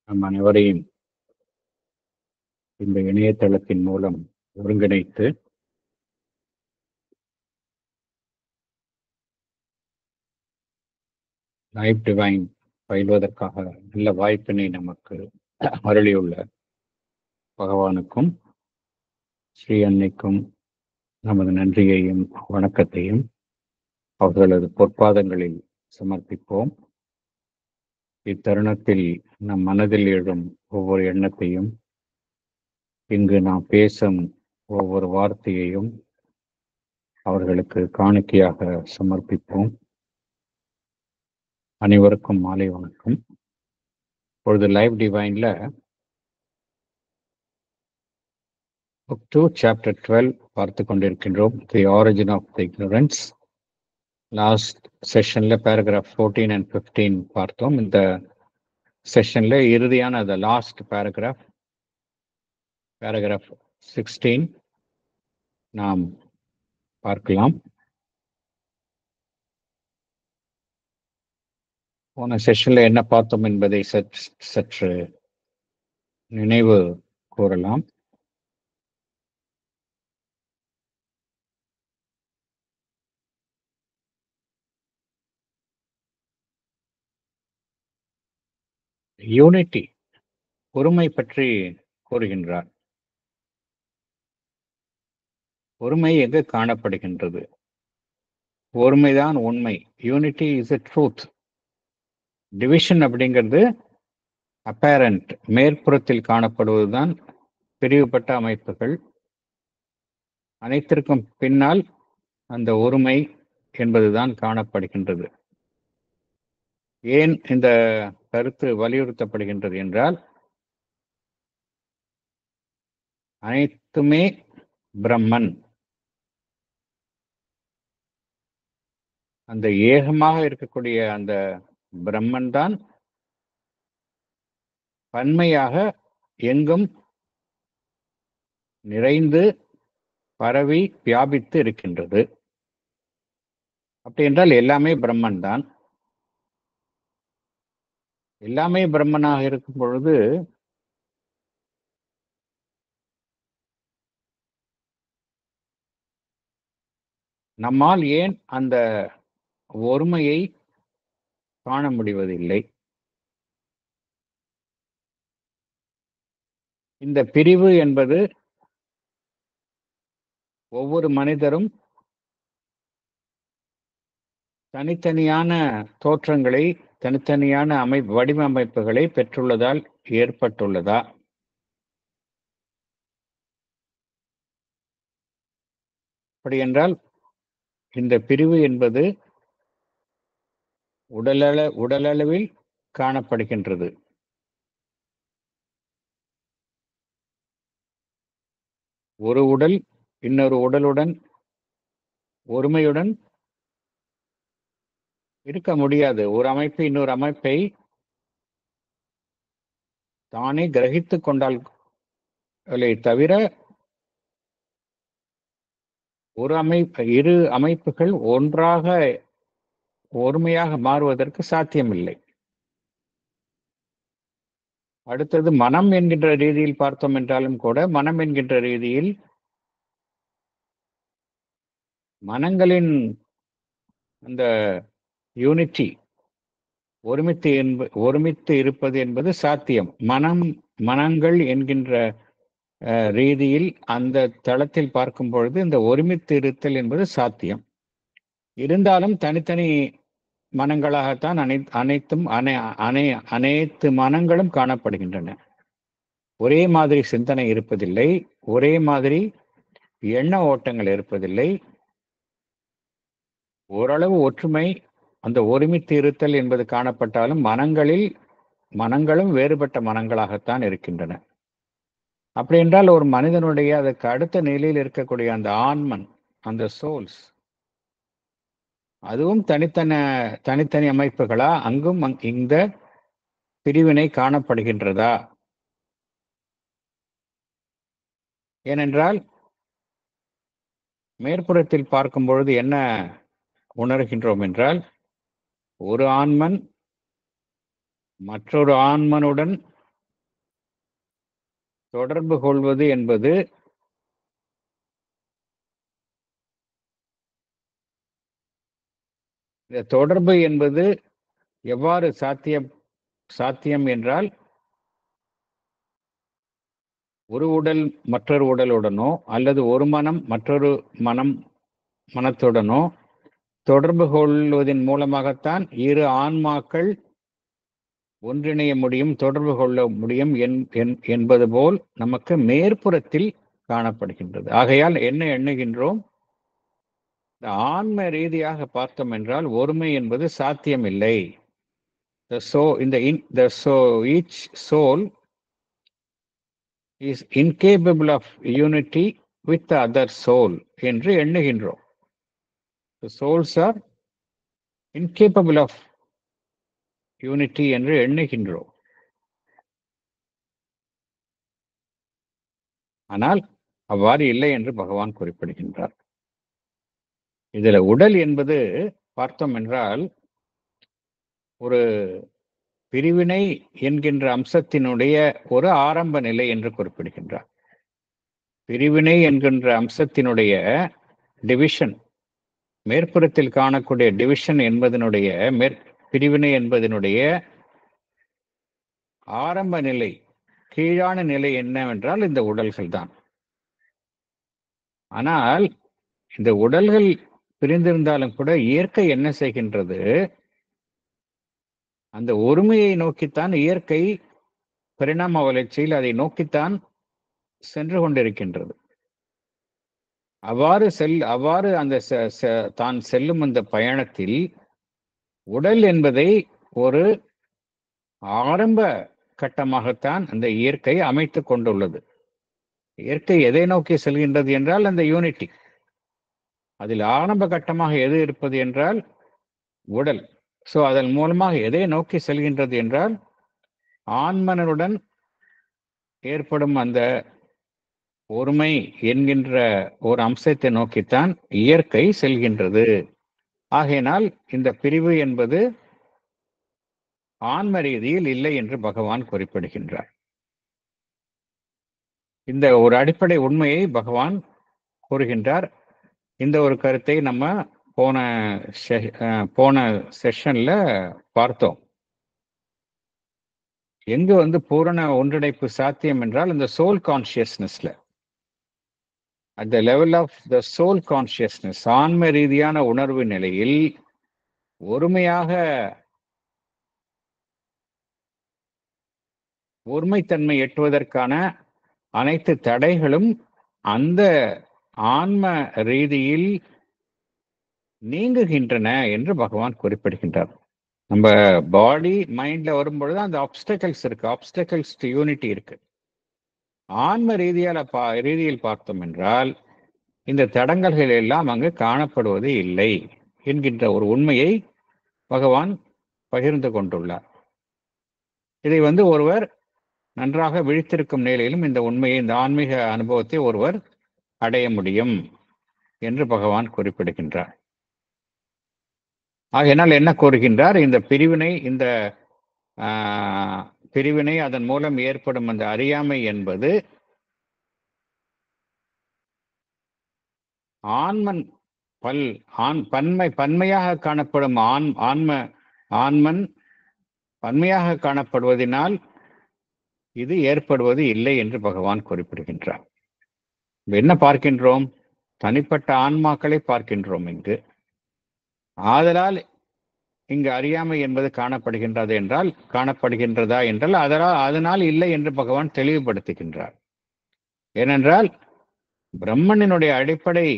நம் அனைவரையும் இந்த இணையதளத்தின் மூலம் ஒருங்கிணைத்து லைஃப் டிவைன் பயில்வதற்காக நல்ல வாய்ப்பினை நமக்கு அருளியுள்ள பகவானுக்கும் ஸ்ரீ அன்னைக்கும் நமது நன்றியையும் வணக்கத்தையும் அவர்களது பொற்பாதங்களில் சமர்ப்பிப்போம். இத்தருணத்தில் நம் மனதில் எழும் ஒவ்வொரு எண்ணத்தையும், இங்கு நாம் பேசும் ஒவ்வொரு வார்த்தையையும் அவர்களுக்கு காணிக்கையாக சமர்ப்பிப்போம். அனைவருக்கும் மாலை வணக்கம். இப்பொழுது லைஃப் டிவைன்ல புக் 2 சாப்டர் 12 பார்த்து கொண்டிருக்கின்றோம். The origin of the ignorance. Last செஷன்ல பேராகிராஃப் 14 and 15 பார்த்தோம். இந்த செஷன்ல இறுதியான அந்த லாஸ்ட் பேராகிராஃப் 16 நாம் பார்க்கலாம். போன செஷன்ல என்ன பார்த்தோம் என்பதை சற்று நினைவு கூறலாம். யூனிட்டி, ஒருமை பற்றி கூறுகின்றார். ஒருமை எங்கு காணப்படுகின்றது? ஒருமைதான் உண்மை. Unity is a truth. Division அப்படிங்கிறது அப்பேரண்ட், மேற்புறத்தில் காணப்படுவதுதான் பிரிவுபட்ட அமைப்புகள். அனைத்திற்கும் பின்னால் அந்த ஒருமை என்பதுதான் காணப்படுகின்றது. ஏன் இந்த கருத்து வலியுறுத்தப்படுகின்றது என்றால், அனைத்துமே பிரம்மன், அந்த ஏகமாக இருக்கக்கூடிய அந்த பிரம்மன் தான் பன்மையாக எங்கும் நிறைந்து பரவி வியாபித்து இருக்கின்றது. அப்படி என்றால் எல்லாமே பிரம்மன் தான். எல்லாமே பிரம்மனாக இருக்கும் பொழுது நம்மால் ஏன் அந்த ஒருமையை காண முடிவதில்லை? இந்த பிரிவு என்பது ஒவ்வொரு மனிதரும் தனித்தனியான தோற்றங்களை, தனித்தனியான வடிவமைப்புகளை பெற்றுள்ளதால் ஏற்பட்டுள்ளதா? அப்படி என்றால் இந்த பிரிவு என்பது உடலளவில் காணப்படுகின்றது. ஒரு உடல் இன்னொரு உடலுடன் ஒருமையுடன் இருக்க முடியாது. ஒரு அமைப்பு இன்னொரு அமைப்பை தானே கிரகித்துக் கொண்டால் தவிர இரு அமைப்புகள் ஒன்றாக ஒருமையாக மாறுவதற்கு சாத்தியமில்லை. அடுத்தது மனம் என்கின்ற ரீதியில் பார்த்தோம் என்றாலும் கூட, மனம் என்கின்ற ரீதியில் மனங்களின் அந்த யூனிட்டி, ஒருமித்து இருப்பது என்பது சாத்தியம். மனங்கள் என்கின்ற ரீதியில் அந்த தளத்தில் பார்க்கும் பொழுது இந்த ஒருமித்து இருத்தல் என்பது சாத்தியம். இருந்தாலும் தனித்தனி மனங்களாகத்தான் அனைத்து மனங்களும் காணப்படுகின்றன. ஒரே மாதிரி சிந்தனை இருப்பதில்லை, ஒரே மாதிரி எண்ண ஓட்டங்கள் இருப்பதில்லை. ஓரளவு ஒற்றுமை, அந்த ஒருமித்து இருத்தல் என்பது காணப்பட்டாலும் மனங்களும் வேறுபட்ட மனங்களாகத்தான் இருக்கின்றன. அப்படி என்றால் ஒரு மனிதனுடைய அதற்கு அடுத்த நிலையில் இருக்கக்கூடிய அந்த ஆன்மன், அந்த சோல்ஸ், அதுவும் தனித்தனி அமைப்புகளா? அங்கும் இந்த பிரிவினை காணப்படுகின்றதா? ஏனென்றால் மேற்புறத்தில் பார்க்கும் பொழுது என்ன உணர்கின்றோம் என்றால், ஒரு ஆன்மன் மற்றொரு ஆன்மனுடன் தொடர்பு கொள்வது என்பது இந்த தொடர்பு என்பது எவ்வாறு சாத்தியம் என்றால், ஒரு உடல் மற்றொரு உடலுடனோ அல்லது ஒரு மனம் மற்றொரு மனத்துடனோ தொடர்பு கொள்வதன் மூலமாகத்தான் இரு ஆன்மாக்கள் ஒன்றிணைய முடியும், தொடர்பு கொள்ள முடியும் என்பது போல் நமக்கு மேற்புறத்தில் காணப்படுகின்றது. ஆகையால் என்ன எண்ணுகின்றோம்? இந்த ஆன்ம ரீதியாக பார்த்தோம் என்றால் ஒருமை என்பது சாத்தியமில்லை. Each soul is incapable of unity with the other soul என்று எண்ணுகின்றோம். The souls are incapable of unity என்று எண்ணுகின்றோம். ஆனால் அவ்வாறு இல்லை என்று பகவான் குறிப்பிடுகின்றார். இதுல உடல் என்பது பார்த்தோம் என்றால் ஒரு பிரிவினை என்கின்ற அம்சத்தினுடைய ஒரு ஆரம்ப நிலை என்று குறிப்பிடுகின்றார். பிரிவினை என்கின்ற அம்சத்தினுடைய டிவிஷன், மேற்புறத்தில் காணக்கூடிய டிவிஷன் என்பதனுடைய பிரிவினை என்பதனுடைய ஆரம்ப நிலை, கீழான நிலை என்னவென்றால் இந்த உடல்கள் தான். ஆனால் இந்த உடல்கள் பிரிந்திருந்தாலும் கூட இயற்கை என்ன செய்கின்றது? அந்த ஒருமையை நோக்கித்தான் இயற்கை பரிணாம வளர்ச்சியில் அதை நோக்கித்தான் சென்று கொண்டிருக்கின்றது. அவ்வாறு அந்த தான் செல்லும் அந்த பயணத்தில் உடல் என்பதை ஒரு ஆரம்ப கட்டமாகத்தான் அந்த இயற்கை அமைத்துக் கொண்டுள்ளது. இயற்கை எதை நோக்கி செல்கின்றது என்றால் அந்த யூனிட்டி. அதில் ஆரம்ப கட்டமாக எது இருப்பது என்றால் உடல். அதன் மூலமாக எதை நோக்கி செல்கின்றது என்றால் ஆன்மனருடன் ஏற்படும் அந்த ஒருமை என்கின்ற ஒரு அம்சத்தை நோக்கித்தான் இயற்கை செல்கின்றது. ஆகையினால் இந்த பிரிவு என்பது ஆன்ம ரீதியில் இல்லை என்று பகவான் குறிப்பிடுகின்றார். இந்த ஒரு அடிப்படை உண்மையை பகவான் கூறுகின்றார். இந்த ஒரு கருத்தை நம்ம போன செஷன்ல பார்த்தோம். எங்கு பூரண ஒன்றிணைப்பு சாத்தியம் என்றால் இந்த சோல் கான்சியஸ்னஸ்ல, at the level of the soul consciousness, ஆன்ம ரீதியான உணர்வு நிலையில் ஒருமைத்தன்மை எட்டுவதற்கான அனைத்து தடைகளும் அந்த ஆன்ம ரீதியில் நீங்குகின்றன என்று பகவான் குறிப்பிடுகின்றார். நம்ம பாடி மைண்ட்ல வரும்பொழுது அந்த ஆப்ஸ்டக்கல்ஸ் இருக்கு, ஆப்ஸ்டக்கல்ஸ் டு யூனிட்டி இருக்கு. ஆன்ம ரீதியில் பார்த்தோம் என்றால் இந்த தடங்கல்கள் எல்லாம் அங்கு காணப்படுவது இல்லை என்கின்ற ஒரு உண்மையை பகவான் பகிர்ந்து கொண்டுள்ளார். இதை ஒருவர் நன்றாக விழித்திருக்கும் நிலையிலும் இந்த உண்மையை, இந்த ஆன்மீக அனுபவத்தை ஒருவர் அடைய முடியும் என்று பகவான் குறிப்பிடுகின்றார். ஆகையினால் என்ன கூறுகின்றார்? இந்த பிரிவினை அதன் மூலம் ஏற்படும் அந்த அறியாமை என்பது பன்மையாக காணப்படும் ஆன்மன் பன்மையாக காணப்படுவதனால் இது ஏற்படுவது இல்லை என்று பகவான் குறிப்பிடுகின்றார். என்ன பார்க்கின்றோம்? தனிப்பட்ட ஆன்மாக்களை பார்க்கின்றோம் இங்கு. ஆதலால் இங்கு அறியாமை என்பது காணப்படுகின்றதா என்றால் அதனால் இல்லை என்று பகவான் தெளிவுபடுத்துகின்றார். ஏனென்றால் பிரம்மனினுடைய அடிப்படை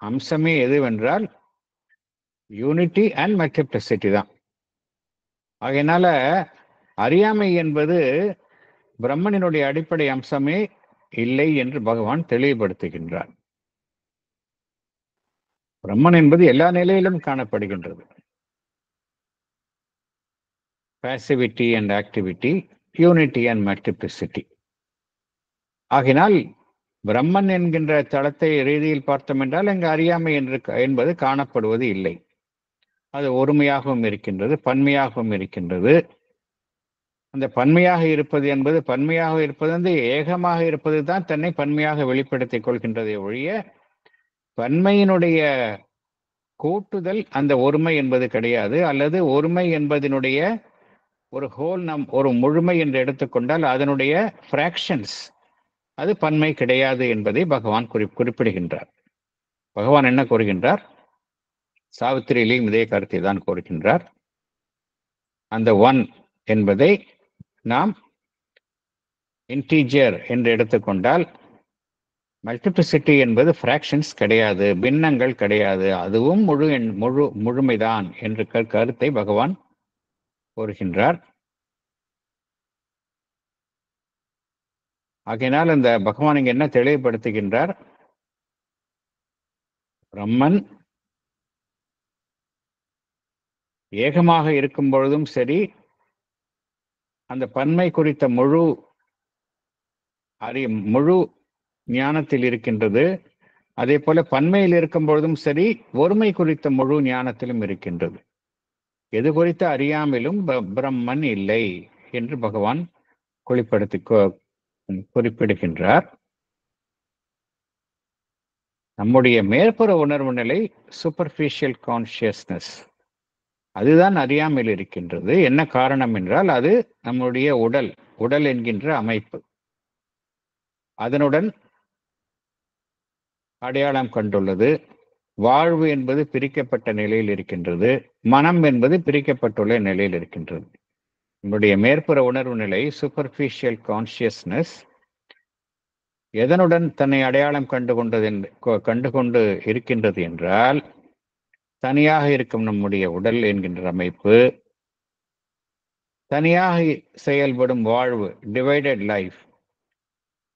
அம்சமே எதுவென்றால் யூனிட்டி அண்ட் மல்டிப்ளிசிட்டி தான். ஆகையினால அறியாமை என்பது பிரம்மனினுடைய அடிப்படை அம்சமே இல்லை என்று பகவான் தெளிவுபடுத்துகின்றார். பிரம்மன் என்பது எல்லா நிலையிலும் காணப்படுகின்றது. பாசிவிட்டி and activity, unity and multiplicity. ஆகினால் பிரம்மன் என்கின்ற தளத்தை ரீதியில் பார்த்தோம் என்றால் அங்கு அறியாமை என்பது காணப்படுவது இல்லை. அது ஒருமையாகவும் இருக்கின்றது, பன்மையாகவும் இருக்கின்றது. அந்த பன்மையாக இருப்பது வந்து ஏகமாக இருப்பது தான் தன்னை பன்மையாக வெளிப்படுத்திக் கொள்கின்றதை ஒழிய பன்மையினுடைய கூட்டுதல் அந்த ஒருமை என்பது கிடையாது. அல்லது ஒருமை என்பதனுடைய ஒரு ஹோல் ஒரு முழுமை என்று எடுத்துக்கொண்டால் அதனுடைய ஃப்ராக்ஷன்ஸ் அது பன்மை கிடையாது என்பதை பகவான் குறிப்பிடுகின்றார். பகவான் என்ன கூறுகின்றார்? சாவித்திரியிலையும் இதே கருத்தை தான் கூறுகின்றார். அந்த ஒன் என்பதை நாம் இன்டீஜர் என்று எடுத்துக்கொண்டால் மல்டிப்ளிசிட்டி என்பது ஃப்ராக்ஷன்ஸ் கிடையாது, பின்னங்கள் கிடையாது, அதுவும் முழுமைதான் என்ற கருத்தை பகவான் கூறுகின்றார். ஆகையினால் இந்த பகவான் இங்க என்ன தெளிவுபடுத்துகின்றார்? பிரம்மன் ஏகமாக இருக்கும் பொழுதும் சரி, அந்த பன்மை குறித்த முழு ஞானத்தில் இருக்கின்றது. அதே போல பன்மையில் இருக்கும் பொழுதும் சரி, ஒருமை குறித்த முழு ஞானத்திலும் இருக்கின்றது. எது குறித்த அறியாமலும் பிரம்மன் இல்லை என்று பகவான் குறிப்பிடுகின்றார். நம்முடைய மேற்புற உணர்வு நிலை சூப்பர்ஃபிஷியல் கான்சியஸ்னஸ், அதுதான் அறியாமையில் இருக்கின்றது. என்ன காரணம் என்றால் அது நம்முடைய உடல் என்கின்ற அமைப்பு, அதனுடன் அடையாளம் கண்டுள்ளது. வாழ்வு என்பது பிரிக்கப்பட்ட நிலையில் இருக்கின்றது, மனம் என்பது பிரிக்கப்பட்டுள்ள நிலையில் இருக்கின்றது. நம்முடைய மேற்புற உணர்வு நிலை சூப்பர்ஃபிஷியல் கான்சியஸ்னஸ் எதனுடன் தன்னை அடையாளம் கண்டுகொண்டு இருக்கின்றது என்றால், தனியாக இருக்கும் நம்முடைய உடல் என்கின்ற அமைப்பு, தனியாக செயல்படும் வாழ்வு டிவைடட் லைஃப்,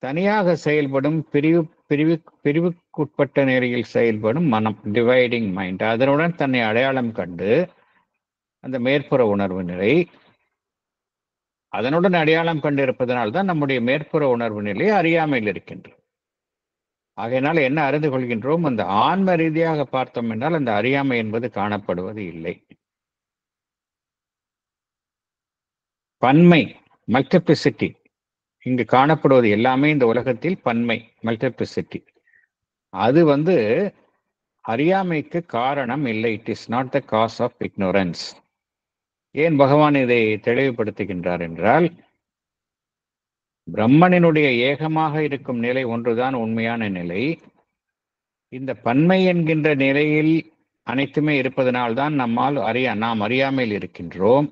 தனியாக செயல்படும் பிரிவுக்குட்பட்ட நிலையில் செயல்படும் மனம் டிவைடிங் மைண்ட், அதனுடன் தன்னை அடையாளம் கண்டு அந்த மேற்புற உணர்வு நிலை அதனுடன் அடையாளம் கண்டு இருப்பதனால்தான் நம்முடைய மேற்புற உணர்வு நிலை அறியாமையில் இருக்கின்றது. ஆகையினால் என்ன அறிந்து கொள்கின்றோம்? அந்த ஆன்ம ரீதியாக பார்த்தோம் என்றால் அந்த அறியாமை என்பது காணப்படுவது இல்லை. பன்மை மல்டிப்ளிசிட்டி இங்கு காணப்படுவது எல்லாமே இந்த உலகத்தில் பன்மை மல்டிப்ளிசிட்டி, அது அறியாமைக்கு காரணம் இல்லை. It is not the cause of ignorance. ஏன் பகவான் இதை தெளிவுபடுத்துகின்றார் என்றால், பிரம்மனினுடைய ஏகமாக இருக்கும் நிலை ஒன்றுதான் உண்மையான நிலை. இந்த பன்மை என்கின்ற நிலையில் அனைத்துமே இருப்பதனால்தான் நாம் அறியாமையில் இருக்கின்றோம்.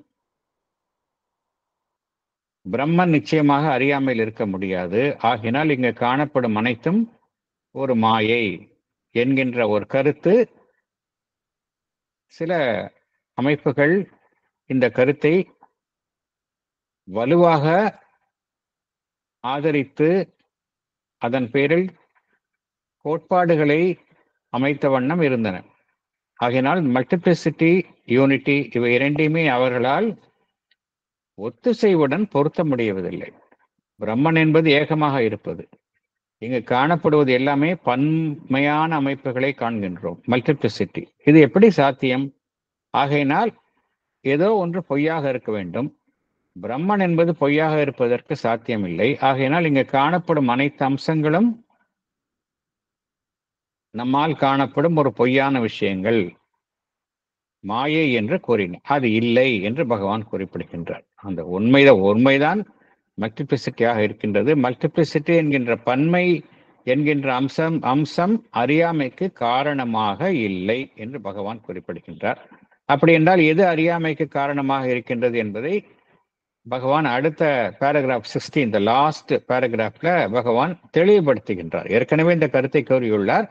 பிரம்மன் நிச்சயமாக அறியாமையில் இருக்க முடியாது. ஆகினால் இங்கு காணப்படும் அனைத்தும் ஒரு மாயை என்கின்ற ஒரு கருத்து, சில அமைப்புகள் இந்த கருத்தை வலுவாக ஆதரித்து அதன் பேரில் கோட்பாடுகளை அமைத்த வண்ணம் இருந்தன. ஆகையினால் மல்டிப்ளிசிட்டி, யூனிட்டி இவை இரண்டையுமே அவர்களால் ஒத்துசைவுடன் பொருத்த முடியவதில்லை. பிரம்மன் என்பது ஏகமாக இருப்பது, இங்கு காணப்படுவது எல்லாமே பன்மையான அமைப்புகளை காண்கின்றோம், மல்டிப்ளிசிட்டி. இது எப்படி சாத்தியம்? ஆகையினால் ஏதோ ஒன்று பொய்யாக இருக்க வேண்டும். பிரம்மன் என்பது பொய்யாக இருப்பதற்கு சாத்தியமில்லை. ஆகையினால் இங்கு காணப்படும் அனைத்து அம்சங்களும் நம்மால் காணப்படும் ஒரு பொய்யான விஷயங்கள், மாயை என்று கூறின. அது இல்லை என்று பகவான் குறிப்பிடுகின்றார். அந்த உண்மைதான் மல்டிப்ளிசிட்டியாக இருக்கின்றது. மல்டிப்ளிசிட்டி என்கின்ற பன்மை என்கின்ற அம்சம் அறியாமைக்கு காரணமாக இல்லை என்று பகவான் குறிப்பிடுகின்றார். அப்படி என்றால் எது அறியாமைக்கு காரணமாக இருக்கின்றது என்பதை பகவான் அடுத்த பேராகிராஃப் 16, இந்த லாஸ்ட் பேராகிராஃப்ல பகவான் தெளிவுபடுத்துகின்றார். ஏற்கனவே இந்த கருத்தை கூறியுள்ளார்,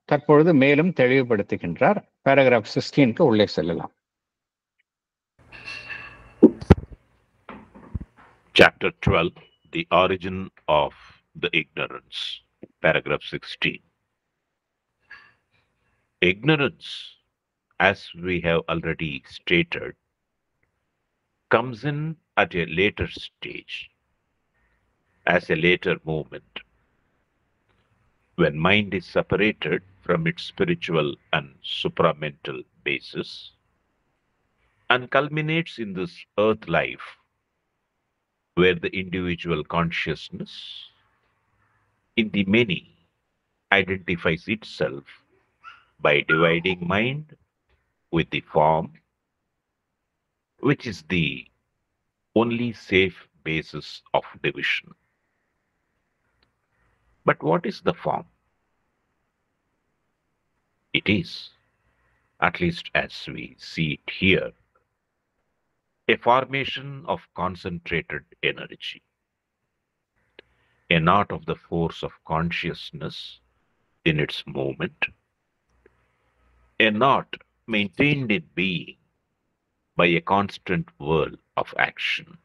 தற்பொழுது மேலும் தெளிவுபடுத்துகின்றார். பேராகிராஃப் 16க்கு உள்ளே செல்லலாம். Chapter 12, The Origin of the Ignorance. Paragraph 16. Ignorance, as we have already stated, comes in at a later stage, as a later moment, when mind is separated from its spiritual and supramental basis and culminates in this earth life where the individual consciousness in the many identifies itself by dividing mind with the form, which is the only safe basis of division. But what is the form? It is, at least as we see it here, a formation of concentrated energy, a knot of the force of consciousness in its movement, a knot maintained in being by a constant whirl of action.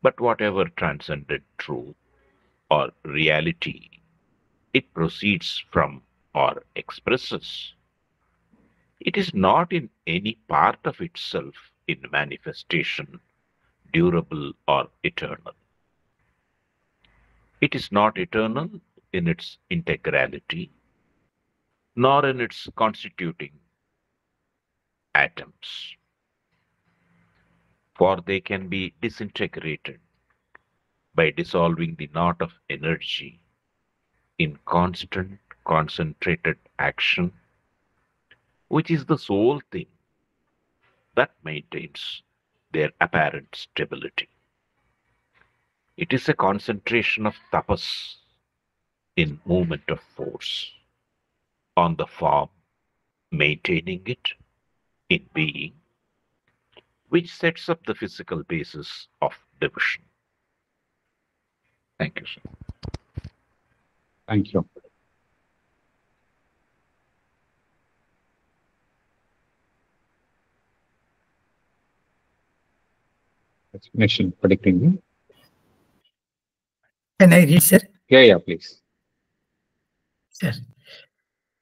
But whatever transcendent truth or reality it proceeds from or expresses, it is not in any part of itself in manifestation, durable or eternal. It is not eternal in its integrality, nor in its constituting atoms, for they can be disintegrated by dissolving the knot of energy in constant, concentrated action, which is the sole thing that maintains their apparent stability. It is a concentration of tapas in movement of force on the form, maintaining it in being, which sets up the physical basis of division. Thank you, sir. Thank you. Explanation predicting. Can I read, sir? Yeah, please. Sir.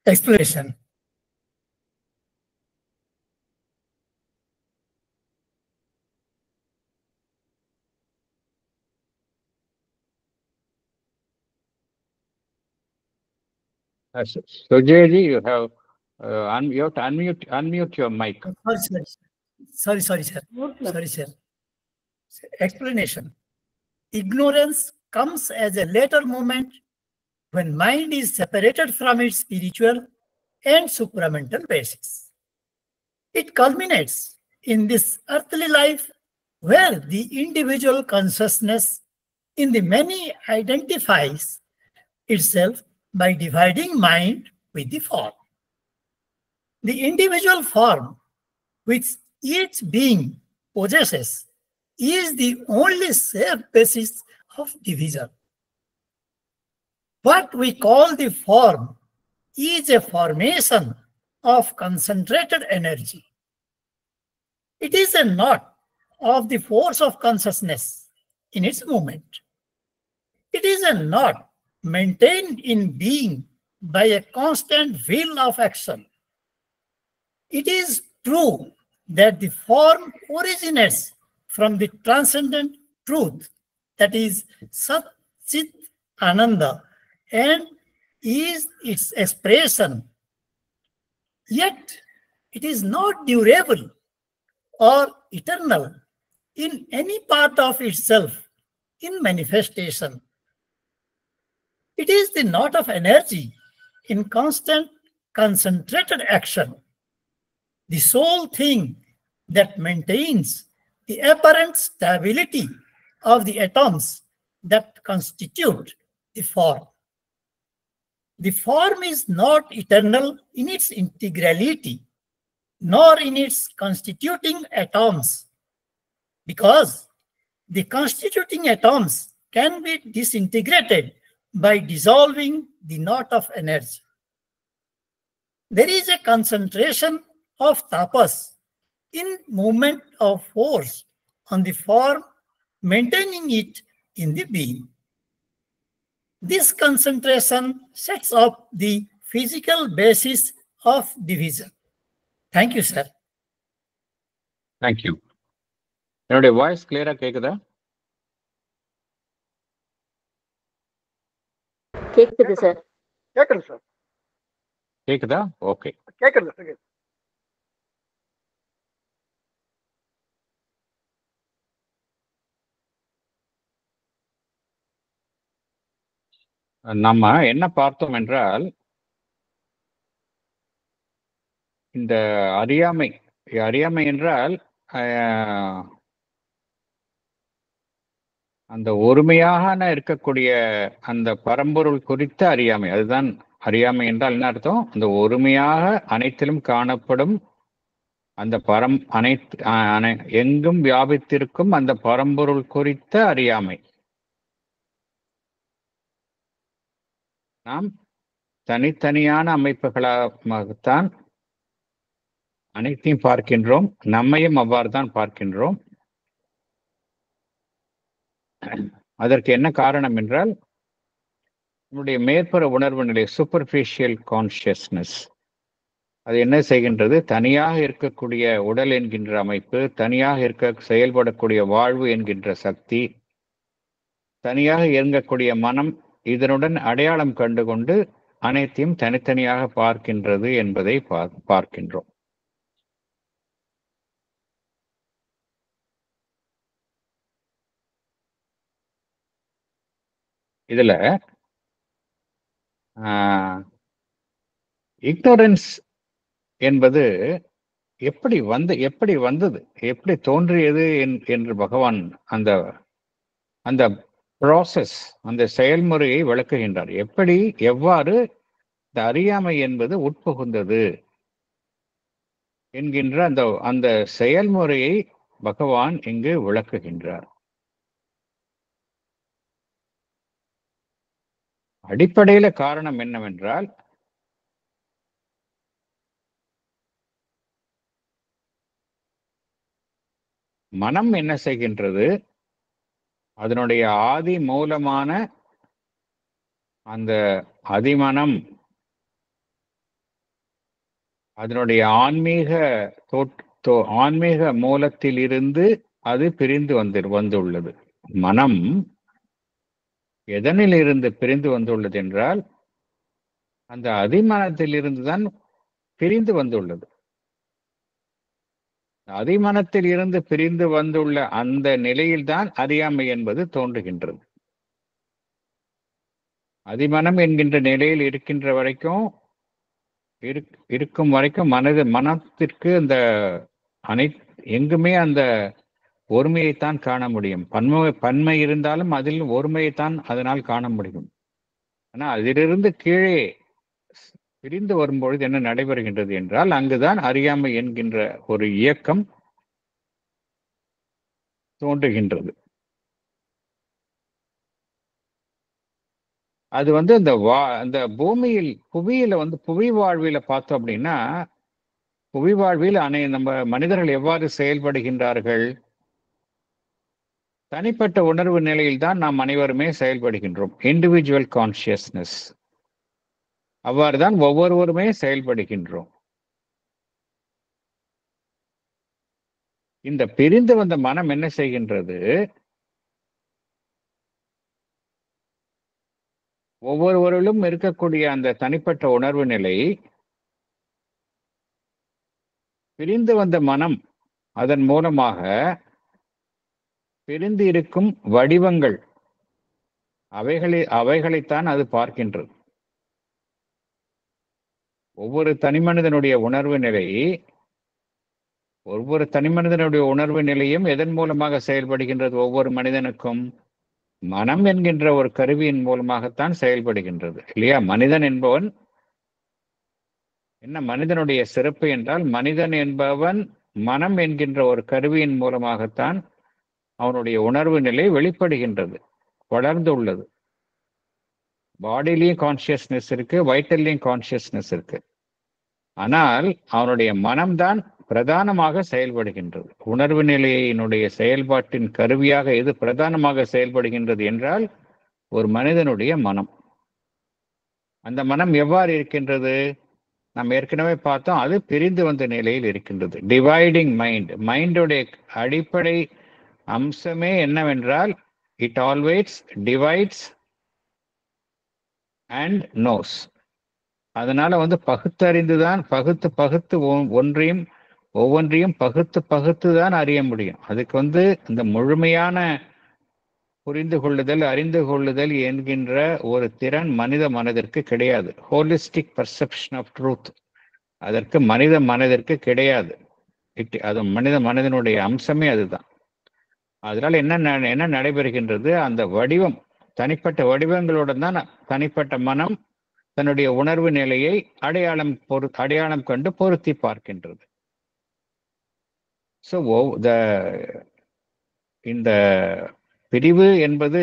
Explanation. So, Jayji, you have unmute your mic. Sorry, sir. Sorry, sir. Explanation. Ignorance comes as a later moment when mind is separated from its spiritual and supramental basis. It culminates in this earthly life where the individual consciousness in the many identifies itself by dividing mind with the form. The individual form which each being possesses is the only safe basis of division. What we call the form is a formation of concentrated energy. It is a knot of the force of consciousness in its movement. It is a knot maintained in being by a constant will of action. It is true that the form originates from the transcendent truth, that is Sat Chit Ananda, and is its expression. Yet it is not durable or eternal in any part of itself in manifestation. It is the knot of energy in constant concentrated action, the sole thing that maintains the apparent stability of the atoms that constitute the form. The form is not eternal in its integrality, nor in its constituting atoms, because the constituting atoms can be disintegrated by dissolving the knot of energy. There is a concentration of tapas in movement of force on the form, maintaining it in the being. This concentration sets up the physical basis of division. Thank you, sir. Thank you. என்னுடைய voice கிளியரா கேக்குதா? கேக்குது sir. கேக்குது sir. கேக்குதா? Okay. கேக்குது sir. நம்ம என்ன பார்த்தோம் என்றால், இந்த அறியாமை அறியாமை என்றால் அந்த ஒருமையாக இருக்கக்கூடிய அந்த பரம்பொருள் குறித்த அறியாமை. அதுதான் அறியாமை என்றால் என்ன அர்த்தம்? அந்த ஒருமையாக அனைத்திலும் காணப்படும் அந்த எங்கும் வியாபித்திருக்கும் அந்த பரம்பொருள் குறித்த அறியாமை. நாம் தனித்தனியான அமைப்புகளாகத்தான் அனைத்தையும் பார்க்கின்றோம். நம்மையும் அவ்வாறு தான் பார்க்கின்றோம். அதற்கு என்ன காரணம் என்றால், நம்முடைய மேற்புற உணர்வு நிலை, சூப்பர்ஃபிஷியல் கான்ஷியஸ்னஸ், அது என்ன செய்கின்றது? தனியாக இருக்கக்கூடிய உடல் என்கின்ற அமைப்பு, தனியாக செயல்படக்கூடிய வாழ்வு என்கின்ற சக்தி, தனியாக இயங்கக்கூடிய மனம், இதனுடன் அடையாளம் கண்டுகொண்டு அனைத்தையும் தனித்தனியாக பார்க்கின்றது என்பதை பார்க்கின்றோம். இதுல இக்னோரன்ஸ் என்பது எப்படி வந்தது, எப்படி தோன்றியது என்று பகவான் அந்த ப்ராசஸ், அந்த செயல்முறையை விளக்குகின்றார். எவ்வாறு இந்த அறியாமை என்பது உட்புகுந்தது என்கின்ற அந்த செயல்முறையை பகவான் இங்கு விளக்குகின்றார். அடிப்படையில காரணம் என்னவென்றால், மனம் என்ன செய்கின்றது? அதனுடைய ஆதி மூலமான அந்த அதிமனம், அதனுடைய ஆன்மீக மூலத்தில் இருந்து அது பிரிந்து வந்துள்ளது. மனம் எதனில் இருந்து பிரிந்து வந்துள்ளது என்றால், அந்த அதிமனத்தில் இருந்துதான் பிரிந்து வந்துள்ளது. அதிமனத்தில் இருந்து பிரிந்து வந்துள்ள அந்த நிலையில்தான் அறியாமை என்பது தோன்றுகின்றது. அதிமனம் என்கின்ற நிலையில் இருக்கின்ற வரைக்கும் இருக்கும் வரைக்கும் மனத்திற்கு அந்த எங்குமே அந்த ஒருமையைத்தான் காண முடியும். பன்மை இருந்தாலும் அதில் ஒருமையைத்தான் அதனால் காண முடியும். ஆனா அதிலிருந்து கீழே பிரிந்து வரும்பொழுது என்ன நடைபெறுகின்றது என்றால், அங்குதான் அறியாமை என்கின்ற ஒரு இயக்கம் தோன்றுகின்றது. அது அந்த புவியில புவி வாழ்வில பார்த்தோம் அப்படின்னா, புவி வாழ்வில் நம்ம மனிதர்கள் எவ்வாறு செயல்படுகின்றார்கள்? தனிப்பட்ட உணர்வு நிலையில் தான் நாம் அனைவருமே செயல்படுகின்றோம். இண்டிவிஜுவல் கான்சியஸ்னஸ், அவ்வாறுதான் ஒவ்வொருவருமே செயல்படுகின்றோம். இந்த பிரிந்து வந்த மனம் என்ன செய்கின்றது? ஒவ்வொருவரிலும் இருக்கக்கூடிய அந்த தனிப்பட்ட உணர்வு நிலை, பிரிந்து வந்த மனம் அதன் மூலமாக பிரிந்து இருக்கும் வடிவங்கள், அவைகளைத்தான் அது பார்க்கின்றது. ஒவ்வொரு தனிமனிதனுடைய உணர்வு நிலையும் எதன் மூலமாக செயல்படுகின்றது? ஒவ்வொரு மனிதனுக்கும் மனம் என்கின்ற ஒரு கருவியின் மூலமாகத்தான் செயல்படுகின்றது, இல்லையா? மனிதன் என்பவன் என்ன? மனிதனுடைய சிறப்பு என்றால், மனிதன் என்பவன் மனம் என்கின்ற ஒரு கருவியின் மூலமாகத்தான் அவனுடைய உணர்வு நிலை வெளிப்படுகின்றது, வளர்ந்து உள்ளது. பாடியிலையும் கான்சியஸ்னஸ் இருக்கு, வைட்டல்லையும் கான்சியஸ்னஸ் இருக்கு. ஆனால் அவனுடைய மனம்தான் பிரதானமாக செயல்படுகின்றது. உணர்வு நிலையினுடைய செயல்பாட்டின் கருவியாக எது பிரதானமாக செயல்படுகின்றது என்றால், ஒரு மனிதனுடைய மனம். அந்த மனம் எவ்வாறு இருக்கின்றது? நாம் ஏற்கனவே பார்த்தோம், அது பிரிந்து வந்த நிலையில் இருக்கின்றது. டிவைடிங் மைண்டுடைய அடிப்படை அம்சமே என்னவென்றால், it always divides and knows. அதனால பகுத்தறிந்துதான், பகுத்து ஒவ்வொன்றையும் பகுத்து தான் அறிய முடியும். அதுக்கு இந்த முழுமையான புரிந்து கொள்ளுதல், அறிந்து கொள்ளுதல் என்கின்ற ஒரு திறன் மனித மனதிற்கு கிடையாது. ஹோலிஸ்டிக் பர்செப்ஷன் ஆஃப் ட்ரூத் அதற்கு மனித மனதிற்கு கிடையாது. அது மனித மனதினுடைய அம்சமே அதுதான். அதனால என்ன நடைபெறுகின்றது, அந்த வடிவம் தனிப்பட்ட வடிவங்களுடன் தான் தனிப்பட்ட மனம் தன்னுடைய உணர்வு நிலையை அடையாளம் கண்டு பொருத்தி பார்க்கின்றது. ஸோ இந்த பிரிவு என்பது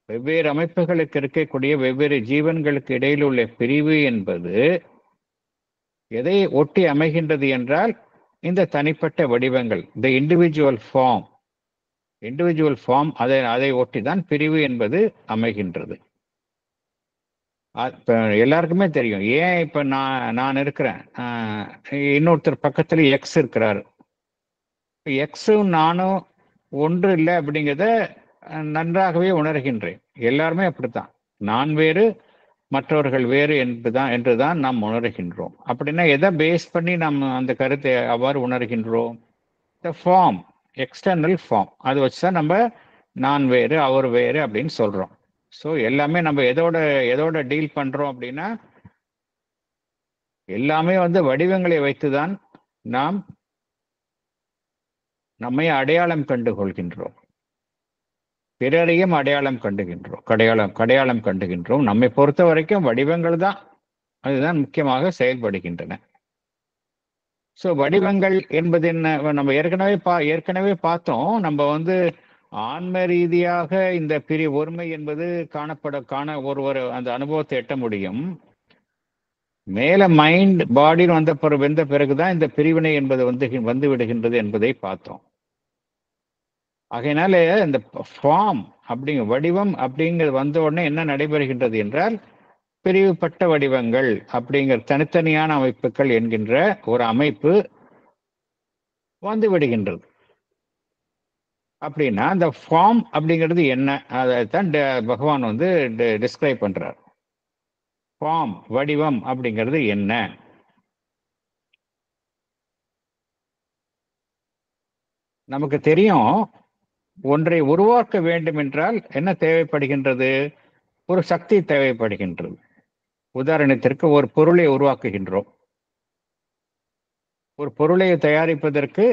வெவ்வேறு அமைப்புகளுக்கு இருக்கக்கூடிய வெவ்வேறு ஜீவன்களுக்கு இடையில் உள்ள பிரிவு என்பது எதை ஒட்டி அமைகின்றது என்றால் இந்த தனிப்பட்ட வடிவங்கள், த இண்டிவிஜுவல் ஃபார்ம் அதை ஒட்டி தான் பிரிவு என்பது அமைகின்றது. இப்போ எல்லாருக்குமே தெரியும். ஏன் இப்போ நான் இருக்கிறேன், இன்னொருத்தர் பக்கத்துல எக்ஸ் இருக்கிறாரு. எக்ஸும் நானும் ஒன்று இல்லை அப்படிங்கிறத நன்றாகவே உணர்கின்றேன். எல்லாருமே அப்படித்தான். நான் வேறு, மற்றவர்கள் வேறு என்றுதான் நாம் உணர்கின்றோம். அப்படின்னா எதை பேஸ் பண்ணி நம்ம அந்த கருத்தை அவ்வாறு உணர்கின்றோம்? The form, external form. அது வச்சுதான் நம்ம நான் வேறு, அவர் வேறு அப்படின்னு சொல்றோம். ஸோ எல்லாமே நம்ம எதோட டீல் பண்றோம் அப்படின்னா, எல்லாமே வடிவங்களை வைத்துதான் நாம் நம்மை அடையாளம் கண்டு கொள்கின்றோம். பிறரையும் அடையாளம் கண்டுகின்றோம். நம்மை பொறுத்த வரைக்கும் வடிவங்கள் தான் அதுதான் முக்கியமாக செயல்படுகின்றன. ஸோ வடிவங்கள் என்பது என்ன, நம்ம ஏற்கனவே பார்த்தோம். நம்ம ஆன்ம ரீதியாக இந்த ஒருமை என்பது ஒருவர் அந்த அனுபவத்தை எட்ட முடியும். மேல மைண்ட் பாடின்னு வந்த பிறகுதான் இந்த பிரிவினை என்பது வந்து விடுகின்றது என்பதை பார்த்தோம். ஆகையினால இந்த ஃபார்ம் வடிவம் அப்படிங்கிறது வந்த உடனே என்ன நடைபெறுகின்றது என்றால், பிரிவுபட்ட வடிவங்கள் அப்படிங்கிற தனித்தனியான அமைப்புகள் என்கின்ற ஒரு அமைப்பு வந்து விடுகின்றது. அப்படின்னா அந்த ஃபார்ம் அப்படிங்கிறது என்ன, அதைத்தான் பகவான் டிஸ்கிரைப் பண்றார். ஃபார்ம், வடிவம் அப்படிங்கிறது என்ன? நமக்கு தெரியும், ஒன்றை உருவாக்க வேண்டும் என்றால் என்ன தேவைப்படுகின்றது? ஒரு சக்தி தேவைப்படுகின்றது. உதாரணத்திற்கு ஒரு பொருளை உருவாக்குகின்றோம். ஒரு பொருளை தயாரிப்பதற்கு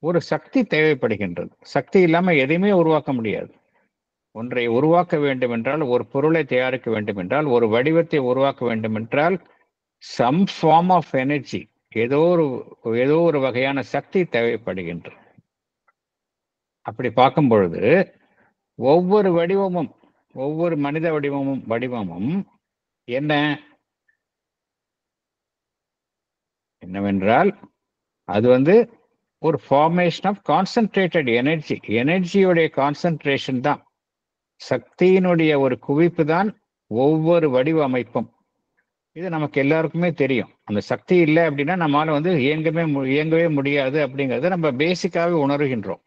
ஒரு சக்தி தேவைப்படுகின்றது. சக்தி இல்லாம எதையுமே உருவாக்க முடியாது. ஒன்றை உருவாக்க வேண்டும் என்றால், ஒரு பொருளை தயாரிக்க வேண்டும் என்றால், ஒரு வடிவத்தை உருவாக்க வேண்டும் என்றால், சம் ஃபார்ம் ஆஃப் எனர்ஜி, ஏதோ ஒரு வகையான சக்தி தேவைப்படுகின்றது. அப்படி பார்க்கும் பொழுது ஒவ்வொரு வடிவமும், ஒவ்வொரு மனித வடிவமும் என்னவென்றால் அது ஒரு ஃபார்மேஷன் ஆஃப் கான்சென்ட்ரேட்டட் எனர்ஜி. எனர்ஜியுடைய கான்சென்ட்ரேஷன் தான், சக்தியினுடைய ஒரு குவிப்பு தான் ஒவ்வொரு வடிவ அமைப்பும். இது நமக்கு எல்லாருக்குமே தெரியும். அந்த சக்தி இல்லை அப்படின்னா நம்மளால இயங்கவே முடியாது அப்படிங்கிறத நம்ம பேசிக்காவே உணர்கின்றோம்.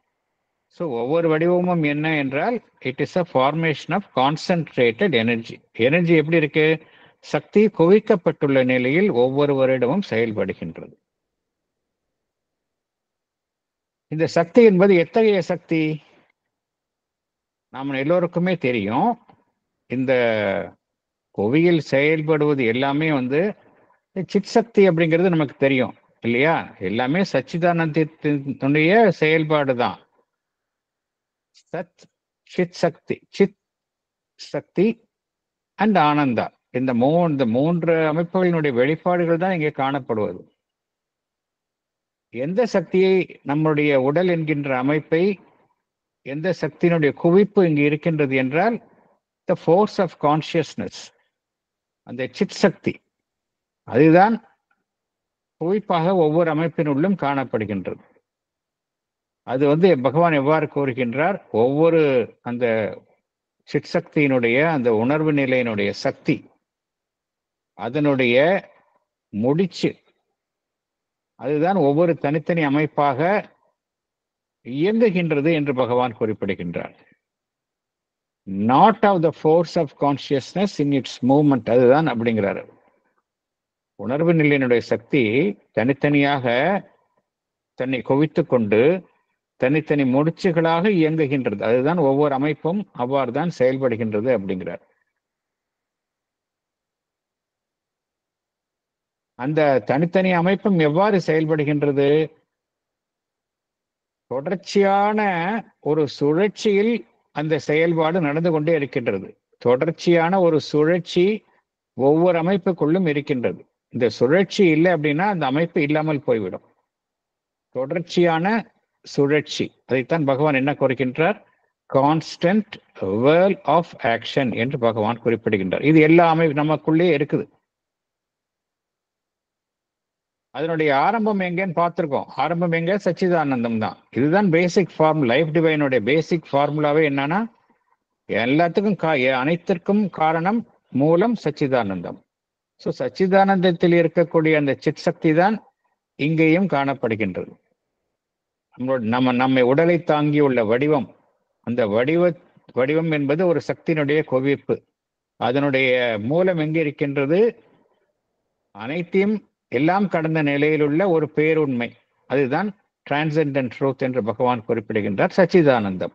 ஸோ ஒவ்வொரு வடிவமும் என்ன என்றால், it is a formation of concentrated energy. Energy எப்படி இருக்கு? சக்தி குவிக்கப்பட்டுள்ள நிலையில் ஒவ்வொருவரிடமும் செயல்படுகின்றது. இந்த சக்தி என்பது எத்தகைய சக்தி? நாம் எல்லோருக்குமே தெரியும். இந்த புவியில் செயல்படுவது எல்லாமே சித் சக்தி அப்படிங்கிறது நமக்கு தெரியும் இல்லையா? எல்லாமே சச்சிதானந்தத்தினுடைய செயல்பாடு தான். சத், சித் சக்தி அண்ட் ஆனந்தா, இந்த மூன்று அமைப்புகளினுடைய வெளிப்பாடுகள் தான் இங்கே காணப்படுவது. எந்த சக்தியை, நம்முடைய உடல் என்கின்ற அமைப்பை, எந்த சக்தியினுடைய குவிப்பு இங்கு இருக்கின்றது என்றால், த ஃபோர்ஸ் ஆஃப் கான்சியஸ்னஸ், அந்த சித் சக்தி, அதுதான் குவிப்பாக ஒவ்வொரு அமைப்பினுள்ளும் காணப்படுகின்றது. அது பகவான் எவ்வாறு கூறுகின்றார்? ஒவ்வொரு அந்த சித் சக்தியினுடைய அந்த உணர்வு நிலையினுடைய சக்தி, அதனுடைய முடிச்சு, அதுதான் ஒவ்வொரு தனித்தனி அமைப்பாக இயங்குகின்றது என்று பகவான் குறிப்பிடுகின்றார். Not of the force of consciousness in its movement, அதுதான் அப்படிங்கிறாரு. உணர்வு நிலையினுடைய சக்தி தனித்தனியாக தன்னை குவித்து கொண்டு தனித்தனி முடிச்சுகளாக இயங்குகின்றது. அதுதான் ஒவ்வொரு அமைப்பும் அவ்வாறு தான் செயல்படுகின்றது அப்படிங்கிறார். அந்த தனித்தனி அமைப்பும் எவ்வாறு செயல்படுகின்றது? தொடர்ச்சியான ஒரு சுழற்சியில் அந்த செயல்பாடு நடந்து கொண்டே இருக்கின்றது. தொடர்ச்சியான ஒரு சுழற்சி ஒவ்வொரு அமைப்புக்குள்ளும் இருக்கின்றது. இந்த சுழற்சி இல்லை அப்படின்னா அந்த அமைப்பு இல்லாமல் போய்விடும். தொடர்ச்சியான சுழற்சி, அதைத்தான் பகவான் என்ன குறிக்கின்றார்? கான்ஸ்டன்ட் வேர்ல் ஆஃப் ஆக்ஷன் என்று பகவான் குறிப்பிடுகின்றார். இது எல்லா அமைப்பு நமக்குள்ளே இருக்குது. அதனுடைய ஆரம்பம் எங்கேன்னு பார்த்திருக்கோம். ஆரம்பம் எங்க? சச்சிதானந்தம் தான். இதுதான் பேசிக் ஃபார்ம். லைஃப் டிவைனுடைய பேசிக் ஃபார்முலாவே என்னன்னா, எல்லாத்துக்கும் அனைத்திற்கும் காரணம் மூலம் சச்சிதானந்தம். ஸோ சச்சிதானந்தத்தில் இருக்கக்கூடிய அந்த சித் சக்தி தான் இங்கேயும் காணப்படுகின்றது. நம்மை உடலை தாங்கியுள்ள வடிவம், அந்த வடிவம் என்பது ஒரு சக்தியினுடைய குவிப்பு. அதனுடைய மூலம் எங்கே இருக்கின்றது? அனைத்தையும் எல்லாம் கடந்த நிலையில் உள்ள ஒரு பேருண்மை. அதுதான் டிரான்செண்டன்ட் ட்ரூத் என்று பகவான் குறிப்பிடுகின்றார். சச்சிதானந்தம்,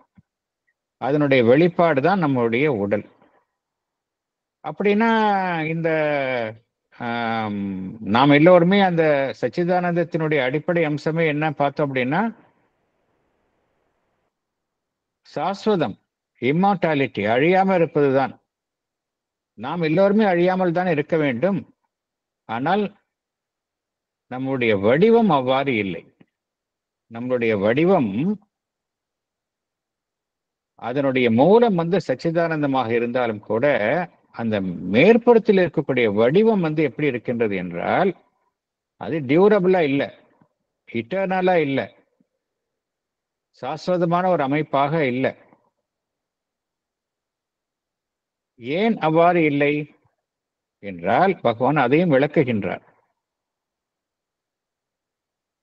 அதனுடைய வெளிப்பாடு தான் நம்முடைய உடல். அப்படின்னா இந்த நாம் எல்லோருமே அந்த சச்சிதானந்தத்தினுடைய அடிப்படை அம்சமே என்ன பார்த்தோம் அப்படின்னா, சாஸ்வதம், இம்மார்டாலிட்டி, அழியாமல் இருப்பதுதான். நாம் எல்லோருமே அழியாமல் தான் இருக்க வேண்டும். ஆனால் நம்முடைய வடிவம் அவ்வாறு இல்லை. நம்முடைய வடிவம், அதனுடைய மூலம் சச்சிதானந்தமாக இருந்தாலும் கூட அந்த மேற்புறத்தில் இருக்கக்கூடிய வடிவம் எப்படி இருக்கின்றது என்றால், அது டியூரபிளா இல்லை, இட்டர்னலா இல்லை, சாஸ்வதமான ஒரு அமைப்பாக இல்லை. ஏன் அவ்வாறு இல்லை என்றால் பகவான் அதையும் விளக்குகின்றார்.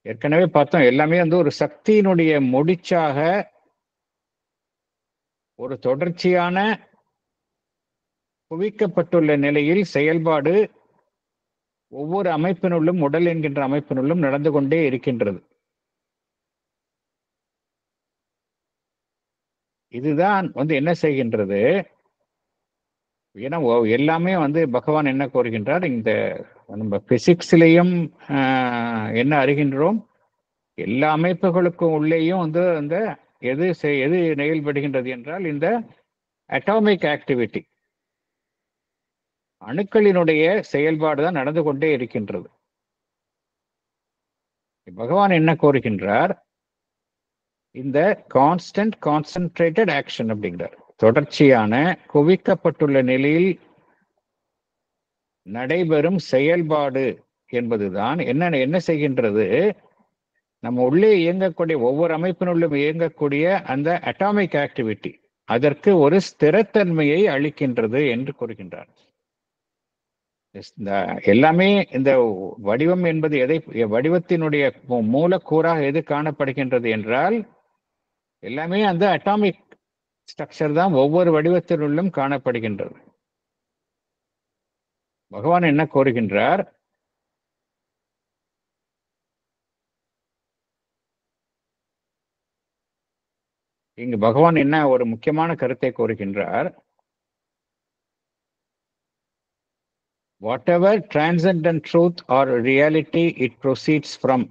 ஏற்கனவே பார்த்தோம், எல்லாமே ஒரு சக்தியினுடைய முடிச்சாக, ஒரு தொடர்ச்சியான குவிக்கப்பட்டுள்ள நிலையில் செயல்பாடு ஒவ்வொரு அமைப்பினுள்ளும், உடல் என்கின்ற அமைப்பினுள்ளும் நடந்து கொண்டே இருக்கின்றது. இதுதான் என்ன செய்கின்றது? ஏன்னா எல்லாமே பகவான் என்ன கோருகின்றார்? இந்த நம்ம பிசிக்ஸ்லையும் என்ன அறிகின்றோம்? எல்லா அமைப்புகளுக்கும் உள்ளேயும் அந்த எது செயல்படுகின்றது என்றால் இந்த அட்டாமிக் ஆக்டிவிட்டி, அணுக்களினுடைய செயல்பாடு தான் நடந்து கொண்டே இருக்கின்றது. பகவான் என்ன கோருகின்றார்? இந்த கான்ஸ்டன்ட் கான்சென்ட்ரேட்டட் ஆக்ஷன் அப்படிங்கிறார். தொடர்ச்சியான குவிக்கப்பட்டுள்ள நிலையில் நடைபெறும் செயல்பாடு என்பதுதான் என்ன செய்கின்றது? நம்ம உள்ளே இயங்கக்கூடிய ஒவ்வொரு அமைப்பினுள்ளும் இயங்கக்கூடிய அந்த அட்டாமிக் ஆக்டிவிட்டி, அதற்கு ஒரு ஸ்திரத்தன்மையை அளிக்கின்றது என்று கூறுகின்றார். எல்லாமே இந்த வடிவம் என்பது வடிவத்தினுடைய மூலக்கூறாக எது காணப்படுகின்றது என்றால், எல்லாமே அந்த அட்டாமிக் ஸ்ட்ரக்சர் தான் ஒவ்வொரு வடிவத்தினுள்ளும் காணப்படுகின்றது. பகவான் என்ன கோருகின்றார்? இங்கு பகவான் என்ன ஒரு முக்கியமான கருத்தை கோருகின்றார்? Whatever transcendent truth or reality it proceeds from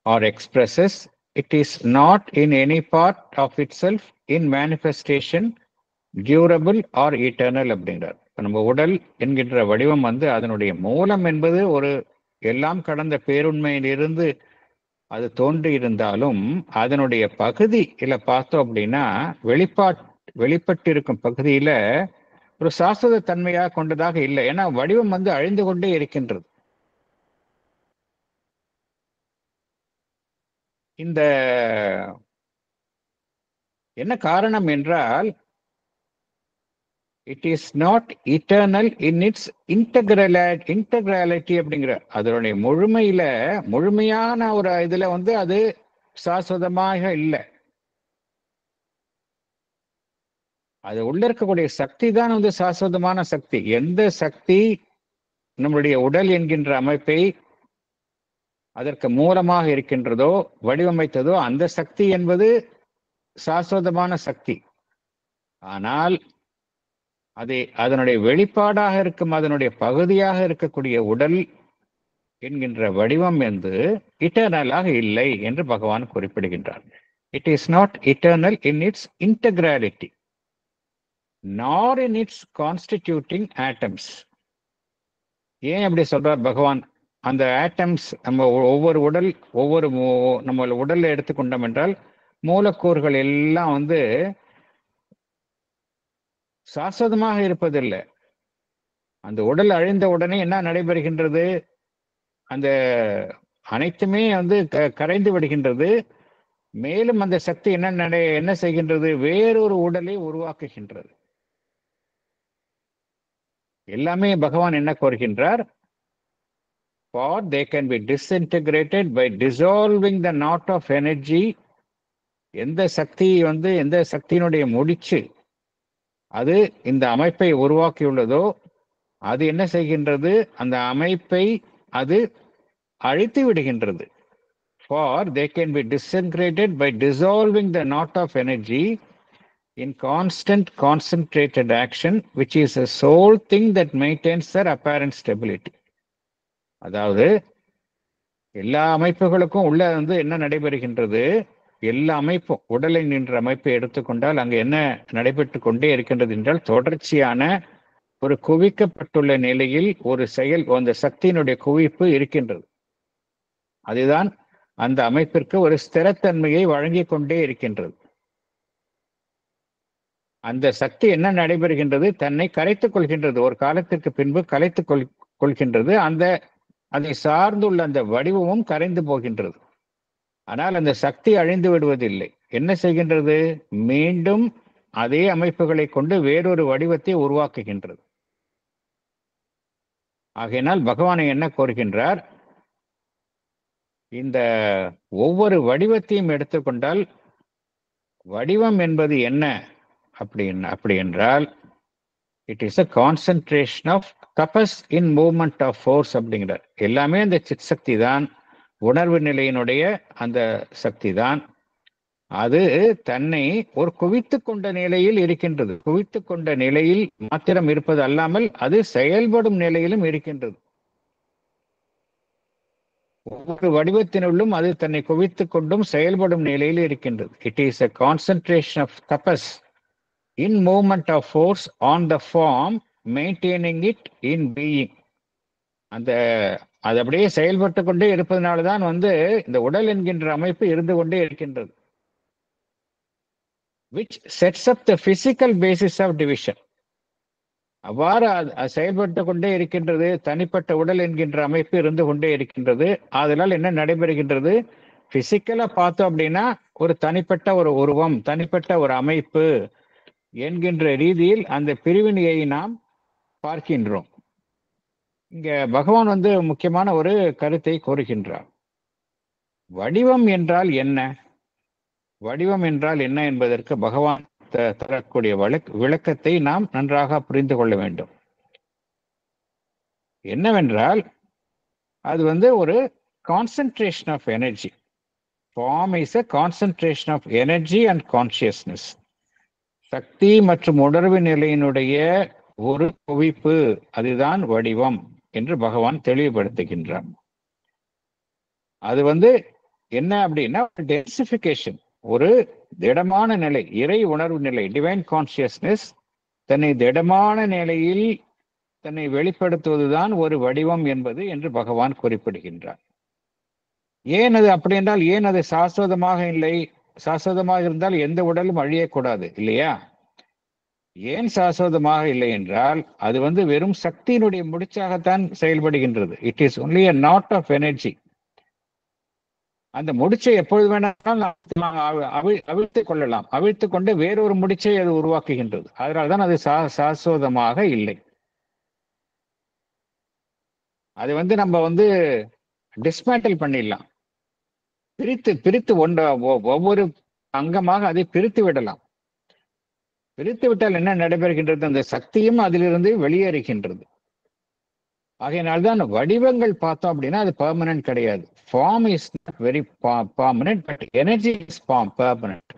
or expresses, it is not in any part of itself in manifestation, durable or eternal அப்படிங்கிறார். நம்ம உடல் என்கின்ற வடிவம் அதனுடைய மூலம் என்பது ஒரு எல்லாம் கடந்த பேருண்மையிலிருந்து அது தோன்றி இருந்தாலும், அதனுடைய பகுதியில பார்த்தோம் அப்படின்னா, வெளிப்பட்டிருக்கும் பகுதியில ஒரு சாஸ்வத தன்மையாக கொண்டதாக இல்லை. ஏன்னா வடிவம் அழிந்து கொண்டே இருக்கின்றது. இந்த என்ன காரணம் என்றால், it is not eternal in its integrality அப்படிங்கிற அதனுடைய முழுமையான ஒரு இதுல அது சாஸ்வதமாக இல்லை. அது உள்ள இருக்கக்கூடிய சக்தி தான் சாஸ்வதமான சக்தி. எந்த சக்தி நம்முடைய உடல் என்கின்ற அமைப்பை அதற்கு மூலமாக இருக்கின்றதோ, வடிவமைத்ததோ அந்த சக்தி என்பது சாஸ்வதமான சக்தி. ஆனால் அதனுடைய வெளிப்பாடாக இருக்கும், அதனுடைய பகுதியாக இருக்கக்கூடிய உடல் என்கின்ற வடிவம் என்று இட்டர்னலாக இல்லை என்று பகவான் குறிப்பிடுகின்றார். It is not eternal in its integrality nor in its constituting atoms. ஏன் அப்படி சொல்றார் பகவான்? அந்த ஆட்டம்ஸ் நம்ம ஒவ்வொரு நம்ம உடல்ல எடுத்துக்கொண்டோம் என்றால் மூலக்கூறுகள் எல்லாம் சாஸ்வதமாக இருப்பதில்லை. அந்த உடல் அழிந்த உடனே என்ன நடைபெறுகின்றது? அந்த அனைத்துமே கரைந்து விடுகின்றது. மேலும் அந்த சக்தி என்ன செய்கின்றது? வேறொரு உடலை உருவாக்குகின்றது. எல்லாமே பகவான் என்ன கோருகின்றார்? For they can be disintegrated by dissolving the knot of energy. எந்த சக்தி எந்த சக்தியினுடைய முடிச்சு அது இந்த அமைப்பை உருவாக்கியுள்ளதோ அது என்ன செய்கின்றது? அந்த அமைப்பை அது அழித்து விடுகின்றது. For they can be disintegrated by dissolving the knot of energy in constant concentrated action, which is the sole thing that maintains their apparent stability. அதாவது எல்லா அமைப்புகளுக்கும் உள்ள என்ன நடைபெறுகின்றது? எல்லா அமைப்பும், உடலை நின்ற அமைப்பை எடுத்துக்கொண்டால் அங்கு என்ன நடைபெற்று கொண்டே இருக்கின்றது என்றால், தொடர்ச்சியான ஒரு குவிக்கப்பட்டுள்ள நிலையில் ஒரு செயல், அந்த சக்தியினுடைய குவிப்பு இருக்கின்றது. அதுதான் அந்த அமைப்பிற்கு ஒரு ஸ்திரத்தன்மையை வழங்கி கொண்டே இருக்கின்றது. அந்த சக்தி என்ன நடைபெறுகின்றது? தன்னை கரைத்துக் கொள்கின்றது. ஒரு காலத்திற்கு பின்பு கலைத்துக் கொள்கின்றது. அதை சார்ந்துள்ள அந்த வடிவமும் கரைந்து போகின்றது. ஆனால் அந்த சக்தி அழிந்து விடுவதில்லை. என்ன செய்கின்றது? மீண்டும் அதே அமைப்புகளை கொண்டு வேறொரு வடிவத்தை உருவாக்குகின்றது. ஆகையினால் பகவானை என்ன கோருகின்றார்? இந்த ஒவ்வொரு வடிவத்தையும் எடுத்துக்கொண்டால் வடிவம் என்பது என்ன அப்படி என்றால், it is a concentration of tapas in movement of force அப்படிங்கிறார். எல்லாமே அந்த சித் சக்தி தான், உணர்வு நிலையினுடைய அந்த சக்தி தான். அது தன்னை ஒரு குவித்து கொண்ட நிலையில் இருக்கின்றது. குவித்து கொண்ட நிலையில் மாத்திரம் இருப்பது அல்லாமல் அது செயல்படும் நிலையிலும் இருக்கின்றது. ஒவ்வொரு வடிவத்தினுள்ளும் அது தன்னை குவித்துக் கொண்டும் செயல்படும் நிலையில் இருக்கின்றது. It is a concentration of tapas in movement of force on the form, maintaining it in being. அது அப்படியே செயல்பட்டு கொண்டே இருப்பதனால்தான் இந்த உடல் என்கின்ற அமைப்பு இருந்து கொண்டே இருக்கின்றது. which sets up the physical basis of division. அவ்வாறு செயல்பட்டு கொண்டே இருக்கின்றது. தனிப்பட்ட உடல் என்கின்ற அமைப்பு இருந்து கொண்டே இருக்கின்றது. அதனால் என்ன நடைபெறுகின்றது? பிசிக்கலா பார்த்தோம் அப்படின்னா ஒரு தனிப்பட்ட ஒரு உருவம், தனிப்பட்ட ஒரு அமைப்பு என்கின்ற ரீதியில் அந்த பிரிவினையை நாம் பார்க்கின்றோம். இங்க பகவான் முக்கியமான ஒரு கருத்தை கூறுகின்றார். வடிவம் என்றால் என்ன? வடிவம் என்றால் என்ன என்பதற்கு பகவான் தரக்கூடிய விளக்கத்தை நாம் நன்றாக புரிந்து கொள்ள வேண்டும். என்னவென்றால் அது ஒரு concentration of energy. Form is a concentration of energy and consciousness. சக்தி மற்றும் உணர்வு நிலையினுடைய ஒரு குவிப்பு, அதுதான் வடிவம் என்று பகவான் தெளிவுபடுத்துகின்றார். அது என்ன அப்படின்னா டென்சிஃபிகேஷன், ஒரு திடமான நிலை, இறை உணர்வு நிலை, டிவைன் கான்சியஸ்னஸ் தன்னை திடமான நிலையில் தன்னை வெளிப்படுத்துவதுதான் ஒரு வடிவம் என்பது என்று பகவான் குறிப்பிடுகின்றார். ஏன் அது அப்படி என்றால், ஏன் அது சாஸ்வதமாக இல்லை? சாஸ்வதமாக இருந்தால் எந்த உடலும் அழியக்கூடாது இல்லையா? ஏன் சாஸ்வதமாக இல்லை என்றால், அது வெறும் சக்தியினுடைய முடிச்சாகத்தான் செயல்படுகின்றது. It is only a knot of energy. அந்த முடிச்சை எப்பொழுது வேணாலும் அவிழ்த்துக் கொள்ளலாம். அவிழ்த்து கொண்டு வேறொரு முடிச்சை அது உருவாக்குகின்றது. அதனால்தான் அது சாஸ்வதமாக இல்லை. அது நம்ம டிஸ்மேண்டில் பண்ணிடலாம், பிரித்து ஒவ்வொரு அங்கமாக அதை பிரித்து விடலாம். பிரித்து விட்டால் என்ன நடைபெறுகின்றது? அந்த சக்தியும் அதிலிருந்து வெளியேறுகின்றது. ஆகையினால்தான் வடிவங்கள் பார்த்தோம் அப்படின்னா அது பெர்மனன்ட் கிடையாது. Form is not very permanent, but energy is permanent.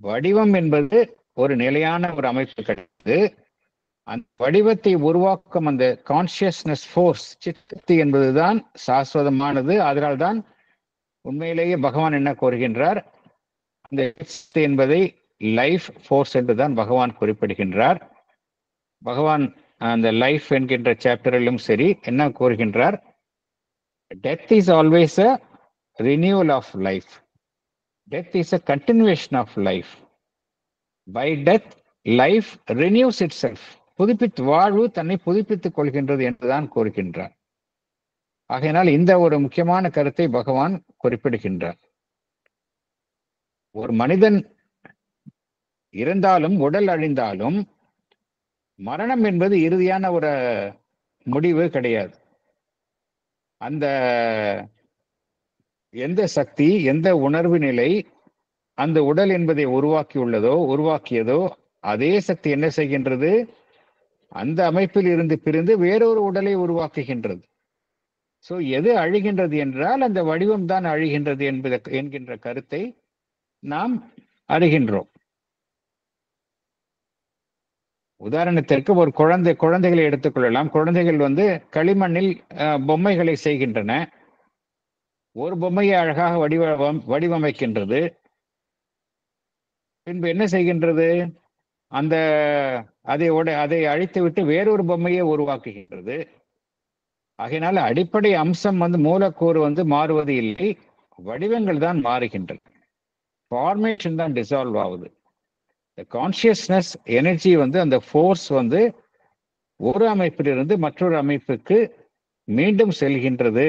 வடிவம் என்பது ஒரு நிலையான ஒரு அமைப்பு கிடையாது. அந்த வடிவத்தை உருவாக்கும் அந்த கான்சியஸ்னஸ் ஃபோர்ஸ், சித்தத்தி என்பதுதான் சாஸ்வதமானது. அதனால்தான் உண்மையிலேயே பகவான் என்ன கூறுகின்றார், அந்த சித்தத்தி என்பதை லைஃப் ஃபோர்ஸ் என்றுதான் பகவான் குறிப்பிடுகின்றார். பகவான் அந்த லைஃப் என்கின்ற சாப்டரிலும் சரி என்ன கூறுகின்றார், death is always a renewal of life, death is a continuation of life, by death life renews itself, வாழ்வு தன்னை புதுப்பித்துக் கொள்கின்றது என்றுதான் கூறுகின்றார். ஆகையினால் இந்த ஒரு முக்கியமான கருத்தை பகவான் குறிப்பிடுகின்றார். ஒரு மனிதன் இருந்தாலும் உடல் அழிந்தாலும் மரணம் என்பது இறுதியான ஒரு முடிவு கிடையாது. அந்த எந்த சக்தி, எந்த உணர்வு நிலை அந்த உடல் என்பதை உருவாக்கியதோ அதே சக்தி என்ன செய்கின்றது, அந்த அமைப்பில் இருந்து பிரிந்து வேறொரு உடலை உருவாக்குகின்றது. சோ எது அழிகின்றது என்றால் அந்த வடிவம் தான் அழிகின்றது என்கின்ற கருத்தை நாம் அறிகின்றோம். உதாரணத்திற்கு ஒரு குழந்தைகளை எடுத்துக்கொள்ளலாம். குழந்தைகள் களிமண்ணில் பொம்மைகளை செய்கின்றன. ஒரு பொம்மையை அழகாக வடிவமைக்கின்றது. பின்பு என்ன செய்கின்றது, அந்த அதை அழித்துவிட்டு வேறொரு பொம்மையை உருவாக்குகின்றது. ஆகையினால அடிப்படை அம்சம் மூலக்கூறு மாறுவது இல்லை, வடிவங்கள் தான் மாறுகின்றன. ஃபார்மேஷன் தான் டிசால்வ் ஆகுது. கான்சியஸ்னஸ் எனர்ஜி அந்த ஃபோர்ஸ் ஒரு அமைப்பிலிருந்து மற்றொரு அமைப்புக்கு மீண்டும் செல்கின்றது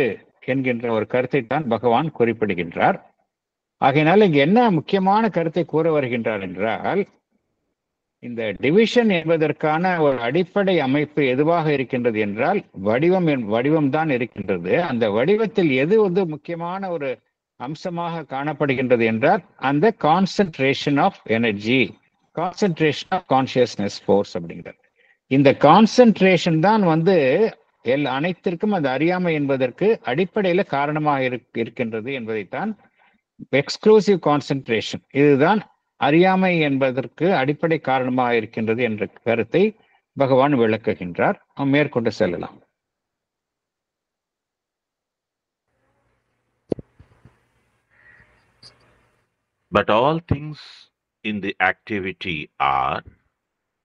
என்கின்ற ஒரு கருத்தை தான் பகவான் குறிப்பிடுகின்றார். ஆகையினால் இங்கு என்ன முக்கியமான கருத்தை கூற வருகின்றார் என்றால், இந்த டிவிஷன் என்பதற்கான ஒரு அடிப்படை அமைப்பு எதுவாக இருக்கின்றது என்றால் வடிவம் தான் இருக்கின்றது. அந்த வடிவத்தில் எது முக்கியமான ஒரு அம்சமாக காணப்படுகின்றது என்றால் அந்த concentration of energy, concentration of consciousness force அப்படிங்கிறது. இந்த கான்சென்ட்ரேஷன் தான் அனைத்திற்கும் அந்த அறியாமை என்பதற்கு அடிப்படையில காரணமாக இருக்கின்றது என்பதைத்தான் எக்ஸ்க்ளூசிவ் கான்சென்ட்ரேஷன், இதுதான் அறியாமை என்பதற்கு அடிப்படை காரணமாக இருக்கின்றது என்ற கருத்தை பகவான் விளக்குகின்றார். மேற்கொண்டு செல்லலாம். But all things in the activity are,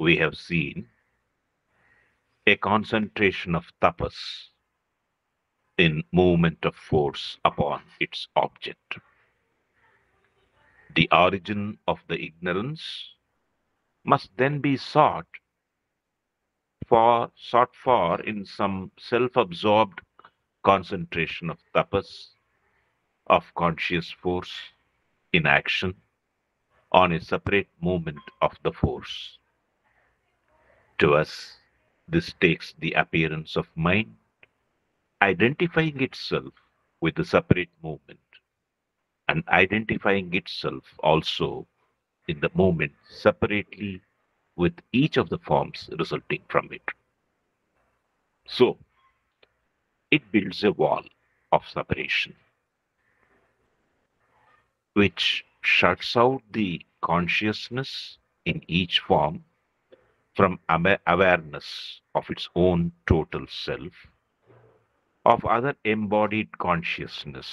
we have seen, a concentration of tapas in movement of force upon its object. The origin of the ignorance must then be sought for in some self-absorbed concentration of tapas, of conscious force in action on a separate movement of the force. To us, this takes the appearance of mind identifying itself with the separate movement and identifying itself also in the movement separately with each of the forms resulting from it. So, it builds a wall of separation which shuts out the consciousness in each form from awareness of its own total self, of other embodied consciousnesses,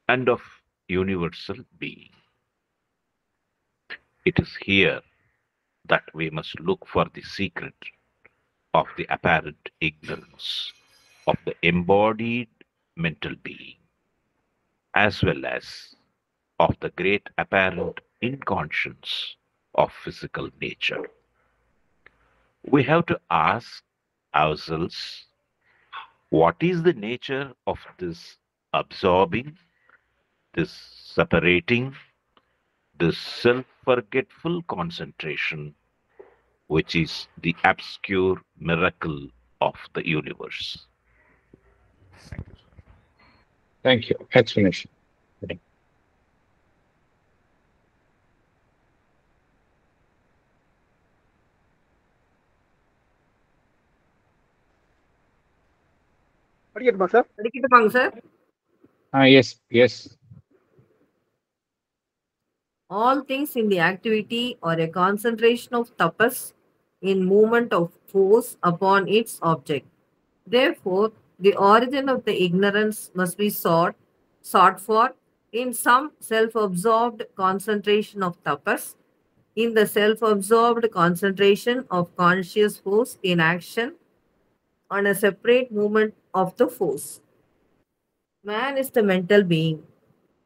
and of universal being. It is here that we must look for the secret of the apparent ignorance of the embodied mental being, as well as of the great apparent inconscience of physical nature. We have to ask ourselves, what is the nature of this absorbing, this separating, this self-forgetful concentration, which is the obscure miracle of the universe? Thank you. Explanation. படிக்கட்டுமா sir? படிக்கட்டுமாங்க sir? Yes, yes. All things in the activity or a concentration of tapas in movement of force upon its object. Therefore, the origin of the ignorance must be sought for in some self-absorbed concentration of tapas, in the self-absorbed concentration of conscious force in action on a separate movement of the force. Man is the mental being.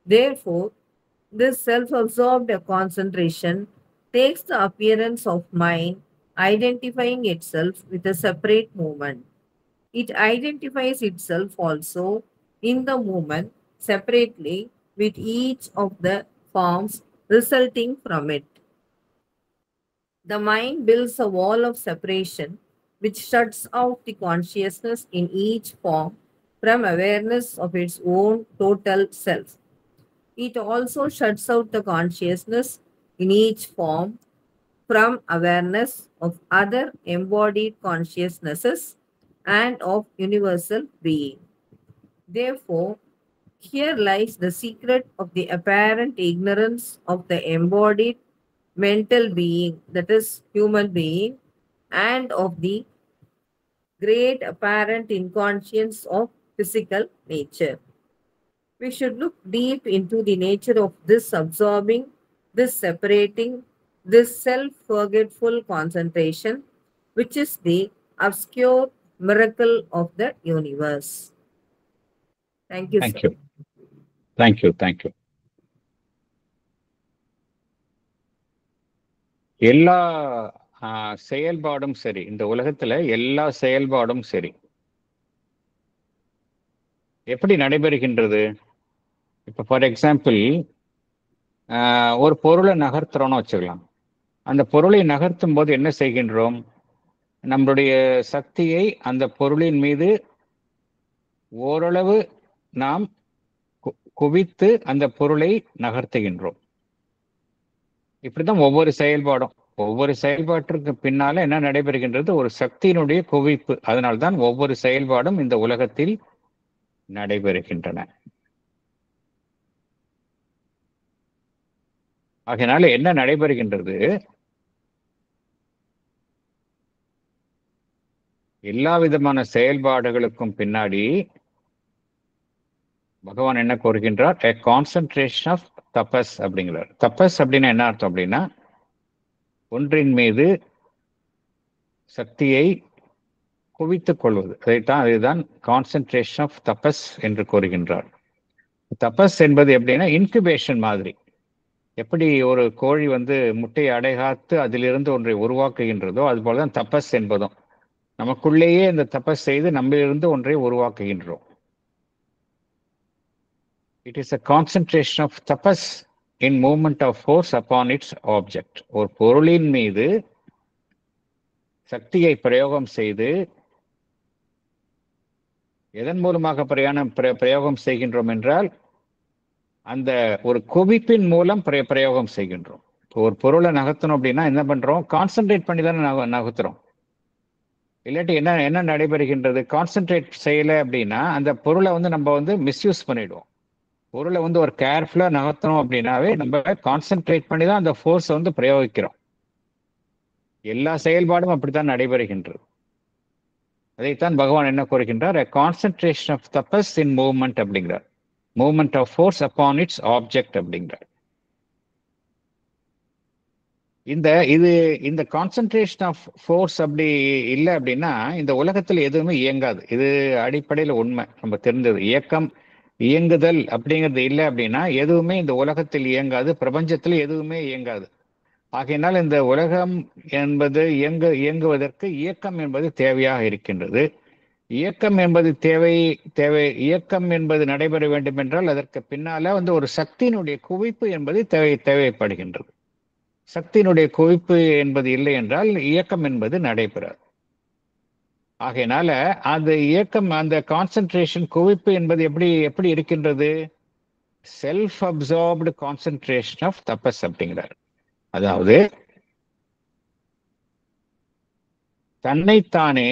Therefore, this self-absorbed concentration takes the appearance of mind, identifying itself with a separate movement. It identifies itself also in the movement separately with each of the forms resulting from it. The mind builds a wall of separation which shuts out the consciousness in each form from awareness of its own total self. It also shuts out the consciousness in each form from awareness of other embodied consciousnesses and of universal being. Therefore, here lies the secret of the apparent ignorance of the embodied mental being, that is, human being, and of the great apparent inconscience of physical nature. We should look deep into the nature of this absorbing, this separating, this self-forgetful concentration, which is the obscure miracle of the universe. Thank you, Thank sir. you. Thank you. Thank you. எல்லா செயல்பாடும் சரி, இந்த உலகத்துல எல்லா செயல்பாடும் சரி எப்படி நடைபெறுகின்றது? இப்போ ஃபார் எக்ஸாம்பிள் ஒரு பொருளை நகர்த்துறோம்னு வச்சுக்கலாம். அந்த பொருளை நகர்த்தும் போது என்ன செய்கின்றோம்? நம்மளுடைய சக்தியை அந்த பொருளின் மீது ஓரளவு நாம் குவித்து அந்த பொருளை நகர்த்துகின்றோம். இப்படிதான் ஒவ்வொரு செயல்பாட்டிற்கு பின்னால என்ன நடைபெறுகின்றது? ஒரு சக்தியினுடைய குவிப்பு. அதனால்தான் ஒவ்வொரு செயல்பாடும் இந்த உலகத்தில் நடைபெறுகின்றன. ஆகையினால என்ன நடைபெறுகின்றது? எல்லா விதமான செயல்பாடுகளுக்கும் பின்னாடி பகவான் என்ன கூறுகின்றார்? a concentration of தபஸ் அப்படிங்கிறார். தபஸ் அப்படின்னா என்ன அர்த்தம் அப்படின்னா, ஒன்றின் மீது சக்தியை குவித்துக் கொள்வது. அதுதான் கான்சன்ட்ரேஷன் ஆஃப் தபஸ் என்று கூறுகின்றார். தபஸ் என்பது எப்படின்னா இன்குபேஷன் மாதிரி. எப்படி ஒரு கோழி முட்டையை அடைகாத்து அதிலிருந்து ஒன்றை உருவாக்குகின்றதோ அதுபோலதான் தபஸ் என்பதும். நமக்குள்ளேயே இந்த தபஸ் செய்து நம்மிலிருந்து ஒன்றை உருவாக்குகின்றோம். It is a concentration of tapas in movement of force upon its object. ஒரு பொருளின் மீது சக்தியை பிரயோகம் செய்து எதன் மூலமாக பிரயோகம் செய்கின்றோம் என்றால் அந்த ஒரு குவிப்பின் மூலம் பிரயோகம் செய்கின்றோம். ஒரு பொருளை நகர்த்தணும் அப்படின்னா என்ன பண்றோம்? கான்சென்ட்ரேட் பண்ணி தானே நகர்த்துறோம். இல்லாட்டி என்ன நடைபெறுகின்றது? கான்சென்ட்ரேட் செய்யலை அப்படின்னா அந்த பொருளை நம்ம மிஸ்யூஸ் பண்ணிடுவோம். பொருளை ஒரு கேர்ஃபுல்லா நகர்த்தணும் அப்படின்னாவே நம்ம கான்சென்ட்ரேட் பண்ணி தான் அந்த ஃபோர்ஸை பிரயோகிக்கிறோம். எல்லா செயல்பாடும் அப்படித்தான் நடைபெறுகின்றது. அதைத்தான் பகவான் என்ன கூறுகின்றார்? a concentration of tapas in movement அப்படிங்கிறார். Movement of force upon its object அப்படிங்கிறார். இந்த கான்சென்ட்ரேஷன் ஆஃப் ஃபோர்ஸ் அப்படி இல்லை அப்படின்னா இந்த உலகத்தில் எதுவுமே இயங்காது. இது அடிப்படையில் உண்மை, நம்ம தெரிஞ்சது. இயங்குதல் அப்படிங்கிறது இல்லை அப்படின்னா எதுவுமே இந்த உலகத்தில் இயங்காது, பிரபஞ்சத்தில் எதுவுமே இயங்காது. ஆகையினால் இந்த உலகம் என்பது இயங்குவதற்கு இயக்கம் என்பது தேவையாக இருக்கின்றது. இயக்கம் என்பது தேவை. இயக்கம் என்பது நடைபெற வேண்டும் என்றால் அதற்கு பின்னால ஒரு சக்தியினுடைய குவிப்பு என்பது தேவைப்படுகின்றது. சக்தியினுடைய குவிப்பு என்பது இல்லை என்றால் இயக்கம் என்பது நடைபெறாது. ஆகையினால அந்த இயக்கம், அந்த கான்சென்ட்ரேஷன், குவிப்பு என்பது எப்படி இருக்கின்றது? செல்ஃப் அப்சார்ப்டு கான்சென்ட்ரேஷன் ஆஃப் தபஸ் அப்படிங்கிறார். அதாவது தன்னைத்தானே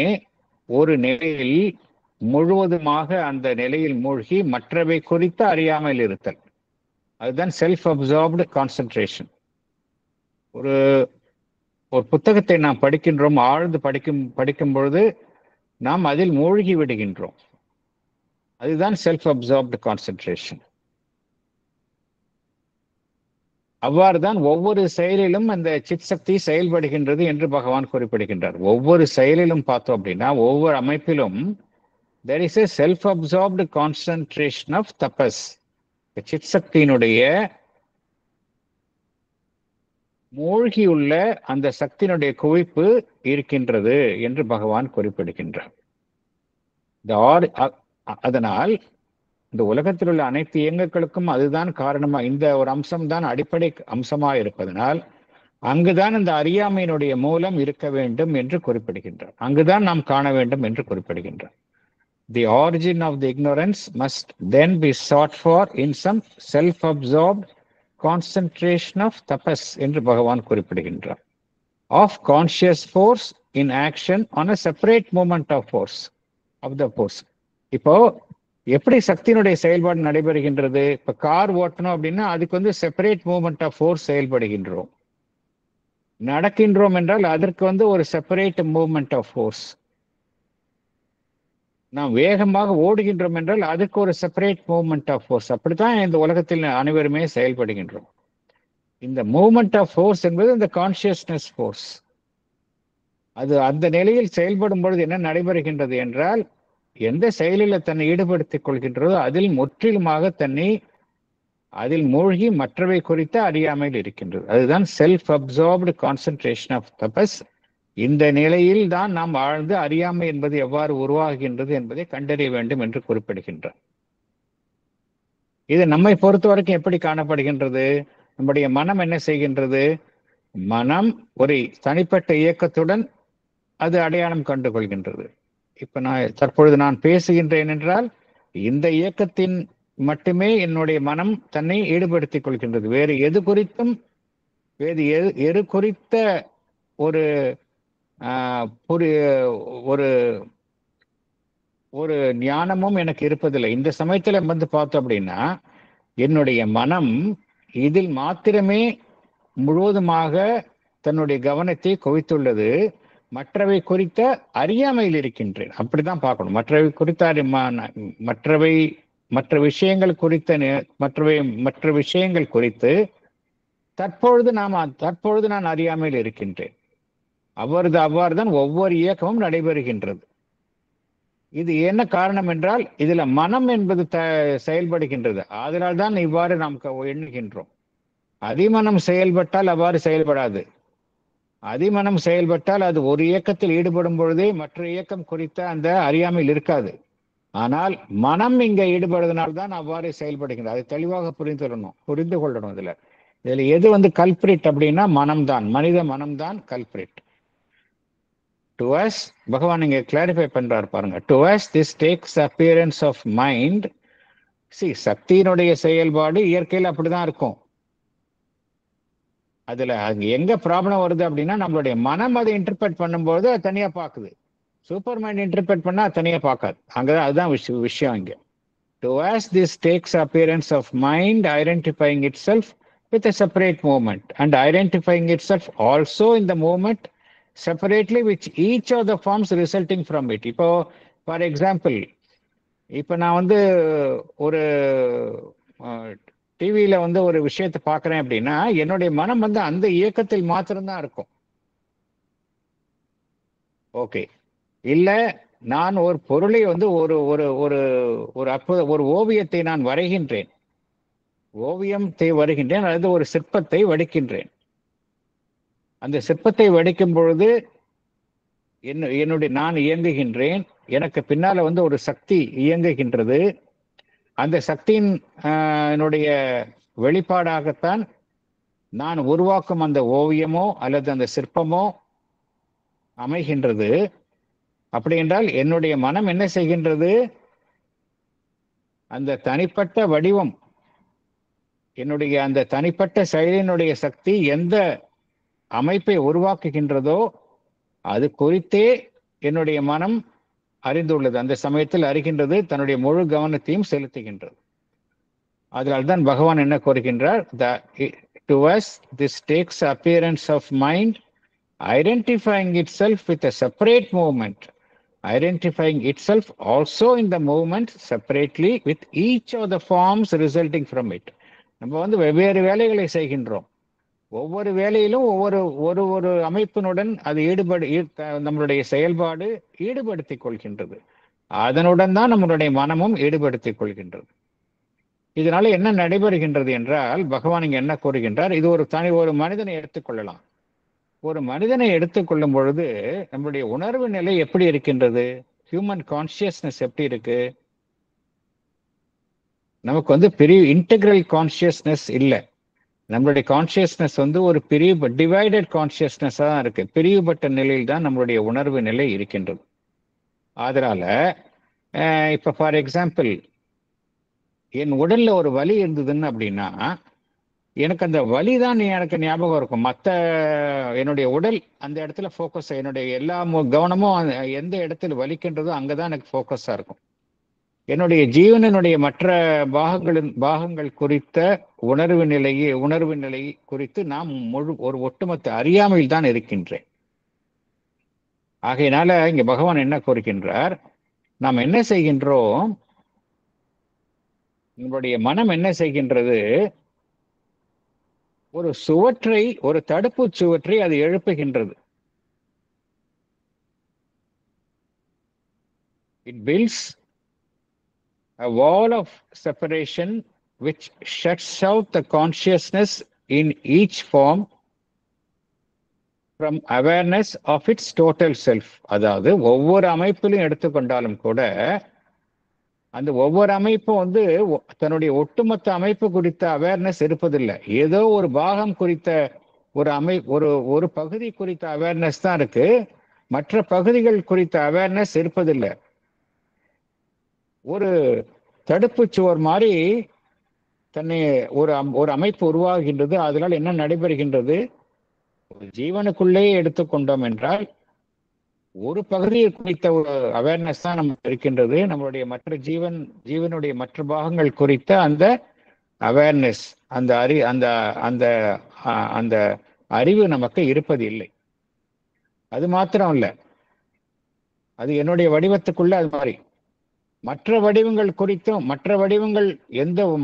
ஒரு நிலையில் முழுவதுமாக அந்த நிலையில் மூழ்கி மற்றவை குறித்து அறியாமல் இருத்தல். அதுதான் செல்ஃப் அப்சார்ப்டு கான்சென்ட்ரேஷன். ஒரு ஒரு புத்தகத்தை நாம் படிக்கின்றோம், ஆழ்ந்து படிக்கும் பொழுது நாம் அதில் மூழ்கி விடுகின்றோம். அதுதான் செல்ஃப் அப்சார்ப்டு கான்சென்ட்ரேஷன். அவ்வாறுதான் ஒவ்வொரு செயலிலும் அந்த சித் சக்தி செயல்படுகின்றது என்று பகவான் குறிப்பிடுகின்றார். ஒவ்வொரு செயலிலும் பார்த்தோம் அப்படின்னா, ஒவ்வொரு அமைப்பிலும் there is a self-absorbed concentration of tapas. Sid சக்தியினுடைய மூழ்கியுள்ள அந்த சக்தியினுடைய குவிப்பு இருக்கின்றது என்று பகவான் குறிப்பிடுகின்றார். அதனால் இந்த உலகத்தில் உள்ள அனைத்து இயங்குகளுக்கும் அதுதான் காரணமா, இந்த ஒரு அம்சம்தான் அடிப்படை அம்சமா இருப்பதனால் அங்குதான் இந்த அறியாமையினுடைய மூலம் இருக்க வேண்டும் என்று குறிப்பிடுகின்றார். அங்குதான் நாம் காண வேண்டும் என்று குறிப்பிடுகின்றார். The origin of the ignorance must then be sought for in some self-absorbed concentration of tapas என்று பகவான் குறிப்பிடுகின்றார். Of conscious force in action on a separate movement of force of the force. இப்போ எப்படி சக்தியினுடைய செயல்பாடு நடைபெறுகின்றது? இப்ப கார் ஓட்டணும் அப்படின்னா அதுக்கு வந்து செப்பரேட் மூவ்மெண்ட் ஆஃப் ஃபோர்ஸ் செயல்படுகின்றோம். நடக்கின்றோம் என்றால் அதற்கு வந்து ஒரு செப்பரேட் மூவ்மெண்ட் ஆஃப் ஃபோர்ஸ். நாம் வேகமாக ஓடுகின்றோம் என்றால் அதுக்கு ஒரு செப்பரேட் மூவ்மெண்ட் ஆஃப் ஃபோர்ஸ். அப்படித்தான் இந்த உலகத்தில் அனைவருமே செயல்படுகின்றோம். இந்த மூவ்மெண்ட் ஆஃப் ஃபோர்ஸ் என்பது இந்த கான்சியஸ்னஸ் ஃபோர்ஸ். அது அந்த நிலையில் செயல்படும் பொழுது என்ன நடைபெறுகின்றது என்றால், எந்த செயலில் தன்னை ஈடுபடுத்திக் கொள்கின்றதோ அதில் முற்றிலுமாக தன்னை அதில் மூழ்கி மற்றவை குறித்து அறியாமையில் இருக்கின்றது. அதுதான் செல்ஃப் அப்சார்ப்டு கான்சென்ட்ரேஷன் ஆஃப் தபஸ். இந்த நிலையில் தான் நாம் ஆழ்ந்து அறியாமை என்பது எவ்வாறு உருவாகின்றது என்பதை கண்டறிய வேண்டும் என்று குறிப்பிடுகின்றார். இது நம்மை பொறுத்த வரைக்கும் எப்படி காணப்படுகின்றது? நம்முடைய மனம் என்ன செய்கின்றது? மனம் ஒரு தனிப்பட்ட இயக்கத்துடன் அது அடையாளம் கண்டு கொள்கின்றது. இப்ப தற்பொழுது நான் பேசுகின்றேன் என்றால் இந்த இயக்கத்தின் மட்டுமே என்னுடைய மனம் தன்னை ஈடுபடுத்திக் கொள்கின்றது. வேறு எது குறித்தும் எது குறித்த ஒரு ஒரு ஞானமும் எனக்கு இருப்பதில்லை. இந்த சமயத்துல வந்து பார்த்தோம் அப்படின்னா என்னுடைய மனம் இதில் மாத்திரமே முழுவதுமாக தன்னுடைய கவனத்தை குவித்துள்ளது. மற்றவை குறித்த அறியாமையில் இருக்கின்றேன். அப்படிதான் பார்க்கணும். மற்றவை குறித்த மற்ற விஷயங்கள் குறித்த மற்ற விஷயங்கள் குறித்து தற்பொழுது நான் அறியாமையில் இருக்கின்றேன். அவ்வாறுதான் ஒவ்வொரு இயக்கமும் நடைபெறுகின்றது. இது என்ன காரணம் என்றால் இதுல மனம் என்பது செயல்படுகின்றது. அதனால் தான் இவ்வாறு நாம் எண்ணுகின்றோம். அதிமனம் செயல்பட்டால் அவ்வாறு செயல்படாது. அதிமனம் செயல்பட்டால் அது ஒரு இயக்கத்தில் ஈடுபடும் பொழுதே மற்ற இயக்கம் குறித்த அந்த அறியாமையில் இருக்காது. ஆனால் மனம் இங்க ஈடுபடுவதனால்தான் அவ்வாறு செயல்படுகின்றது. அதை தெளிவாக புரிந்து கொள்ளணும். இதுல எது வந்து கல்பிரிட் அப்படின்னா மனம்தான், மனித மனம்தான் கல்பிரிட். To us, பகவான் இங்க கிளாரிஃபை பண்றார் பாருங்க. To us this takes appearance of mind. See, சக்தியினுடைய செயல்பாடு இயற்கையில் அப்படிதான் இருக்கும். அதுல எங்க ப்ராப்ளம் வருது அப்படின்னா நம்மளுடைய மனம் அதை இன்டர்பிரட் பண்ணும்போது அது தனியா பார்க்குது. சூப்பர் மைண்ட் இன்டர்பிரட் பண்ணா தனியா பார்க்காது. அங்கதான் அதுதான் விஷயம் இங்க. To us this takes appearance of mind identifying itself with a separate movement and identifying itself also in the movement separately which each of the forms resulting from it. இப்போ for example, இப்போ நான் வந்து ஒரு டிவியில வந்து ஒரு விஷயத்தை பார்க்குறேன் அப்படின்னா என்னுடைய மனம் வந்து அந்த இயக்கத்தில் மாத்திரம்தான் இருக்கும். ஓகே, இல்ல நான் ஒரு பொருளை வந்து ஒரு ஒரு ஒரு ஒரு ஓவியத்தை நான் வரைகின்றேன், அல்லது ஒரு சிற்பத்தை வடிக்கின்றேன். அந்த சிற்பத்தை வடிக்கும் பொழுது நான் இயங்குகின்றேன். எனக்கு பின்னால வந்து ஒரு சக்தி இயங்குகின்றது. அந்த சக்தியின் என்னுடைய வெளிப்பாடாகத்தான் நான் உருவாக்கும் அந்த ஓவியமோ அல்லது அந்த சிற்பமோ அமைகின்றது. அப்படி என்றால் என்னுடைய மனம் என்ன செய்கின்றது? அந்த தனிப்பட்ட வடிவம், என்னுடைய அந்த தனிப்பட்ட செயலினுடைய சக்தி எந்த அமைப்பை உருவாக்குகின்றதோ அது குறித்தே என்னுடைய மனம் அறிந்துள்ளது, அந்த சமயத்தில் அறிகின்றது, தன்னுடைய முழு கவனத்தையும் செலுத்துகின்றது. அதனால்தான் பகவான் என்ன கூறுகின்றார்? To us this takes appearance of mind identifying itself with a separate movement, identifying itself also in the movement separately with each of the forms resulting from it. நம்ம வெவ்வேறு வேலைகளை செய்கின்றோம். ஒவ்வொரு வேலையிலும் ஒரு அமைப்பினுடன் அது நம்மளுடைய செயல்பாடு ஈடுபடுத்திக் கொள்கின்றது. அதனுடன் தான் நம்மளுடைய மனமும் ஈடுபடுத்திக் கொள்கின்றது. இதனால என்ன நடைபெறுகின்றது என்றால், பகவான் இங்க என்ன கூறுகின்றார்? இது ஒரு மனிதனை எடுத்துக்கொள்ளலாம். ஒரு மனிதனை எடுத்துக்கொள்ளும் பொழுது நம்மளுடைய உணர்வு நிலை எப்படி இருக்கின்றது? ஹியூமன் கான்சியஸ்னஸ் எப்படி இருக்கு? நமக்கு பிரிவு இன்டெகிரல் கான்சியஸ்னஸ் இல்லை. நம்மளுடைய கான்சியஸ்னஸ் ஒரு டிவைடட் கான்சியஸ்னஸா தான் இருக்கு. பிரிவுபட்ட நிலையில் தான் நம்மளுடைய உணர்வு நிலை இருக்கின்றது. அதனால இப்ப ஃபார் எக்ஸாம்பிள், என் உடல்ல ஒரு வலி இருந்ததுன்னு அப்படின்னா, எனக்கு அந்த வலி தான் எனக்கு ஞாபகம் இருக்கும். என்னுடைய உடல் அந்த இடத்துல ஃபோக்கஸ், என்னுடைய எல்லா கவனமும் எந்த இடத்துல வலிக்கின்றதோ அங்கதான் எனக்கு ஃபோக்கஸா இருக்கும். என்னுடைய ஜீவனினுடைய மற்ற பாகங்கள் குறித்த உணர்வு நிலை குறித்து நாம் ஒரு ஒட்டுமொத்த அறியாமையில் தான் இருக்கின்றேன். ஆகையினால இங்க பகவான் என்ன கூறுகின்றார்? நாம் என்ன செய்கின்றோம்? நம்மளுடைய மனம் என்ன செய்கின்றது? ஒரு தடுப்பு சுவற்றை அது எழுப்புகின்றது. It builds a wall of separation which shuts out the consciousness in each form from awareness of its total self. அதாவது ஒவ்வொரு அமைப்பிலும் எடுத்துக்கொண்டாலும் கூட அந்த ஒவ்வொரு அமைப்பும் தன்னுடைய ஒட்டுமொத்த அமைப்பு குறித்த அவேர்னஸ் இருப்பதில்லை. ஏதோ ஒரு பாகம் குறித்த ஒரு பகுதி குறித்த அவேர்னஸ் தான் இருக்கு. மற்ற பகுதிகள் குறித்த அவேர்னஸ் இருப்பதில்லை. ஒரு தடுப்பு சுவர் மாதிரி தன்னை ஒரு அமைப்பு உருவாகின்றது. அதனால் என்ன நடைபெறுகின்றது? ஜீவனுக்குள்ளே எடுத்துக்கொண்டோம் என்றால் ஒரு பகுதியை குறித்த ஒரு அவேர்னஸ் தான் நமக்கு இருக்கின்றது. நம்மளுடைய மற்ற ஜீவனுடைய மற்ற பாகங்கள் குறித்த அந்த அவேர்னஸ், அந்த அறிவு நமக்கு இருப்பது இல்லை. அது மாத்திரம் இல்லை, அது என்னுடைய வடிவத்துக்குள்ள அது மாதிரி மற்ற வடிவங்கள் குறித்தும், மற்ற வடிவங்கள்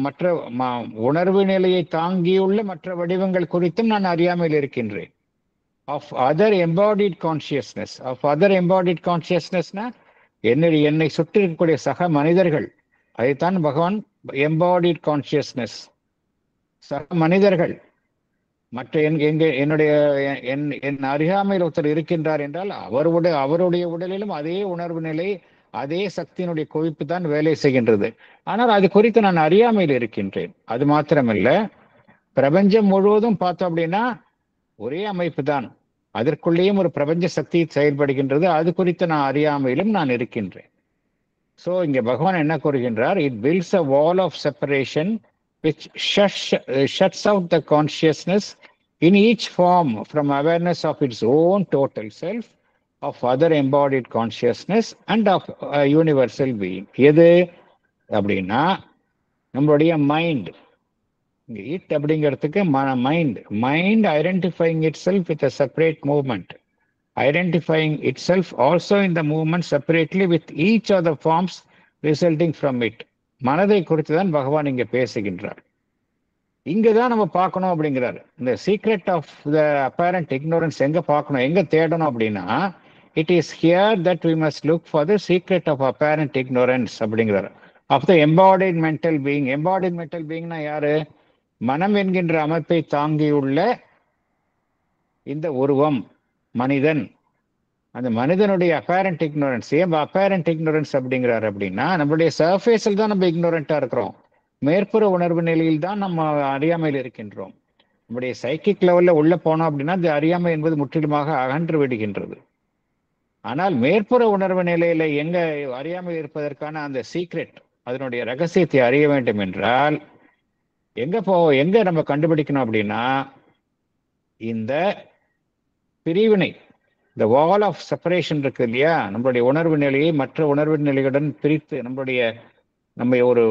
மற்ற உணர்வு நிலையை தாங்கியுள்ள மற்ற வடிவங்கள் குறித்தும் நான் அறியாமல் இருக்கின்றேன். of other embodied consciousness. என்னை சுற்றி இருக்கக்கூடிய சக மனிதர்கள், அதைத்தான் பகவான் எம்பாடிட் கான்சியஸ்னஸ். சக மனிதர்கள், மற்ற என் அறியாமையில் ஒருத்தர் இருக்கின்றார் என்றால் அவருடைய உடலிலும் அதே உணர்வு நிலை, அதே சக்தியினுடைய குவிப்பு தான் வேலை செய்கின்றது. ஆனால் அது குறித்து நான் அறியாமையில் இருக்கின்றேன். அது மாத்திரமல்ல, பிரபஞ்சம் முழுவதும் பார்த்தோம் அப்படின்னா ஒரே அமைப்பு தான். அதற்குள்ளேயும் ஒரு பிரபஞ்ச சக்தி செயல்படுகின்றது. அது குறித்து நான் அறியாமையிலும் நான் இருக்கின்றேன். ஸோ இங்க பகவான் என்ன கூறுகின்றார்? It builds a wall of separation which shuts out the consciousness in each form from awareness of its own total self, of other embodied consciousness and of universal being. எது அப்படின்னா நம்மளுடைய மைண்ட். இட் அப்படிங்கிறதுக்கு mind identifying itself with a separate movement, identifying itself also in the movement separately with each of the forms resulting from it. மனதை குறித்து தான் பகவான் இங்க பேசுகின்றார். இங்கதான் நம்ம பார்க்கணும் அப்படிங்கிறார். இந்த secret of the apparent ignorance எங்க பார்க்கணும், எங்க தேடணும் அப்படின்னா, it is here that we must look for the secret of apparent ignorance அப்படிங்கிறார். Of the embodied mental being. Embodied mental பீயிங்னா யாரு? மனம் என்கின்ற அமைப்பை தாங்கியுள்ள இந்த உருவம் மனிதன். அந்த மனிதனுடைய அப்பேரண்ட் இக்னோரன்ஸ். ஏன் அப்பேரண்ட் இக்னோரன்ஸ் அப்படிங்கிறார் அப்படின்னா, நம்மளுடைய சர்ஃபேஸில் தான் நம்ம இக்னோரண்டா இருக்கிறோம். மேற்புற உணர்வு நிலையில் தான் நம்ம அறியாமையில் இருக்கின்றோம். நம்முடைய சைக்கிக் லெவல்ல உள்ள போனோம் அப்படின்னா இந்த அறியாமை என்பது முற்றிலுமாக அகன்று விடுகின்றது. ஆனால் மேற்புற உணர்வு நிலையில எங்க அறியாமல் இருப்பதற்கான அந்த சீக்ரெட், அதனுடைய ரகசியத்தை அறிய வேண்டும் என்றால் எங்க நம்ம கண்டுபிடிக்கணும் அப்படின்னா, இந்த பிரிவினை, இந்த வால் ஆஃப் செப்பரேஷன் இருக்கு இல்லையா, நம்மளுடைய உணர்வு நிலையை மற்ற உணர்வு நிலையுடன் பிரித்து நம்ம ஒரு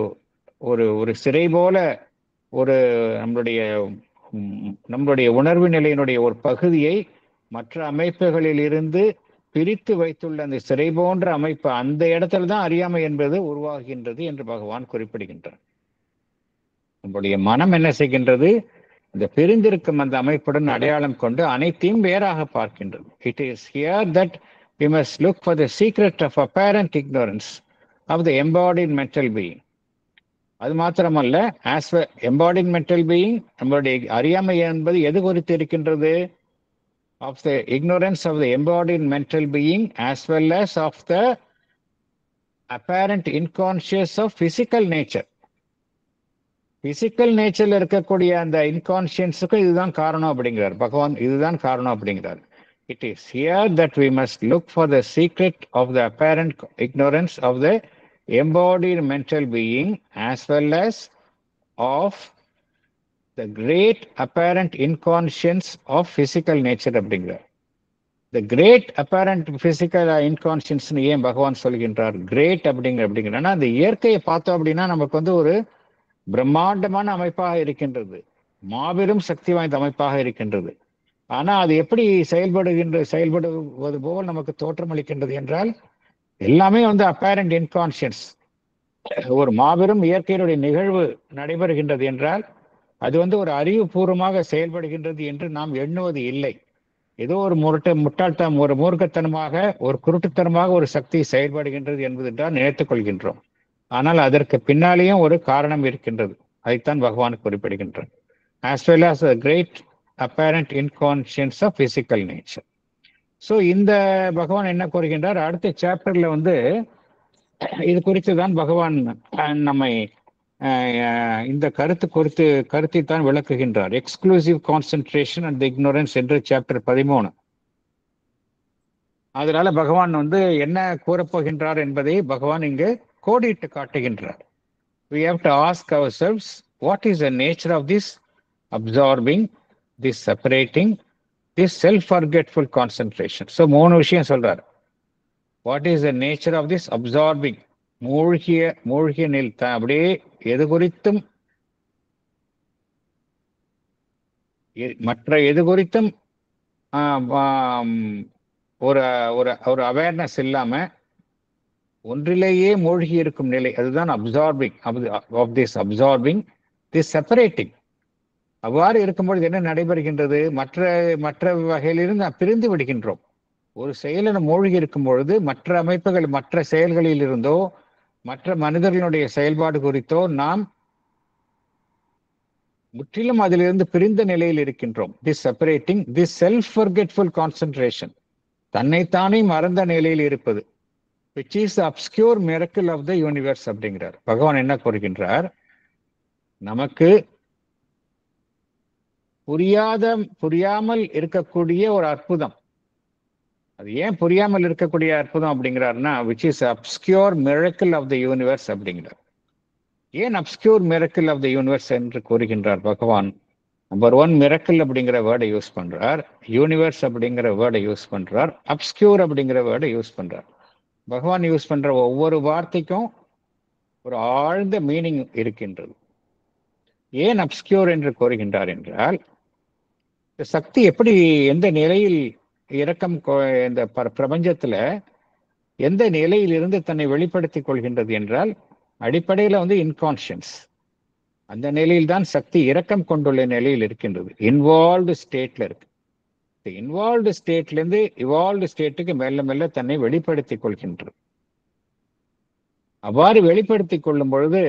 ஒரு ஒரு சிறை போல ஒரு நம்மளுடைய உணர்வு நிலையினுடைய ஒரு பகுதியை மற்ற அமைப்புகளில் இருந்து பிரித்து வைத்துள்ள அந்த சிறை போன்ற அமைப்பு, அந்த இடத்துல தான் அறியாமை என்பது உருவாகின்றது என்று பகவான் குறிப்பிடுகின்றார். நம்முடைய மனம் என்ன செய்கின்றது, இந்த பிரிந்திருக்கும் அந்த அமைப்புடன் அடையாளம் கொண்டு அனைத்தையும் வேறாக பார்க்கின்றது. It is here that we must look for the secret of apparent ignorance of the embodied mental being. அது மாத்திரமல்ல, as well embodied mental being, நம்மளுடைய அறியாமை என்பது எது குறித்து இருக்கின்றது, of the ignorance of the embodied mental being as well as of the apparent unconscious of physical nature. Physical நேச்சர்ல இருக்கக்கூடிய அந்த இன்கான்சியன்ஸுக்கும் இதுதான் காரணம் அப்படிங்கிறார் பகவான். இதுதான் காரணம் அப்படிங்கிறார். It is here that we must look for the secret of the apparent ignorance of the embodied mental being as well as of the great apparent inconscience of physical nature அப்படிங்கிறார். த கிரேட் அப்பேரண்ட் பிசிக்கல் இன்கான்சியன்ஸ்னு ஏன் பகவான் சொல்கின்றார் great அப்படிங்கிறார்? அந்த இயற்கையை பார்த்தோம் அப்படின்னா நமக்கு வந்து ஒரு பிரம்மாண்டமான அமைப்பாக இருக்கின்றது, மாபெரும் சக்தி வாய்ந்த அமைப்பாக இருக்கின்றது. ஆனா அது எப்படி செயல்படுவது போல் நமக்கு தோற்றமளிக்கின்றது என்றால் எல்லாமே வந்து அப்பேரண்ட் இன்கான்சியன்ஸ். ஒரு மாபெரும் இயற்கையினுடைய நிகழ்வு நடைபெறுகின்றது என்றால் அது வந்து ஒரு அறிவுபூர்வமாக செயல்படுகின்றது என்று நாம் எண்ணுவது இல்லை. ஏதோ ஒரு முட்டாள்தனம், ஒரு மூர்க்கத்தனமாக, ஒரு குருட்டுத்தனமாக ஒரு சக்தி செயல்படுகின்றது என்பது என்றால் நினைத்துக் கொள்கின்றோம். ஆனால் அதற்கு பின்னாலேயும் ஒரு காரணம் இருக்கின்றது. அதைத்தான் பகவான் குறிப்பிடுகின்றார். as well as a great apparent inconscience of physical nature. So இந்த பகவான் என்ன கூறுகின்றார், அடுத்த சாப்டர்ல வந்து இது குறித்து தான் பகவான் நம்மை இந்த கருத்தை தான் விளக்குகின்றார். எக்ஸ்க்ளூசிவ் கான்சென்ட்ரேஷன் அண்ட் இக்னோரன்ஸ் என்று சாப்டர் 13. அதனால பகவான் வந்து என்ன கூறப்போகின்றார் என்பதை பகவான் இங்கு கோடிட்டு காட்டுகின்றார். We have to ask ourselves, what is the nature of this absorbing, this separating, this self-forgetful concentration? So 3 விஷயம் சொல்றார். What is the nature of this absorbing? மூழ்கிய நில் அப்படியே மற்ற எது குறித்தும் ஒரு அவேர்னஸ் இல்லாம ஒன்றிலேயே மூழ்கி இருக்கும் நிலை, அதுதான் absorbing of this absorbing, this separating. அவ்வாறு இருக்கும்பொழுது என்ன நடைபெறுகின்றது, மற்ற வகையிலிருந்து நாம் பிரிந்து விடுகின்றோம். ஒரு செயலில் மூழ்கி இருக்கும் பொழுது மற்ற அமைப்புகள், மற்ற செயல்களில் இருந்தோ மற்ற மனிதர்களுடைய செயல்பாடு குறித்தோ நாம் முற்றிலும் அதிலிருந்து பிரிந்த நிலையில் இருக்கின்றோம். This separating, this self forgetful concentration, தன்னைத்தானே மறந்த நிலையில் இருப்பது, which is the obscure miracle of the universe அப்படிங்கிறார். பகவான் என்ன கூறுகின்றார், நமக்கு புரியாமல் இருக்கக்கூடிய ஒரு அற்புதம். அது ஏன் புரியாமல் இருக்கக்கூடிய அற்புதம் அப்படிங்கிறார்னா, which is obscure miracle of the universe அப்படிங்கிறார். ஏன் obscure miracle of the universe என்று கூறுகின்றார் பகவான்? நம்பர் 1 மிரக்கல் அப்படிங்கிற வேர்டை யூஸ் பண்றார், யூனிவர்ஸ் அப்படிங்கிற வேர்டை யூஸ் பண்றார், அப்ஸ்கியூர் அப்படிங்கிற வேர்டை யூஸ் பண்றார். பகவான் யூஸ் பண்ற ஒவ்வொரு வார்த்தைக்கும் ஒரு ஆழ்ந்த மீனிங் இருக்கின்றது. ஏன் அப்ஸ்கியூர் என்று கூறுகின்றார் என்றால், சக்தி எப்படி எந்த நிலையில் இந்த பிரபஞ்சத்துல எந்த நிலையில் இருந்து தன்னை வெளிப்படுத்திக் கொள்கின்றது என்றால், அடிப்படையில வந்து இன்கான்சியன்ஸ். அந்த நிலையில் தான் சக்தி இரக்கம் கொண்டுள்ள நிலையில் இருக்கின்றது, இன்வால்வ்டு ஸ்டேட்ல இருக்கு. இன்வால்வ்டு ஸ்டேட்ல இருந்து இவால்வ்டு ஸ்டேட்டுக்கு மெல்ல மெல்ல தன்னை வெளிப்படுத்திக் கொள்கின்றது. அவ்வாறு வெளிப்படுத்திக் கொள்ளும் பொழுது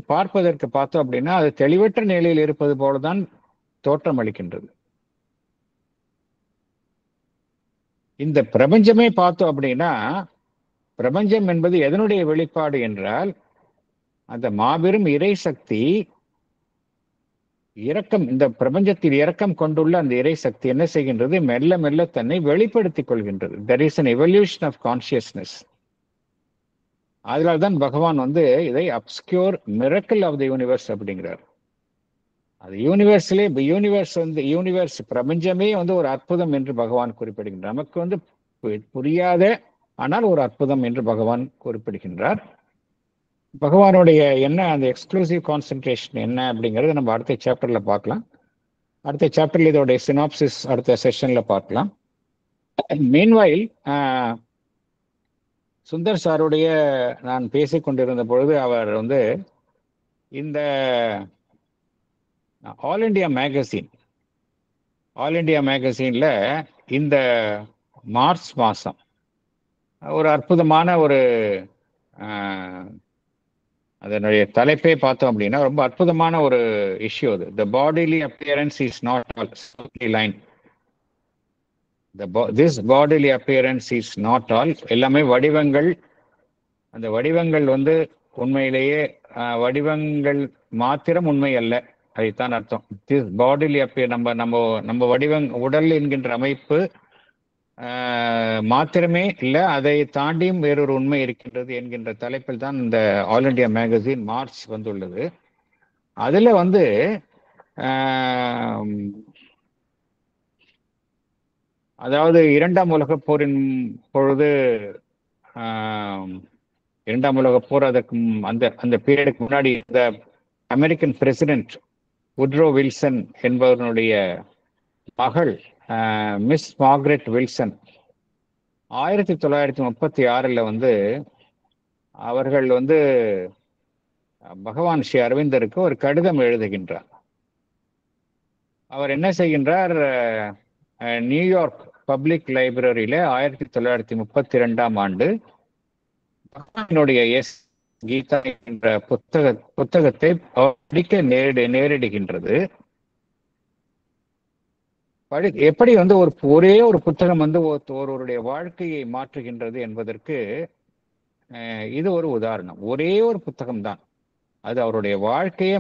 பார்ப்பதற்கு பார்த்தோம் அப்படின்னா அது தெளிவற்ற நிலையில் இருப்பது போலதான் தோற்றம் அளிக்கின்றது. இந்த பிரபஞ்சமே பார்த்தோம் அப்படின்னா, பிரபஞ்சம் என்பது எதனுடைய வெளிப்பாடு என்றால், அந்த மாபெரும் இறை சக்தி இரக்கம், இந்த பிரபஞ்சத்தில் இரக்கம் கொண்டுள்ள அந்த இறை சக்தி என்ன செய்கின்றது, மெல்ல மெல்ல தன்னை வெளிப்படுத்திக் கொள்கின்றது. There is an evolution of consciousness. அதனால்தான் பகவான் வந்து இதை obscure miracle of the universe அப்படிங்கிறார். அது யூனிவர்ஸ் பிரபஞ்சமே வந்து ஒரு அற்புதம் என்று பகவான் குறிப்பிடுகின்றார். நமக்கு வந்து புரியாத ஆனால் ஒரு அற்புதம் என்று பகவான் குறிப்பிடுகின்றார். பகவானுடைய என்ன அந்த எக்ஸ்க்ளூசிவ் கான்சென்ட்ரேஷன் என்ன அப்படிங்கறது நம்ம அடுத்த சாப்டர்ல பார்க்கலாம். அடுத்த சாப்டர்ல இதோடைய சினாப்சிஸ் அடுத்த செஷன்ல பார்க்கலாம். மீன்வாயில் சுந்தர் சாருடைய நான் பேசிக் கொண்டிருந்த பொழுது அவர் வந்து இந்த ஆல் இண்டியா மேகசின்ல இந்த மார்ச் மாசம் ஒரு அற்புதமான ஒரு அதனுடைய தலைப்பை பார்த்தோம் அப்படின்னா ரொம்ப அற்புதமான ஒரு இஷ்யூ அது. The bodily appearance is not all line. This bodily appearance is not all. எல்லாமே வடிவங்கள். அந்த வடிவங்கள் வந்து உண்மையிலேயே வடிவங்கள் மாத்திரம் உண்மை அல்ல, அதைத்தான் அர்த்தம். திஸ் பாடிலி அப்பியர் நம்ம உடல் என்கின்ற அமைப்பு மாத்திரமே இல்லை, அதை தாண்டியும் வேறொரு உண்மை இருக்கின்றது என்கின்ற தலைப்பில் தான் இந்த ஆல் இண்டியா மேகசின் மார்ச் வந்துள்ளது. அதுல வந்து அதாவது இரண்டாம் உலகப் போரின் பொழுது இரண்டாம் உலகப் போர் அதற்கு அந்த பீரியடுக்கு முன்னாடி இந்த அமெரிக்கன் பிரசிடென்ட் உட்ரோ வில்சன் என்பவருடைய மகள் மிஸ் மார்கரெட் வில்சன் 1936 வந்து அவர்கள் வந்து பகவான் ஸ்ரீ அரவிந்தருக்கு ஒரு கடிதம் எழுதுகின்றார். அவர் என்ன செய்கின்றார், நியூயார்க் பப்ளிக் லைப்ரரியில 1932 பகவானுடைய கீதா என்ற புத்தகத்தை படிக்க நேரிடுகின்றது. எப்படி வந்து ஒரே ஒரு புத்தகம் வந்து ஒருவருடைய வாழ்க்கையை மாற்றுகின்றது என்பதற்கு இது ஒரு உதாரணம். ஒரே ஒரு புத்தகம் தான், அது அவருடைய வாழ்க்கையை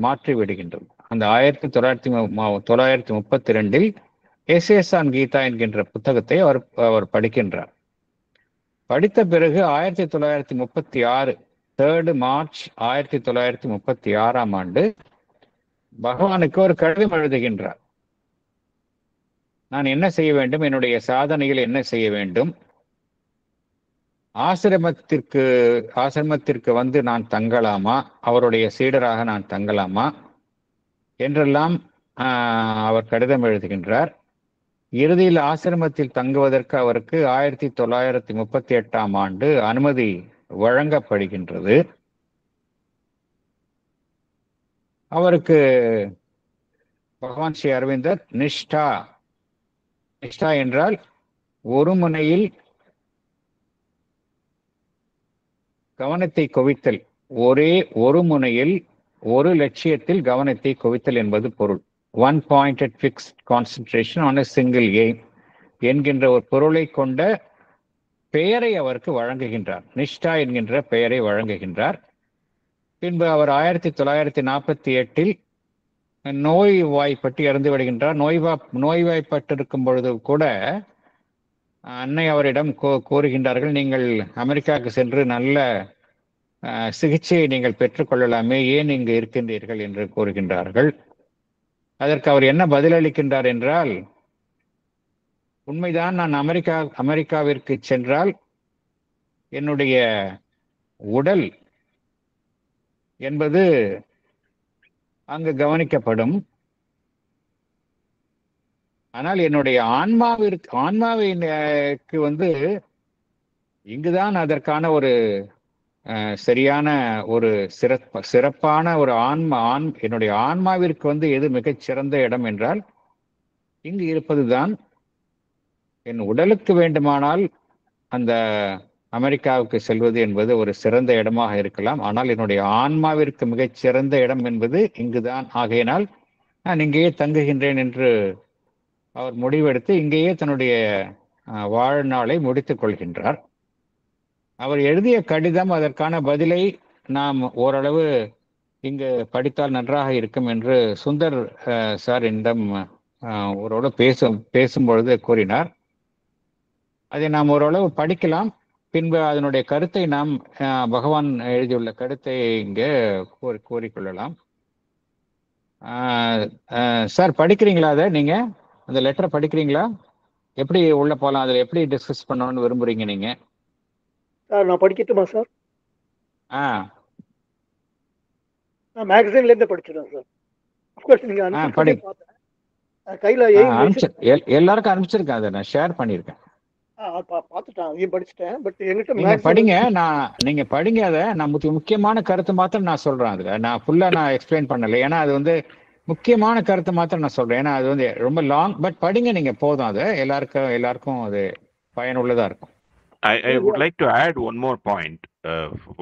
மாற்றி விடுகின்றது. அந்த 1932 எஸ்எஸ் ஆன் கீதா என்கின்ற புத்தகத்தை அவர் படிக்கின்றார். படித்த பிறகு 1936 3 மார்ச் 1936 பகவானுக்கு ஒரு கடிதம் எழுதுகின்றார். நான் என்ன செய்ய வேண்டும், என்னுடைய சாதனையில் என்ன செய்ய வேண்டும், ஆசிரமத்திற்கு வந்து நான் தங்கலாமா, அவருடைய சீடராக நான் தங்கலாமா என்றெல்லாம் அவர் கடிதம் எழுதுகின்றார். இறுதியில் ஆசிரமத்தில் தங்குவதற்கு அவருக்கு 1938 அனுமதி வழங்கப்படுகின்றது. அவருக்கு பகவான் ஸ்ரீ அரவிந்தர் நிஷ்டா என்றால் ஒரு முனையில் கவனத்தை குவித்தல், ஒரு முனையில் ஒரு லட்சியத்தில் கவனத்தை குவித்தல் என்பது பொருள். One pointed fixed concentration on a single aim என்கின்ற ஒரு பொருளை கொண்ட பெயரை அவருக்கு வழங்குகின்றார். நிஷ்டா என்கின்ற பெயரை வழங்குகின்றார். பின்பு அவர் 1948 நோய்வாய்ப்பட்டு இறந்து விடுகின்றார். நோய்வாய்ப்பட்டிருக்கும் பொழுது கூட அன்னை அவரிடம் கூறுகின்றார்கள், நீங்கள் அமெரிக்காவுக்கு சென்று நல்ல சிகிச்சையை நீங்கள் பெற்றுக்கொள்ளலாமே, ஏன் இங்கு இருக்கின்றீர்கள் என்று கூறுகின்றார்கள். அதற்கு அவர் என்ன பதிலளிக்கின்றார் என்றால், உண்மைதான், நான் அமெரிக்காவிற்கு சென்றால் என்னுடைய உடல் என்பது அங்கு கவனிக்கப்படும். ஆனால் என்னுடைய ஆன்மாவிற்கு வந்து இங்குதான் அதற்கான ஒரு சரியான ஒரு சிறப்பான ஒரு என்னுடைய ஆன்மாவிற்கு வந்து எது மிகச் சிறந்த இடம் என்றால் இங்கு இருப்பதுதான். என் உடலுக்கு வேண்டுமானால் அந்த அமெரிக்காவுக்கு செல்வது என்பது ஒரு சிறந்த இடமாக இருக்கலாம், ஆனால் என்னுடைய ஆன்மாவிற்கு மிகச் சிறந்த இடம் என்பது இங்குதான். ஆகையினால் நான் இங்கேயே தங்குகின்றேன் என்று அவர் முடிவெடுத்து இங்கேயே தன்னுடைய வாழ்நாளை முடித்துக் கொள்கின்றார். அவர் எழுதிய கடிதம், அதற்கான பதிலை நாம் ஓரளவு இங்கு படித்தால் நன்றாக இருக்கும் என்று சுந்தர் சார் என்னிடம் ஓரளவு பேசும்பொழுது கூறினார். அதை நாம் ஓரளவு படிக்கலாம். பின்பு அதனுடைய கருத்தை நாம் பகவான் எழுதியுள்ள கருத்தை இங்கே கூறிக்கொள்ளலாம். சார் படிக்கிறீங்களா அதை நீங்க அந்த லெட்டரை படிக்கிறீங்களா? எப்படி உள்ள போகலாம், அதில் எப்படி டிஸ்கஸ் பண்ணணும்னு விரும்புறீங்க நீங்க? சார் நான் படிக்கட்டுமா சார்? ஆ நான் மேகசின்ல இருந்து படிச்சிருக்கேன் சார். அஃப்கோர்ஸ் நீங்க படி. அனுப்பிச்சிருக்கேன் பார்த்தேன். கையில எல்லாருக்கும் அனுப்பிச்சிருக்கேன், அதை நான் ஷேர் பண்ணியிருக்கேன். பார்த்துட்டேன், அதையும் படிச்சுட்டேன். பட் என்கிட்ட நீங்க படிங்க, நீங்க படிங்க. அதை நான் முக்கியமான கருத்து மாத்திரம் நான் சொல்றேன். அதுல நான் ஃபுல்லா நான் எக்ஸ்பிளைன் பண்ணல, ஏன்னா அது வந்து முக்கியமான கருத்து மாத்திரம் நான் சொல்றேன். ஏன்னா அது வந்து ரொம்ப லாங். பட் படிங்க நீங்க, போதும். அது எல்லாருக்கும் அது பயனுள்ளதா இருக்கும். I would like to add one more point,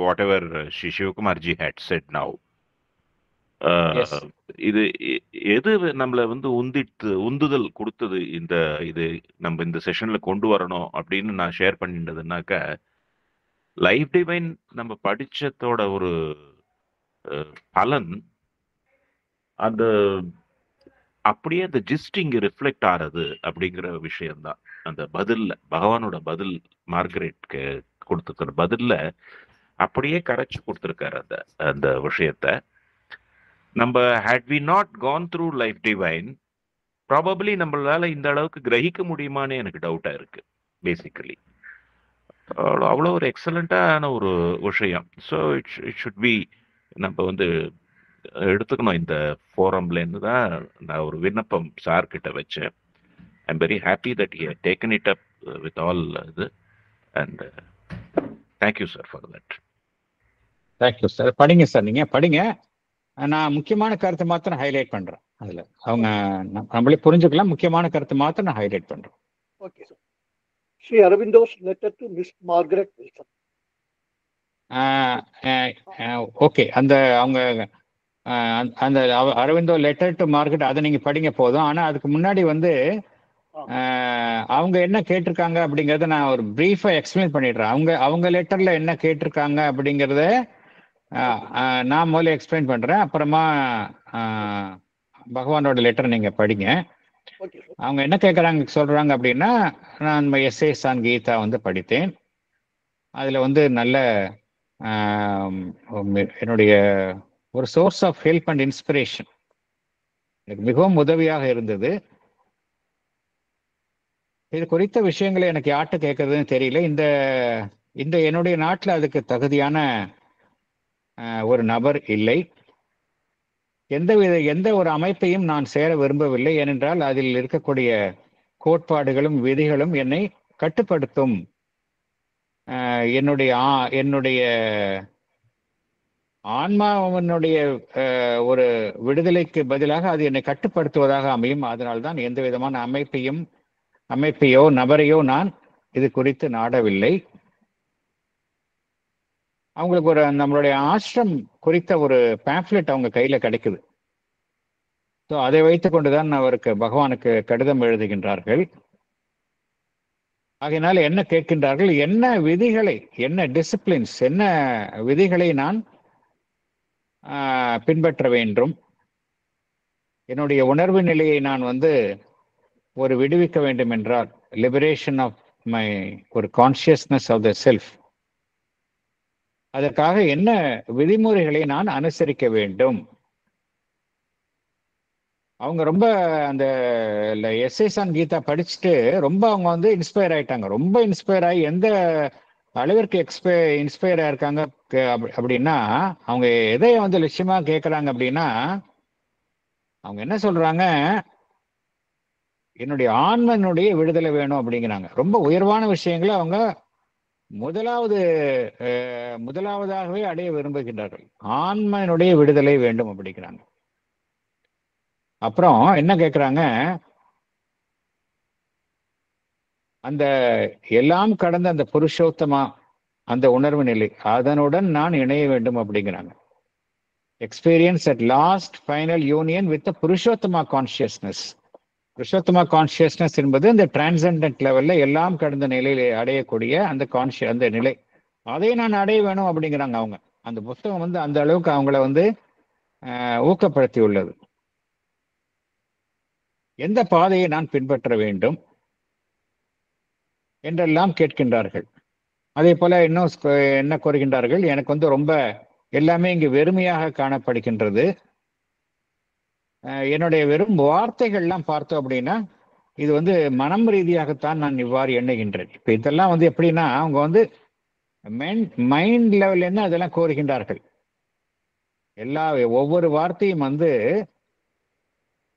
whatever Shivakumarji had said now. இது எது நம்மள வந்து உந்துதல் கொடுத்தது, இது நம்ம இந்த செஷன்ல கொண்டு வரணும் அப்படின்னு நான் ஷேர் பண்ணிட்டதுனாக்க, லைஃப் டிவைன் நம்ம படிச்சதோட ஒரு பலன், அந்த அப்படியே அந்த ஜிஸ்ட் இங்க ரிஃப்ளெக்ட் ஆறது அப்படிங்கிற விஷயம்தான். அந்த பதில்ல, பகவானோட பதில், மார்கரெட்க்கு கொடுத்துருக்கிற பதில்ல அப்படியே கரைச்சு கொடுத்துருக்காரு அந்த விஷயத்த. நம்ம had we not gone through life divine, probably நம்மளால இந்த அளவுக்கு கிரகிக்க முடியுமான்னு எனக்கு டவுட்டா இருக்கு. பேசிக்கலி அவ்வளோ ஒரு எக்ஸலண்டான ஒரு விஷயம். ஸோ இட் ஷுட் பி, நம்ம வந்து எடுத்துக்கணும். இந்த ஃபோரம்ல இருந்து தான் நான் ஒரு விண்ணப்பம் சார் கிட்ட வச்சேன். I am very happy that he had taken it up with all இது. And thank you sir for that. Thank you sir. படிங்க சார், நீங்க படிங்க. நான் முக்கியமான கருத்தை மாத்திரம் ஹைலைட் பண்றேன். அதுல அவங்க நம்மளே புரிஞ்சுக்கலாம். முக்கியமான கருத்தை மாத்திரம் நான் ஹைலைட் பண்றேன். Okay sir. Sri Aurobindo's letter to miss Margaret Wilson. Okay, அந்த அவங்க அந்த அரவிந்தோ லெட்டர் டு மார்கரெட், அதை நீங்க படிங்க போதும். ஆனா அதுக்கு முன்னாடி வந்து அவங்க என்ன கேட்டிருக்காங்க அப்படிங்கறத நான் ஒரு பிரீஃபா எக்ஸ்பிளைன் பண்ணிடுறேன். அவங்க லெட்டர்ல என்ன கேட்டிருக்காங்க அப்படிங்கறத நான் முதல்ல எக்ஸ்பிளைன் பண்றேன். அப்புறமா பகவானோட லெட்டர் நீங்க படிங்க. அவங்க என்ன கேட்கறாங்க சொல்றாங்க அப்படின்னா, நான் எஸ்ஏஸ் ஆன் கீதா வந்து படித்தேன். அதுல வந்து நல்ல என்னுடைய ஒரு source of help and inspiration, எனக்கு மிகவும் உதவியாக இருந்தது. இது குறித்த விஷயங்களை எனக்கு யார்கிட்ட கேட்கறதுன்னு தெரியல. இந்த என்னுடைய நாட்டில் அதுக்கு தகுதியான ஒரு நபர் இல்லை. எந்த ஒரு அமைப்பையும் நான் சேர விரும்பவில்லை. ஏனென்றால் அதில் இருக்கக்கூடிய கோட்பாடுகளும் விதிகளும் என்னை கட்டுப்படுத்தும். என்னுடைய ஆன்மாவினுடைய ஒரு விடுதலைக்கு பதிலாக அது என்னை கட்டுப்படுத்துவதாக அமையும். அதனால்தான் எந்த விதமான அமைப்பையோ நபரையோ நான் இது குறித்து நாடவில்லை. அவங்களுக்கு ஒரு நம்மளுடைய ஆசிரம் குறித்த ஒரு பேம்ப்ளெட் அவங்க கையில கிடைக்குது. ஸோ அதை வைத்துக் கொண்டுதான் அவருக்கு பகவானுக்கு கடிதம் எழுதுகின்றார்கள். ஆகையினால என்ன கேட்கின்றார்கள், என்ன விதிகளை, என்ன டிசிப்ளின்ஸ், என்ன விதிகளை நான் பின்பற்ற வேண்டும், என்னுடைய உணர்வு நிலையை நான் வந்து ஒரு விடுவிக்க வேண்டும் என்றால், லிபரேஷன் ஆஃப் மை ஒரு கான்சியஸ்னஸ் ஆஃப் த செல்ஃப், அதற்காக என்ன விதிமுறைகளை நான் அனுசரிக்க வேண்டும். அவங்க ரொம்ப அந்த எஸ்ஏஸ் ஆன் கீதா படிச்சுட்டு ரொம்ப அவங்க வந்து இன்ஸ்பயர் ஆயிட்டாங்க. ரொம்ப இன்ஸ்பயர் ஆகி எந்த அளவிற்கு இன்ஸ்பயர் ஆயிருக்காங்க அப்படின்னா, அவங்க எதை வந்து லட்சியமா கேட்கறாங்க அப்படின்னா, அவங்க என்ன சொல்றாங்க, என்னுடைய ஆன்மனுடைய விடுதலை வேணும் அப்படிங்கிறாங்க. ரொம்ப உயர்வான விஷயங்களை அவங்க முதலாவதாகவே அடைய விரும்புகின்றார்கள். ஆன்மனுடைய விடுதலை வேண்டும் அப்படிங்கிறாங்க. அப்புறம் என்ன கேட்கிறாங்க, அந்த எல்லாம் கடந்த அந்த புருஷோத்தமா அந்த உணர்வு நிலை, அதனுடன் நான் இணைய வேண்டும் அப்படிங்கிறாங்க. Experience at last final union with Purushottama consciousness. Purushottama consciousness என்பது இந்த டிரான்செண்டன்ட் லெவல்ல எல்லாம் கடந்த நிலையில அடையக்கூடிய அந்த நிலை, அதை நான் அடைய வேணும் அப்படிங்கிறாங்க. அவங்க அந்த புத்தகம் வந்து அந்த அளவுக்கு அவங்கள வந்து ஊக்கப்படுத்தி உள்ளது. எந்த பாதையை நான் பின்பற்ற வேண்டும் என்றெல்லாம் கேட்கின்றார்கள். அதே போல இன்னும் என்ன கூறுகின்றார்கள், எனக்கு வந்து ரொம்ப எல்லாமே இங்கு வெறுமையாக காணப்படுகின்றது. என்னுடைய வெறும் வார்த்தைகள்லாம் பார்த்தோம் அப்படின்னா இது வந்து மனம் ரீதியாகத்தான் நான் இவ்வாறு எண்ணுகின்றேன். இப்ப இதெல்லாம் வந்து எப்படின்னா அவங்க வந்து மைண்ட் லெவல்ல இருந்து அதெல்லாம் கோருகின்றார்கள். ஒவ்வொரு வார்த்தையும் வந்து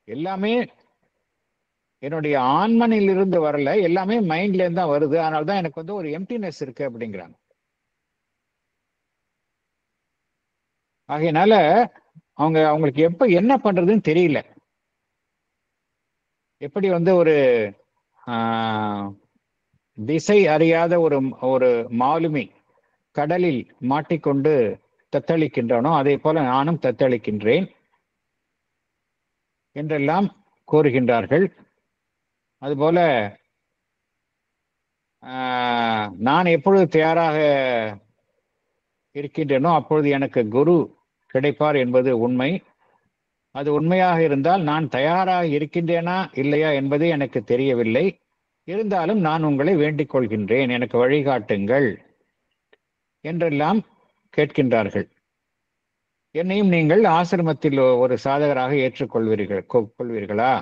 எல்லாமே என்னுடைய ஆன்மனில் இருந்து வரல, எல்லாமே மைண்ட்ல இருந்து தான் வருது. அதனால தான் எனக்கு வந்து ஒரு எம்டினஸ் இருக்கு அப்படிங்கிறாங்க. ஆகையினால அவங்களுக்கு எப்ப என்ன பண்றதுன்னு தெரியல. எப்படி வந்து ஒரு திசை அறியாத ஒரு ஒரு மாலுமி கடலில் மாட்டிக்கொண்டு தத்தளிக்கின்றானோ அதே போல நானும் தத்தளிக்கின்றேன் என்றெல்லாம் கூறுகின்றார்கள். அதுபோல நான் எப்பொழுது தயாராக இருக்கின்றேனோ அப்பொழுது எனக்கு குரு கிடைப்பார் என்பது உண்மை. அது உண்மையாக இருந்தால் நான் தயாராக இருக்கின்றேனா இல்லையா என்பது எனக்கு தெரியவில்லை. இருந்தாலும் நான் உங்களை வேண்டிக் கொள்கின்றேன், எனக்கு வழிகாட்டுங்கள் என்றெல்லாம் கேட்கின்றார்கள். என்னையும் நீங்கள் ஆசிரமத்தில் ஒரு சாதகராக கொள்வீர்களா?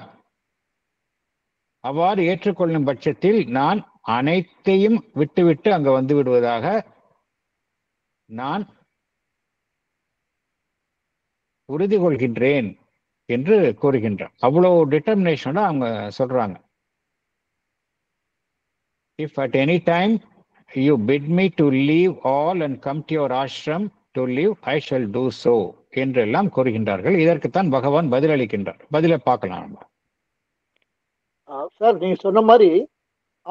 அவ்வாறு ஏற்றுக்கொள்ளும் பட்சத்தில் நான் அனைத்தையும் விட்டுவிட்டு அங்கு வந்து விடுவதாக நான் உறுதி கொள்கின்றேன் என்று கூறுகின்றார். அவ்வளவு டிட்டர்மினேஷனோட அவங்க சொல்றாங்க. If at any time you bid me to leave all and come to your ashram to live, I shall do so என்றெல்லாம் கூறுகின்றார்கள். இதற்குத்தான் பகவான் பதிலளிக்கின்றார். பதிலை பார்க்கலாம் நம்ம. சார் நீங்க சொன்ன மாதிரி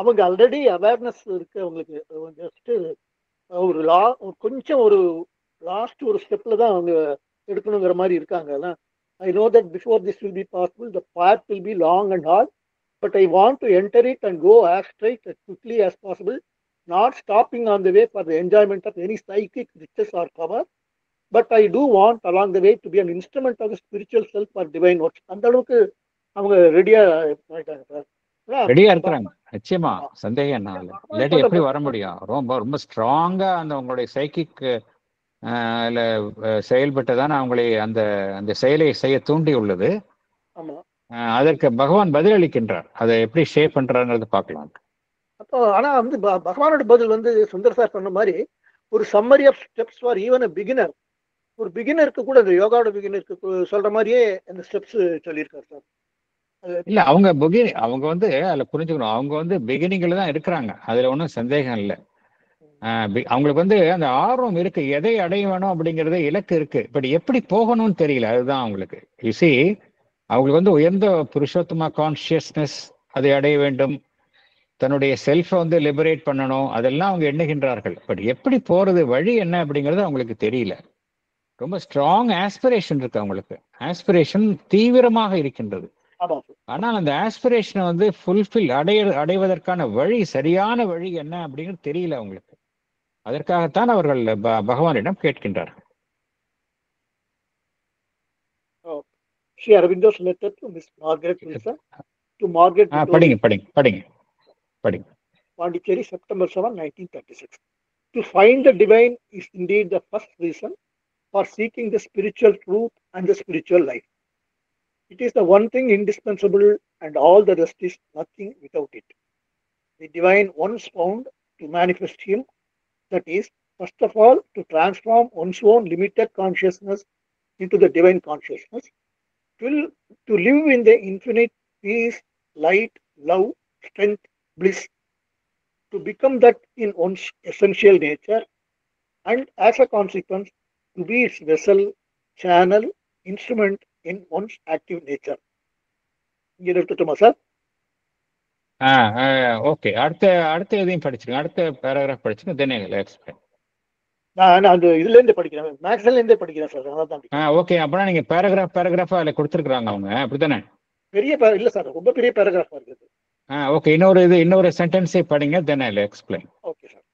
அவங்க ஆல்ரெடி அவேர்னஸ் இருக்கு. அவங்களுக்கு ஜஸ்ட் ஒரு கொஞ்சம் ஒரு லாஸ்ட் ஒரு ஸ்டெப்ல தான் அவங்க எடுக்கணுங்கிற மாதிரி இருக்காங்க. I know that before this will be possible, the path will be long and hard, but I want to enter it and go as straight as quickly as possible, not stopping on the way for the enjoyment of any psychic riches or power, but I do want along the way to be an instrument of the spiritual self or divine works. அந்த அளவுக்கு அவங்க ரெடியா இருக்கிறாங்க. நிச்சயமா சந்தேகம் என்ன, இல்லாட்டி எப்படி வர முடியும்? ரொம்ப ரொம்ப ஸ்ட்ராங்கா அந்த உங்களுடைய சைக்கிக் செயல்பட்டுதான் அவங்களை அந்த அந்த செயலை செய்ய தூண்டி உள்ளது. அதற்கு பகவான் பதில் அளிக்கின்றார். அதை எப்படி ஷேப் பண்றாங்கிறது பார்க்கலாம். அப்போ ஆனா வந்து பகவானோட பதில் வந்து சுந்தர் சார் சொன்ன மாதிரி ஒரு summary of steps for even a beginner. ஒரு பிகினருக்கு கூட இந்த யோகாவோட பிகினருக்கு சொல்ற மாதிரியே அந்த ஸ்டெப்ஸ் சொல்லியிருக்காரு சார். இல்ல அவங்க வந்து அதுல புரிஞ்சுக்கணும். அவங்க வந்து பிகினிங்ல தான் இருக்கிறாங்க, அதுல ஒன்றும் சந்தேகம் இல்லை. அவங்களுக்கு வந்து அந்த ஆர்வம் இருக்கு, எதை அடைய வேணும் அப்படிங்கறது இலக்கு இருக்கு. பட் எப்படி போகணும்னு தெரியல, அதுதான் அவங்களுக்கு. யூசி அவங்களுக்கு வந்து உயர்ந்த புருஷோத்தம கான்சியஸ்னஸ் அதை அடைய வேண்டும், தன்னுடைய செல்ஃபை வந்து லிபரேட் பண்ணணும், அதெல்லாம் அவங்க எண்ணுகின்றார்கள். பட் எப்படி போறது, வழி என்ன அப்படிங்கிறது அவங்களுக்கு தெரியல. ரொம்ப ஸ்ட்ராங் ஆஸ்பிரேஷன் இருக்கு அவங்களுக்கு. ஆஸ்பிரேஷன் தீவிரமாக இருக்கின்றது. ஆனால் அந்த ஆஸ்பிரேஷனை வந்து ஃபுல்ஃபில் அடைவதற்கான வழி, சரியான வழி என்ன அப்படிங்கிறது தெரியல அவங்களுக்கு. அதற்காகத்தான் அவர்கள் பகவானிடம் கேட்கின்றார்கள். Sri Aurobindo's letter to Miss Margaret Wilson, to Margaret படிங்க. Pondicherry, September 7, 1936. To find the divine is indeed the first reason for seeking the spiritual truth and the spiritual life. It is the one thing indispensable, and all the rest is nothing without it. The divine once found, to manifest him, that is, first of all, to transform one's own limited consciousness into the divine consciousness, to live in the infinite peace, light, love, strength, bliss, to become that in one's essential nature, and as a consequence, to be its vessel, channel, instrument in one's active nature. இங்க எடுத்துட்டோமா sir? Okay, அடுத்த எதையும் படிச்சிருங்க, அடுத்த paragraph படிச்சுங்க. தென் explain. நான் அந்த இதுல இருந்து படிக்கிறேன், மேக்ஸ்ல இருந்தே படிக்கிறேன் சார். அதான் ஓகே. அப்பனா நீங்க பேராகிராஃப் அதுல கொடுத்துருக்காங்க அவங்க, அப்படித்தானே? பெரிய இல்ல சார், ரொம்ப பெரிய பேராகிராஃப் இருக்குது. ஓகே, இன்னொரு சென்டென்ஸே படிங்க. Then I explain. Okay sir.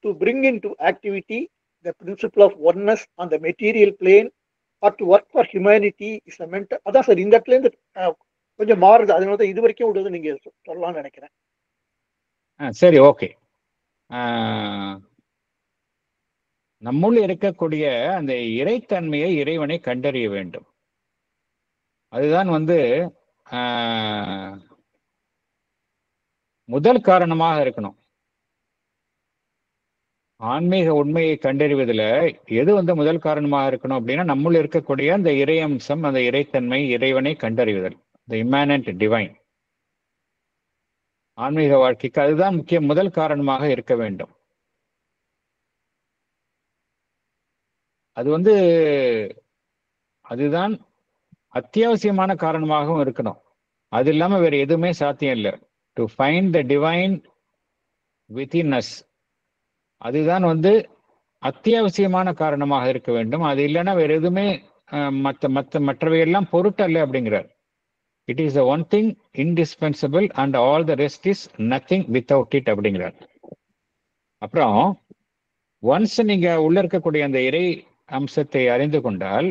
To bring into activity the principle of oneness on the material plane, or to work for humanity is a mental. அதான் சார், இந்த இடத்துல இருந்து கொஞ்சம் மாறுது. அதனால தான் இது வரைக்கும் விடுறது நீங்க சொல்லலாம்னு நினைக்கிறேன். சரி, ஓகே. நம்முள் இருக்கக்கூடிய அந்த இறைத்தன்மையை, இறைவனை கண்டறிய வேண்டும். அதுதான் முதல் காரணமாக இருக்கணும். ஆன்மீக உண்மையை கண்டறிவதில் எது முதல் காரணமாக இருக்கணும் அப்படின்னா, நம்முள் இருக்கக்கூடிய அந்த இறை அம்சம், அந்த இறைத்தன்மை, இறைவனை கண்டறிவதல், the immanent divine. ஆன்மீக வாழ்க்கைக்கு அதுதான் முக்கிய முதல் காரணமாக இருக்க வேண்டும். அது அதுதான் அத்தியாவசியமான காரணமாகவும் இருக்கணும். அது இல்லாம வேற எதுவுமே சாத்தியம் இல்லை. To find the divine within us, அதுதான் அத்தியாவசியமான காரணமாக இருக்க வேண்டும். அது இல்லைன்னா வேற எதுவுமே மற்றவையெல்லாம் பொருட்டல்ல அப்படிங்கிறார். It is the one thing indispensable and all the rest is nothing without it அப்படிங்கிறார். அப்புறம் ஒன்ஸ் நீங்க உள்ள இருக்கக்கூடிய அந்த இறை அம்சத்தை அறிந்து கொண்டால்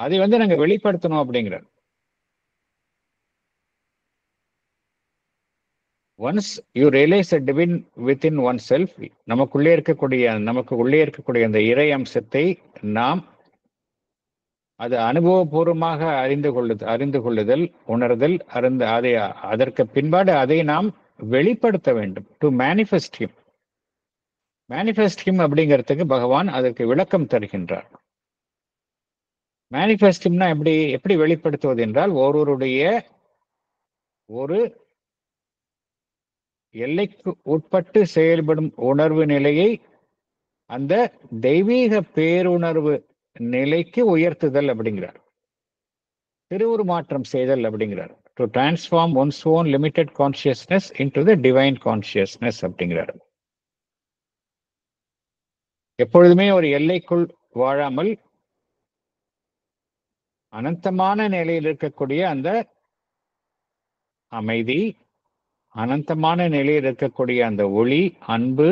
அதை நாங்க வெளிப்படுத்தணும் அப்படிங்கிறார். Once you realise a divine within oneself, நமக்கு உள்ளே இருக்கக்கூடிய அந்த இறை அம்சத்தை நாம் அது அனுபவபூர்வமாக அறிந்து கொள்ளுதல், உணர்தல், அதற்கு பின்பாடு அதை நாம் வெளிப்படுத்த வேண்டும். டு மேனிஃபெஸ்ட் ஹிம் அப்படிங்கிறதுக்கு பகவான் அதற்கு விளக்கம் தருகின்றார். மேனிஃபெஸ்டிம்னா எப்படி வெளிப்படுத்துவது என்றால், ஒருவருடைய ஒரு எல்லைக்கு உட்பட்டு செயல்படும் உணர்வு நிலையை அந்த தெய்வீக பேருணர்வு நிலைக்கு உயர்த்துதல் அப்படிங்கிறார். திருவுருமாற்றம் செய்தல் அப்படிங்கிறார். To transform once own limited consciousness into the divine consciousness அப்படிங்கிறார். எப்பொழுதுமே ஒரு எல்லைக்குள் வாழாமல் அனந்தமான நிலையில் இருக்கக்கூடிய அந்த அமைதி, அனந்தமான நிலையில் இருக்கக்கூடிய அந்த ஒளி, அன்பு,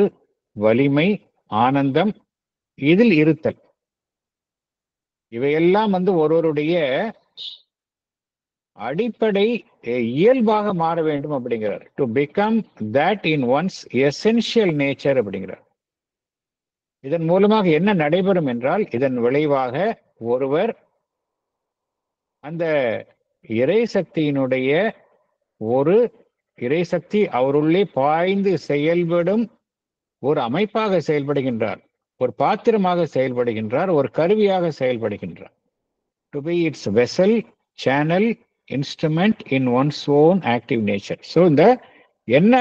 வலிமை, ஆனந்தம், இதில் இருத்தல், இவையெல்லாம் ஒருவருடைய அடிப்படை இயல்பாக மாற வேண்டும் அப்படிங்கிறார். To become that in once essential nature அப்படிங்கிறார். இதன் மூலமாக என்ன நடைபெறும் என்றால், இதன் விளைவாக ஒருவர் அந்த இறைசக்தியினுடைய ஒரு இறைசக்தி அவருள்ளே பாய்ந்து செயல்படும் ஒரு அமைப்பாக செயல்படுகின்றார், ஒரு பாத்திரமாக செயல்படுகின்றார், ஒரு கருவியாக செயல்படுகின்றார். To be its vessel, channel, instrument in one's own active nature. So இந்த என்ன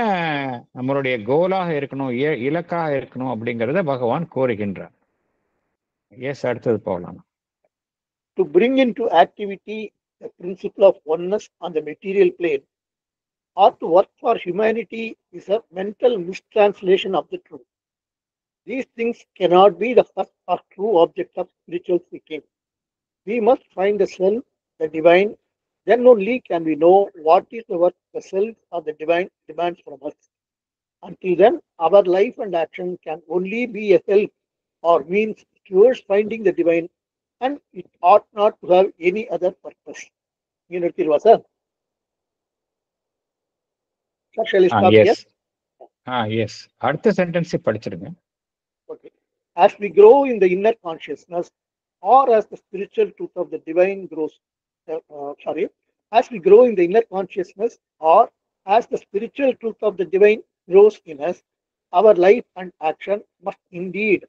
நம்மளுடைய கோலாக இருக்கணும், இலக்காக இருக்கணும் அப்படிங்கிறத பகவான் கோருகின்றார். எஸ், அடுத்தது போகலாம். To bring into activity the principle of oneness on the material plane, or to work for humanity, is a mental mistranslation of the truth. These things cannot be the first or true object of spiritual seeking. We must find the self, the divine. Then only can we know what is the work the self or the divine demands from us. Until then, our life and action can only be a help or means towards finding the divine, and it ought not to have any other purpose. You know, sir. Shall I stop here? Yes. அடுத்த sentence படிச்சிருங்க. Okay. As we grow in the inner consciousness, or as the spiritual truth of the divine grows, as we grow in the inner consciousness, or as the spiritual truth of the divine grows in us, our life and action must indeed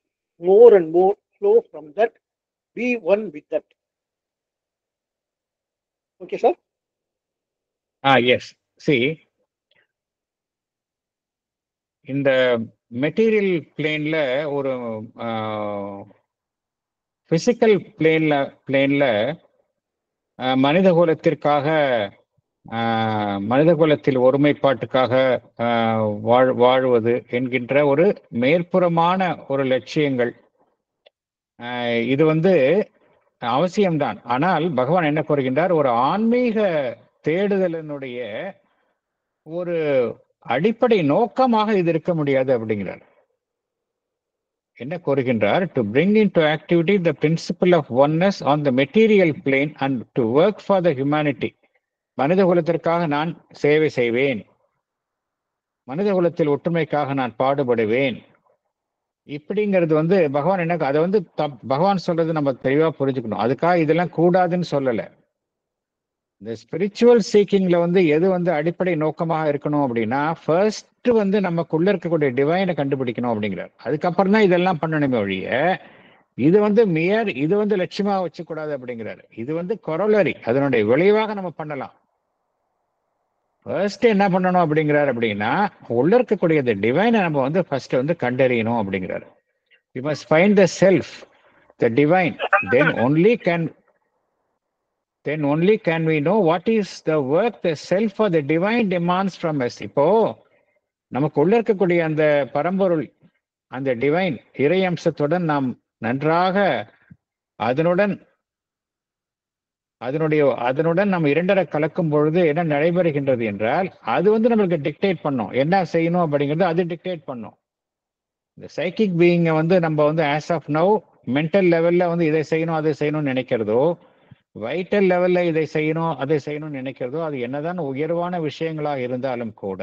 more and more flow from that, be one with that. Okay, sir? Yes. See, இந்த material பிளேன்ல ஒரு physical பிளேன்ல மனித குலத்தில் ஒருமைப்பாட்டுக்காக வாழ்வது என்கின்ற ஒரு மேற்புறமான ஒரு லட்சியங்கள், இது அவசியம்தான். ஆனால் பகவான் என்ன கூறுகின்றார், ஒரு ஆன்மீக தேடுதலினுடைய ஒரு அடிப்படை நோக்கமாக இது இருக்க முடியாது அப்படிங்கிறார். என்ன கூறுகின்றார்? To bring into activity the principle of oneness on the material plane and to work for the humanity. மனித குலத்திற்காக நான் சேவை செய்வேன், மனித குலத்தில் ஒற்றுமைக்காக நான் பாடுபடுவேன். இப்படிங்கிறது வந்து பகவான் என்ன அதை வந்து பகவான் சொல்றது நம்ம தெளிவா புரிஞ்சுக்கணும். அதுக்காக இதெல்லாம் கூடாதுன்னு சொல்லல. இந்த ஸ்பிரிச்சுவல் சீக்கிங்ல வந்து எது வந்து அடிப்படை நோக்கமாக இருக்கணும் அப்படின்னா, ஃபர்ஸ்ட் வந்து நமக்குள்ள இருக்கக்கூடிய டிவைனை கண்டுபிடிக்கணும் அப்படிங்கிறார். அதுக்கப்புறம் தான் இதெல்லாம் பண்ணணுமே ஒழிய இது வந்து இது வந்து லட்சியமா வச்சுக்கூடாது அப்படிங்கிறாரு. இது வந்து கொரோலரி, அதனுடைய விளைவாக நம்ம பண்ணலாம். ஃபர்ஸ்ட் என்ன பண்ணணும் அப்படிங்கிறாரு அப்படின்னா, உள்ள இருக்கக்கூடிய இந்த டிவைனை நம்ம வந்து ஃபர்ஸ்ட் வந்து கண்டறியணும் அப்படிங்கிறாரு. We must find the self, the divine, then only can we know what is the work the self or the divine demands from us. இப்போ நமக்கு உள்ள இருக்கக்கூடிய அந்த பரம்பொருள், அந்த டிவைன் இறை அம்சத்துடன் நாம் நன்றாக அதனுடன் நம்ம இரண்டரை கலக்கும் பொழுது என்ன நடைபெறுகின்றது என்றால், அது வந்து நம்மளுக்கு டிக்டேட் பண்ணும் என்ன செய்யணும் அப்படிங்கிறது. அது டிக்டேட் பண்ணும். இந்த சைக்கிக் பீயிங்கை வந்து நம்ம வந்து ஆஸ் ஆஃப் நவ் மென்டல் லெவல்ல வந்து இதை செய்யணும் அதை செய்யணும்னு நினைக்கிறதோ, வைட்டல் லெவல்ல இதை செய்யணும் அதை செய்யணும்னு நினைக்கிறதோ, அது என்னதான் உயர்வான விஷயங்களாக இருந்தாலும் கூட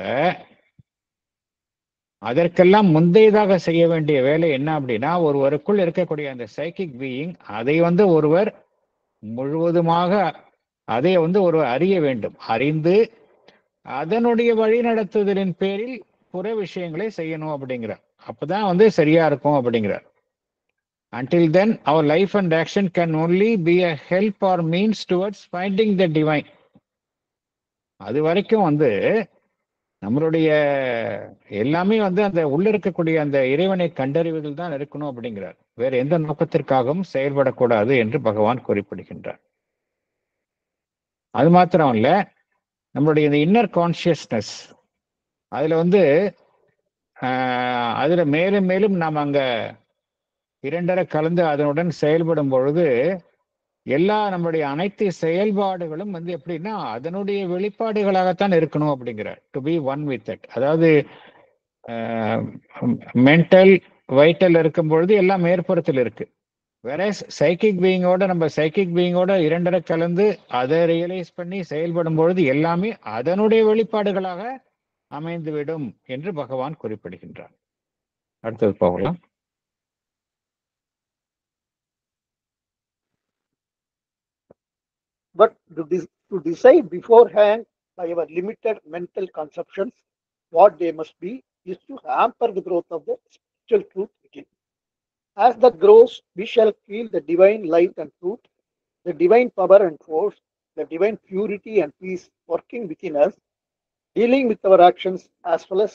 அதற்கெல்லாம் முந்தையதாக செய்ய வேண்டிய வேலை என்ன அப்படின்னா, ஒருவருக்குள் இருக்கக்கூடிய அந்த சைக்கிக் பீயிங் அதை வந்து ஒருவர் முழுவதுமாக அதை வந்து ஒருவர் அறிய வேண்டும். அறிந்து அதனுடைய வழி நடத்துதலின் பேரில் புற விஷயங்களை செய்யணும் அப்படிங்கிறார். அப்பதான் வந்து சரியா இருக்கும் அப்படிங்கிறார். Until then, our life and action can only be a help or means towards finding the divine. அது வரைக்கும் வந்து நம்மளுடைய எல்லாமே வந்து அந்த உள்ள இருக்கக்கூடிய அந்த இறைவனை கண்டறிவதில் தான் இருக்கணும் அப்படிங்கிறார். வேற எந்த நோக்கத்திற்காகவும் செயல்படக்கூடாது என்று பகவான் குறிப்பிடுகின்றார். அது மாத்திரம் இல்ல, நம்மளுடைய இந்த இன்னர் கான்சியஸ்னஸ் அதுல வந்து அதுல மேலும் மேலும் நாம் அங்க இரண்டரை கலந்து அதனுடன் செயல்படும் பொழுது எல்லா நம்மளுடைய அனைத்து செயல்பாடுகளும் வந்து எப்படின்னா அதனுடைய வெளிப்பாடுகளாகத்தான் இருக்கணும் அப்படிங்கிறார். To be one with it. அதாவது மென்டல் வைட்டல் இருக்கும் பொழுது எல்லாம் மேற்புறத்தில் இருக்கு. வேற சைக்கிக் பீயிங்கோட இரண்டரை கலந்து அதை ரியலைஸ் பண்ணி செயல்படும் பொழுது எல்லாமே அதனுடைய வெளிப்பாடுகளாக அமைந்துவிடும் என்று பகவான் குறிப்பிடுகின்றார். அடுத்தது போகலாம். But to decide beforehand by our limited mental conceptions what they must be is to hamper the growth of the spiritual truth within. As that grows, we shall feel the divine light and truth, the divine power and force, the divine purity and peace working within us, dealing with our actions as well as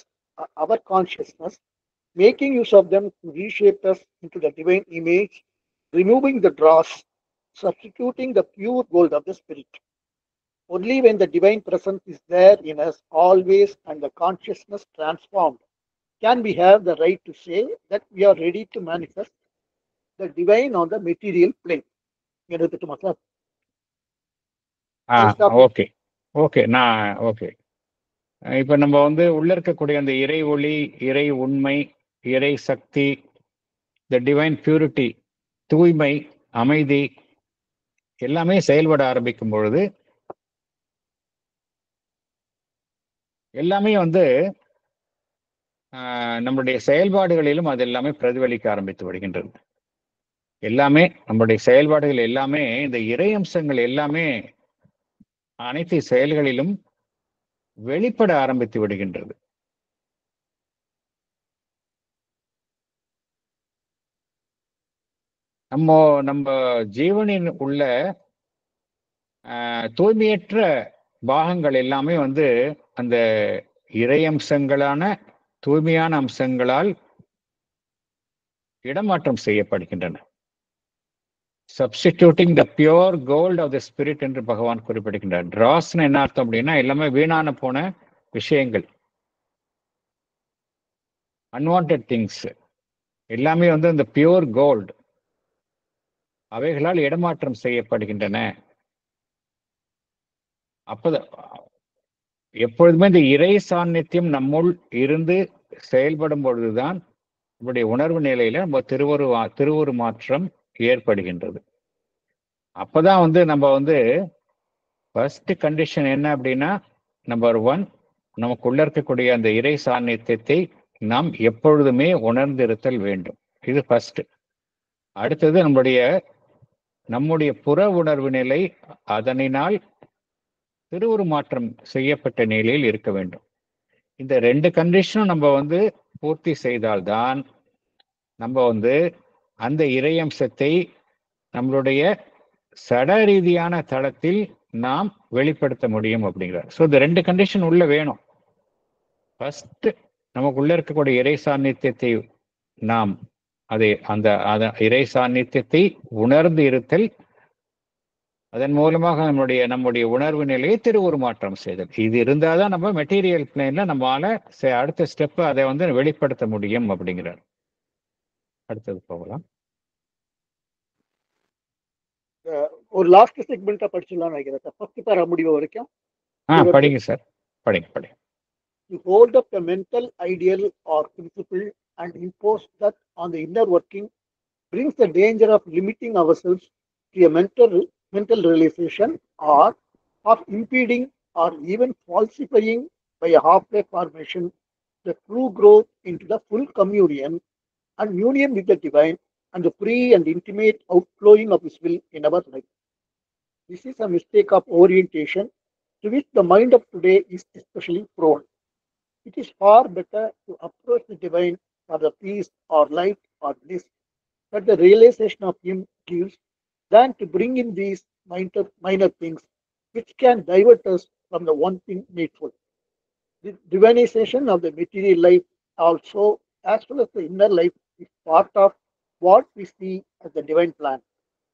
our consciousness, making use of them to reshape us into the divine image, removing the dross, substituting the pure gold of the spirit. Only when the divine presence is there in us always and the consciousness transformed, can we have the right to say that we are ready to manifest the divine on the material plane. Okay இப்ப நம்ம வந்து உள்ள இருக்கக்கூடிய அந்த இறை ஒளி, இறை உண்மை, இறை சக்தி, த டிவைன் பியூரிட்டி, தூய்மை, அமைதி எல்லாமே செயல்பட ஆரம்பிக்கும் பொழுது எல்லாமே வந்து நம்முடைய செயல்பாடுகளிலும் அது எல்லாமே பிரதிபலிக்க ஆரம்பித்து விடுகின்றது. எல்லாமே நம்முடைய செயல்பாடுகள் எல்லாமே இந்த இறை அம்சங்கள் எல்லாமே அனைத்து செயல்களிலும் வெளிப்பட ஆரம்பித்து விடுகின்றது. நம்ம ஜீவனின் உள்ள தூய்மையற்ற பாகங்கள் எல்லாமே வந்து அந்த இறை அம்சங்களான தூய்மையான அம்சங்களால் இடமாற்றம் செய்யப்படுகின்றன. Substituting the pure gold of the spirit என்று பகவான் குறிப்பிடுகின்றார். டிராஸ்ன்னு என்ன அர்த்தம் அப்படின்னா எல்லாமே வீணான போன விஷயங்கள், அன்வான்ட் திங்ஸ் எல்லாமே வந்து இந்த பியோர் கோல்டு அவைகளால் இடமாற்றம் செய்யப்படுகின்றன. எப்பொழுதுமே இந்த இறை சாநித்தியம் நம்முள் இருந்து செயல்படும் பொழுதுதான் நம்முடைய உணர்வு நிலையில நம்ம திருவுரு மாற்றம் ஏற்படுகின்றது. அப்பதான் வந்து நம்ம வந்து ஃபர்ஸ்ட் கண்டிஷன் என்ன அப்படின்னா, நம்பர் 1 நமக்குள்ள இருக்கக்கூடிய அந்த இறை சாநித்தியத்தை நாம் எப்பொழுதுமே உணர்ந்திருத்தல் வேண்டும். இது ஃபர்ஸ்ட். அடுத்தது நம்முடைய புற உணர்வு நிலை அதனால் திருவுருமாற்றம் செய்யப்பட்ட நிலையில் இருக்க வேண்டும். இந்த 2 கண்டிஷனும் நம்ம பூர்த்தி செய்தால்தான் நம்ம அந்த இறையம்சத்தை நம்மளுடைய சட ரீதியான தளத்தில் நாம் வெளிப்படுத்த முடியும் அப்படிங்கிறார். ஸோ இந்த 2 கண்டிஷன் உள்ள வேணும். ஃபர்ஸ்ட் நமக்குள்ள இருக்கக்கூடிய இறை சாநித்தியத்தை நாம் அந்த இறை சாநித்தியத்தை உணர்ந்து இருத்தல், அதன் மூலமாக நம்முடைய உணர்வு நிலையை திருவுருமாற்றம் செய்தல். இது இருந்தாதான் நம்ம மெட்டீரியல் பிளேன்ல நம்மளால அடுத்த ஸ்டெப் அதை வெளிப்படுத்த முடியும் அப்படிங்கிறார். அடுத்தது போகலாம். ஒரு லாஸ்ட் செக்மெண்டா படிச்சிடலாம் நினைக்கிறேன். ஃபர்ஸ்ட் பேரா முடிவு வரைக்கும் படிங்க சார், படிங்க. To hold up a mental ideal or principle and impose that on the inner working brings the danger of limiting ourselves to a mental realization, or of impeding or even falsifying by a halfway formation the true growth into the full communion and union with the divine and the free and intimate outflowing of His will in our life. This is a mistake of orientation to which the mind of today is especially prone. It is far better to approach the divine for the peace or light or bliss that the realization of Him gives than to bring in these minor things which can divert us from the one thing needful. The divinization of the material life also, as well as the inner life, is part of what we see as the divine plan,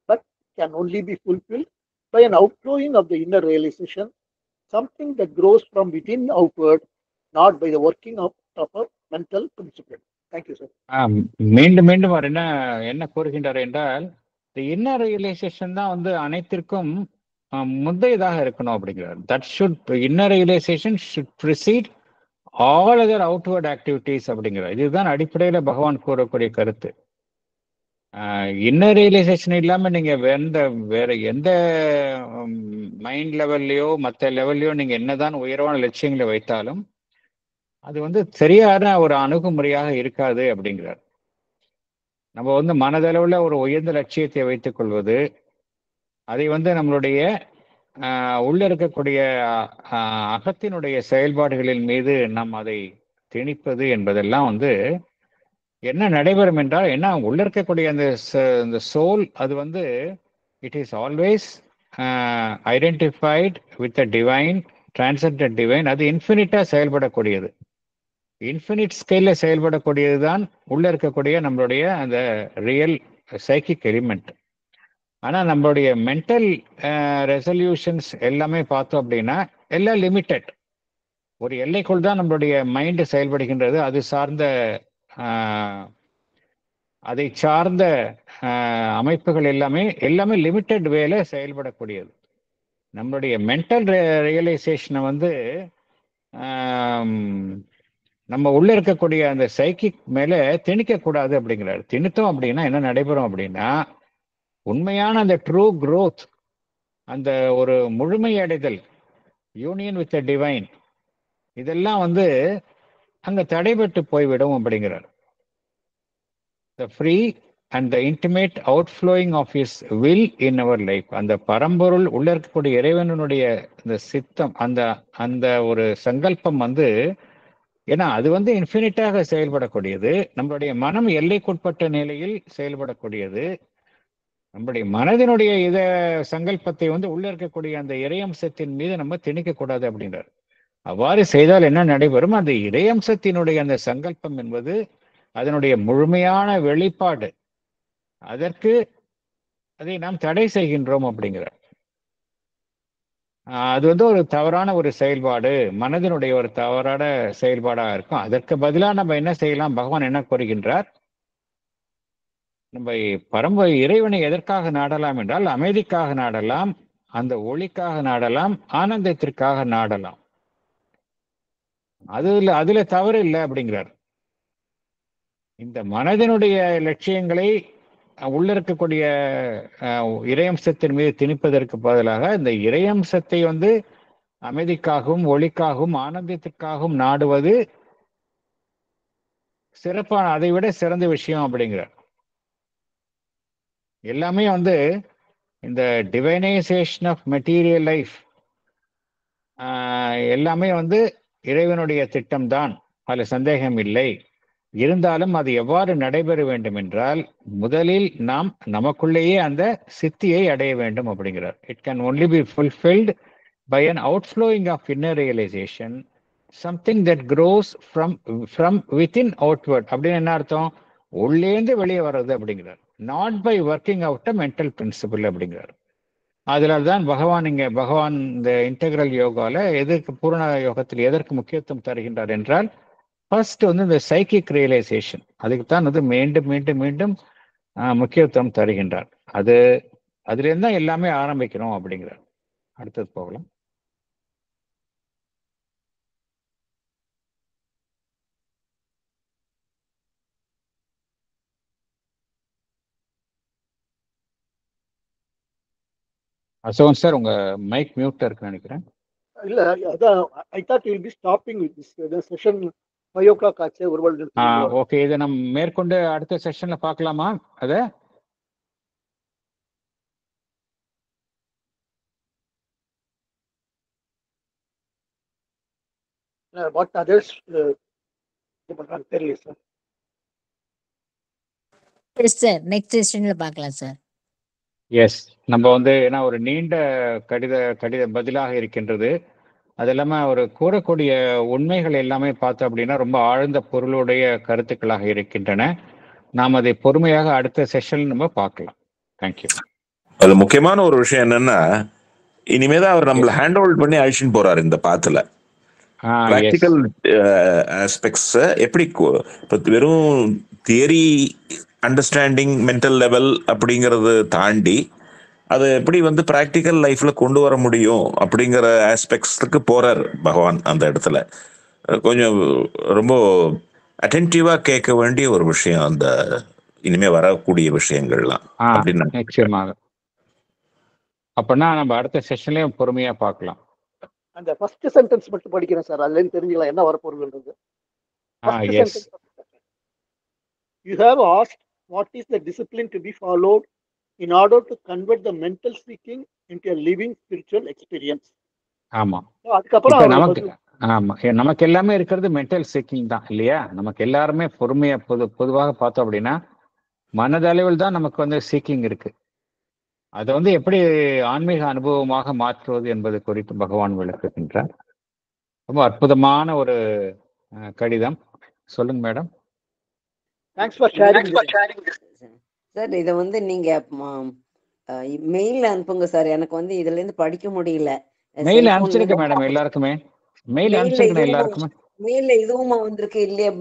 but can only be fulfilled by an outflowing of the inner realization, something that grows from within outward, not by the working of a mental principle. Thank you, sir. மீண்டும் அவர் என்ன கூறுகின்றார் என்றால், inner realisation தான் அனைத்திற்கும் முந்தையதாக இருக்கணும் அப்படிங்கிறார். That should inner realisation should precede all other outward activities அப்படிங்கிறார். இதுதான் அடிப்படையில் பகவான் கூறக்கூடிய கருத்து. இன்னர் ரியலைசேஷன் இல்லாம நீங்க வேற எந்த மைண்ட் லெவல்லையோ மற்ற லெவல்லையோ நீங்க என்னதான் உயர்வான லட்சியங்களை வைத்தாலும் அது சரியான ஒரு அணுகுமுறையாக இருக்காது அப்படிங்கிறார். நம்ம மனதளவுல ஒரு உயர்ந்த லட்சியத்தை வைத்துக் கொள்வது, அதை நம்மளுடைய உள்ள இருக்கக்கூடிய அகத்தினுடைய செயல்பாடுகளின் மீது நாம் அதை திணிப்பது என்பதெல்லாம் என்ன நடைபெறும் என்றால், என்ன உள்ள இருக்கக்கூடிய அந்த சோல் அது it is always identified with a divine, transcendent divine. அது இன்ஃபினிட்டா செயல்படக்கூடியது, இன்ஃபினிட் ஸ்கேல்ல செயல்படக்கூடியது தான் உள்ள இருக்கக்கூடிய நம்மளுடைய அந்த ரியல் சைக்கிக் எலிமெண்ட். ஆனா நம்மளுடைய மென்டல் ரெசல்யூஷன்ஸ் எல்லாமே பார்த்தோம் அப்படின்னா எல்லாம் லிமிட்டட். ஒரு எல்லைக்குள் தான் நம்மளுடைய மைண்டு செயல்படுகின்றது. அதை சார்ந்த அமைப்புகள் எல்லாமே லிமிட்டட் வேல செயல்படக்கூடியது. நம்மளுடைய மென்டல் ரியலைசேஷனை நம்ம உள்ள இருக்கக்கூடிய அந்த சைக்கிக் மேல திணிக்க கூடாது அப்படிங்கிறாரு. திணித்தோம் அப்படின்னா என்ன நடைபெறும் அப்படின்னா, உண்மையான அந்த ட்ரூ growth, அந்த ஒரு முழுமையடைதல், யூனியன் வித் த டிவைன், இதெல்லாம் அங்க தடைபட்டு போய்விடும் அப்படிங்கிறார். The free and the intimate outflowing of His will in our life, அந்த பரம்பொருள் உள்ள இருக்கக்கூடிய இறைவனுடைய இந்த சித்தம், அந்த ஒரு சங்கல்பம் ஏன்னா அது இன்ஃபினிட்டாக செயல்படக்கூடியது. நம்மளுடைய மனம் எல்லைக்குட்பட்ட நிலையில் செயல்படக்கூடியது. நம்முடைய மனதினுடைய சங்கல்பத்தை உள்ள இருக்கக்கூடிய அந்த இறையம்சத்தின் மீது நம்ம திணிக்க கூடாது அப்படின்றார். அவ்வாறு செய்தால் என்ன நடைபெறும், அந்த இறையம்சத்தினுடைய அந்த சங்கல்பம் என்பது அதனுடைய முழுமையான வெளிப்பாடு, அதை நாம் தடை செய்கின்றோம் அப்படிங்கிறார். அது ஒரு தவறான ஒரு செயல்பாடு, மனதினுடைய ஒரு தவறான செயல்பாடாக இருக்கும். அதற்கு பதிலாக நம்ம என்ன செய்யலாம், பகவான் என்ன கூறுகின்றார், நம்ம இறைவனை எதற்காக நாடலாம் என்றால், அமைதிக்காக நாடலாம், அந்த ஒளிக்காக நாடலாம், ஆனந்தத்திற்காக நாடலாம். அதுல தவறு இல்லை அப்படிங்கிறார். இந்த மனதினுடைய லட்சியங்களை உள்ள இருக்கக்கூடிய இறையம்சத்தின் மீது திணிப்பதற்கு பதிலாக இந்த இறையம்சத்தை அமைதிக்காகவும் ஒளிக்காகவும் ஆனந்தத்திற்காகவும் நாடுவது சிறப்பான, அதை விட சிறந்த விஷயம் அப்படிங்கிறார். எல்லாமே வந்து இந்த டிவைனைசேஷன் ஆஃப் மெட்டீரியல் லைஃப் எல்லாமே வந்து இறைவனுடைய திட்டம்தான், அதில் சந்தேகம் இல்லை. இருந்தாலும் அது எவ்வாறு நடைபெற வேண்டும் என்றால், முதலில் நாம் நமக்குள்ளேயே அந்த சித்தியை அடைய வேண்டும் அப்படிங்கிறார். It can only be fulfilled by an outflowing of inner realisation, something that grows from within outward. அப்படின்னு என்ன அர்த்தம்? உள்ளேந்து வெளியே வர்றது அப்படிங்கிறார். Not by working out a mental principle அப்படிங்கிறார். அதனால தான் பகவான் இந்த இன்டெகிரல் யோகால எதற்கு, பூரண யோகத்தில் எதற்கு முக்கியத்துவம் தருகின்றார் என்றால், ஃபர்ஸ்ட் வந்து இந்த சைக்கிக் ரியலைசேஷன், அதுக்கு தான் வந்து மீண்டும் மீண்டும் மீண்டும் முக்கியத்துவம் தருகின்றார். அதுல இருந்தா எல்லாமே ஆரம்பிக்கணும் அப்படிங்கிறார். அடுத்தது போகலாம். அசோகன் சார், உங்க மைக் மியூட்ல இருக்குன்னு நினைக்கிறேன். இல்ல, அதான் I thought you will be stopping with this session 5 o'clock ஆச்சு. ஒரு வேளை ஓகே, இதை நம்ம மேற்கொண்டு அடுத்த செஷன்ல பார்க்கலாமா? அத வாட் அதர்ஸ் பண்றாங்க தெரியல சார். எஸ் சார், நெக்ஸ்ட் செஷன்ல பார்க்கலாம் சார். எஸ், நம்ம வந்து ஏன்னா ஒரு நீண்ட கடித பதிலாக இருக்கின்றது. அது இல்லாமல் ஒரு கூறக்கூடிய உண்மைகள் எல்லாமே பார்த்தோம் அப்படின்னா ரொம்ப ஆழ்ந்த பொருளுடைய கருத்துக்களாக இருக்கின்றன. நாம் அதை பொறுமையாக அடுத்த செஷன் நம்ம பார்க்கலாம். தேங்க்யூ. அது முக்கியமான ஒரு விஷயம் என்னன்னா, இனிமேதான் அவர் நம்மள ஹேண்ட் ஹோல்ட் பண்ணி அழிச்சுன்னு போறாரு இந்த பாத்துல. பிராக்டிக்கல் ஆஸ்பெக்ட்ஸ் எப்படி வெறும் தியரி அண்டர்ஸ்டாண்டிங் மென்டல் லெவல் அப்படிங்கறது தாண்டி அதை எப்படி வந்து பிராக்டிக்கல் லைஃப்ல கொண்டு வர முடியும் அப்படிங்கிற ஆஸ்பெக்ட்ஸ்க்கு போறார் பகவான். அந்த இடத்துல கொஞ்சம் ரொம்ப அட்டென்டிவா கேட்க வேண்டிய ஒரு விஷயம் அந்த இனிமே வரக்கூடிய விஷயங்கள்லாம் அப்படின்னு நிச்சயமாக. அப்படின்னா நம்ம அடுத்த செஷன்லயும் பொறுமையா பார்க்கலாம். அந்த ஃபர்ஸ்ட் சென்டென்ஸ் மட்டும் படிக்கிறேன் சார், அதுல இருந்து தெரிஞ்சுக்கலாம் என்ன வரப்போகுதுன்றது. You have asked what is the discipline to be followed in order to convert the mental seeking into a living spiritual experience. ஆமா, அதுக்கப்புறம் நமக்கு எல்லாமே இருக்கிறது மென்டல் சீக்கிங் தான் இல்லையா? நமக்கு எல்லாருமே பொறுமையா பொதுவாக பார்த்தோம் அப்படின்னா மனதளவில் தான் நமக்கு வந்து சீக்கிங் இருக்கு. அதை வந்து எப்படி ஆன்மீக அனுபவமாக மாற்றுவது என்பது குறித்து பகவான் விளக்குகின்றார். ரொம்ப அற்புதமான ஒரு கடிதம். சொல்லுங்க madam. Thanks for sharing. Sir, இதை வந்து நீங்க மெயில்ல அனுப்புங்க சார். எனக்கு வந்து இதுல இருந்து படிக்க முடியல. மெயில் அனுப்பிச்சிருக்க மேடம் எல்லாருக்குமே. மெயில் அனுப்பிச்சிருக்கேன் எல்லாருக்குமே. மெயில்ல இதுவும் வந்திருக்கு இல்லையா?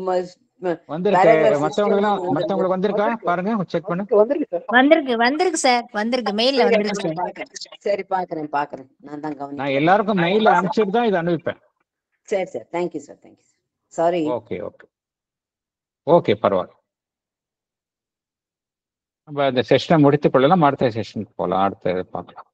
வந்திருக்கு. மத்தவங்களுக்கு வந்திருக்கா பாருங்க, செக் பண்ணுங்க. வந்திருக்கு சார், வந்திருக்கு மெயில்ல வந்திருக்கு சார். சரி, பாக்குறேன். நான் தான் கவனிக்கிறேன். நான் எல்லாருக்கும் மெயில்ல அனுப்பிச்சிட்டு தான் இதை அனுப்பிப்பேன். சரி sir, thank you sir, thank you sir. Sorry. Okay பரவாயில்ல. நம்ம இந்த செஷனை முடித்துக் கொள்ளலாம். அடுத்த செஷனுக்கு போகலாம். அடுத்த பார்க்கலாம்.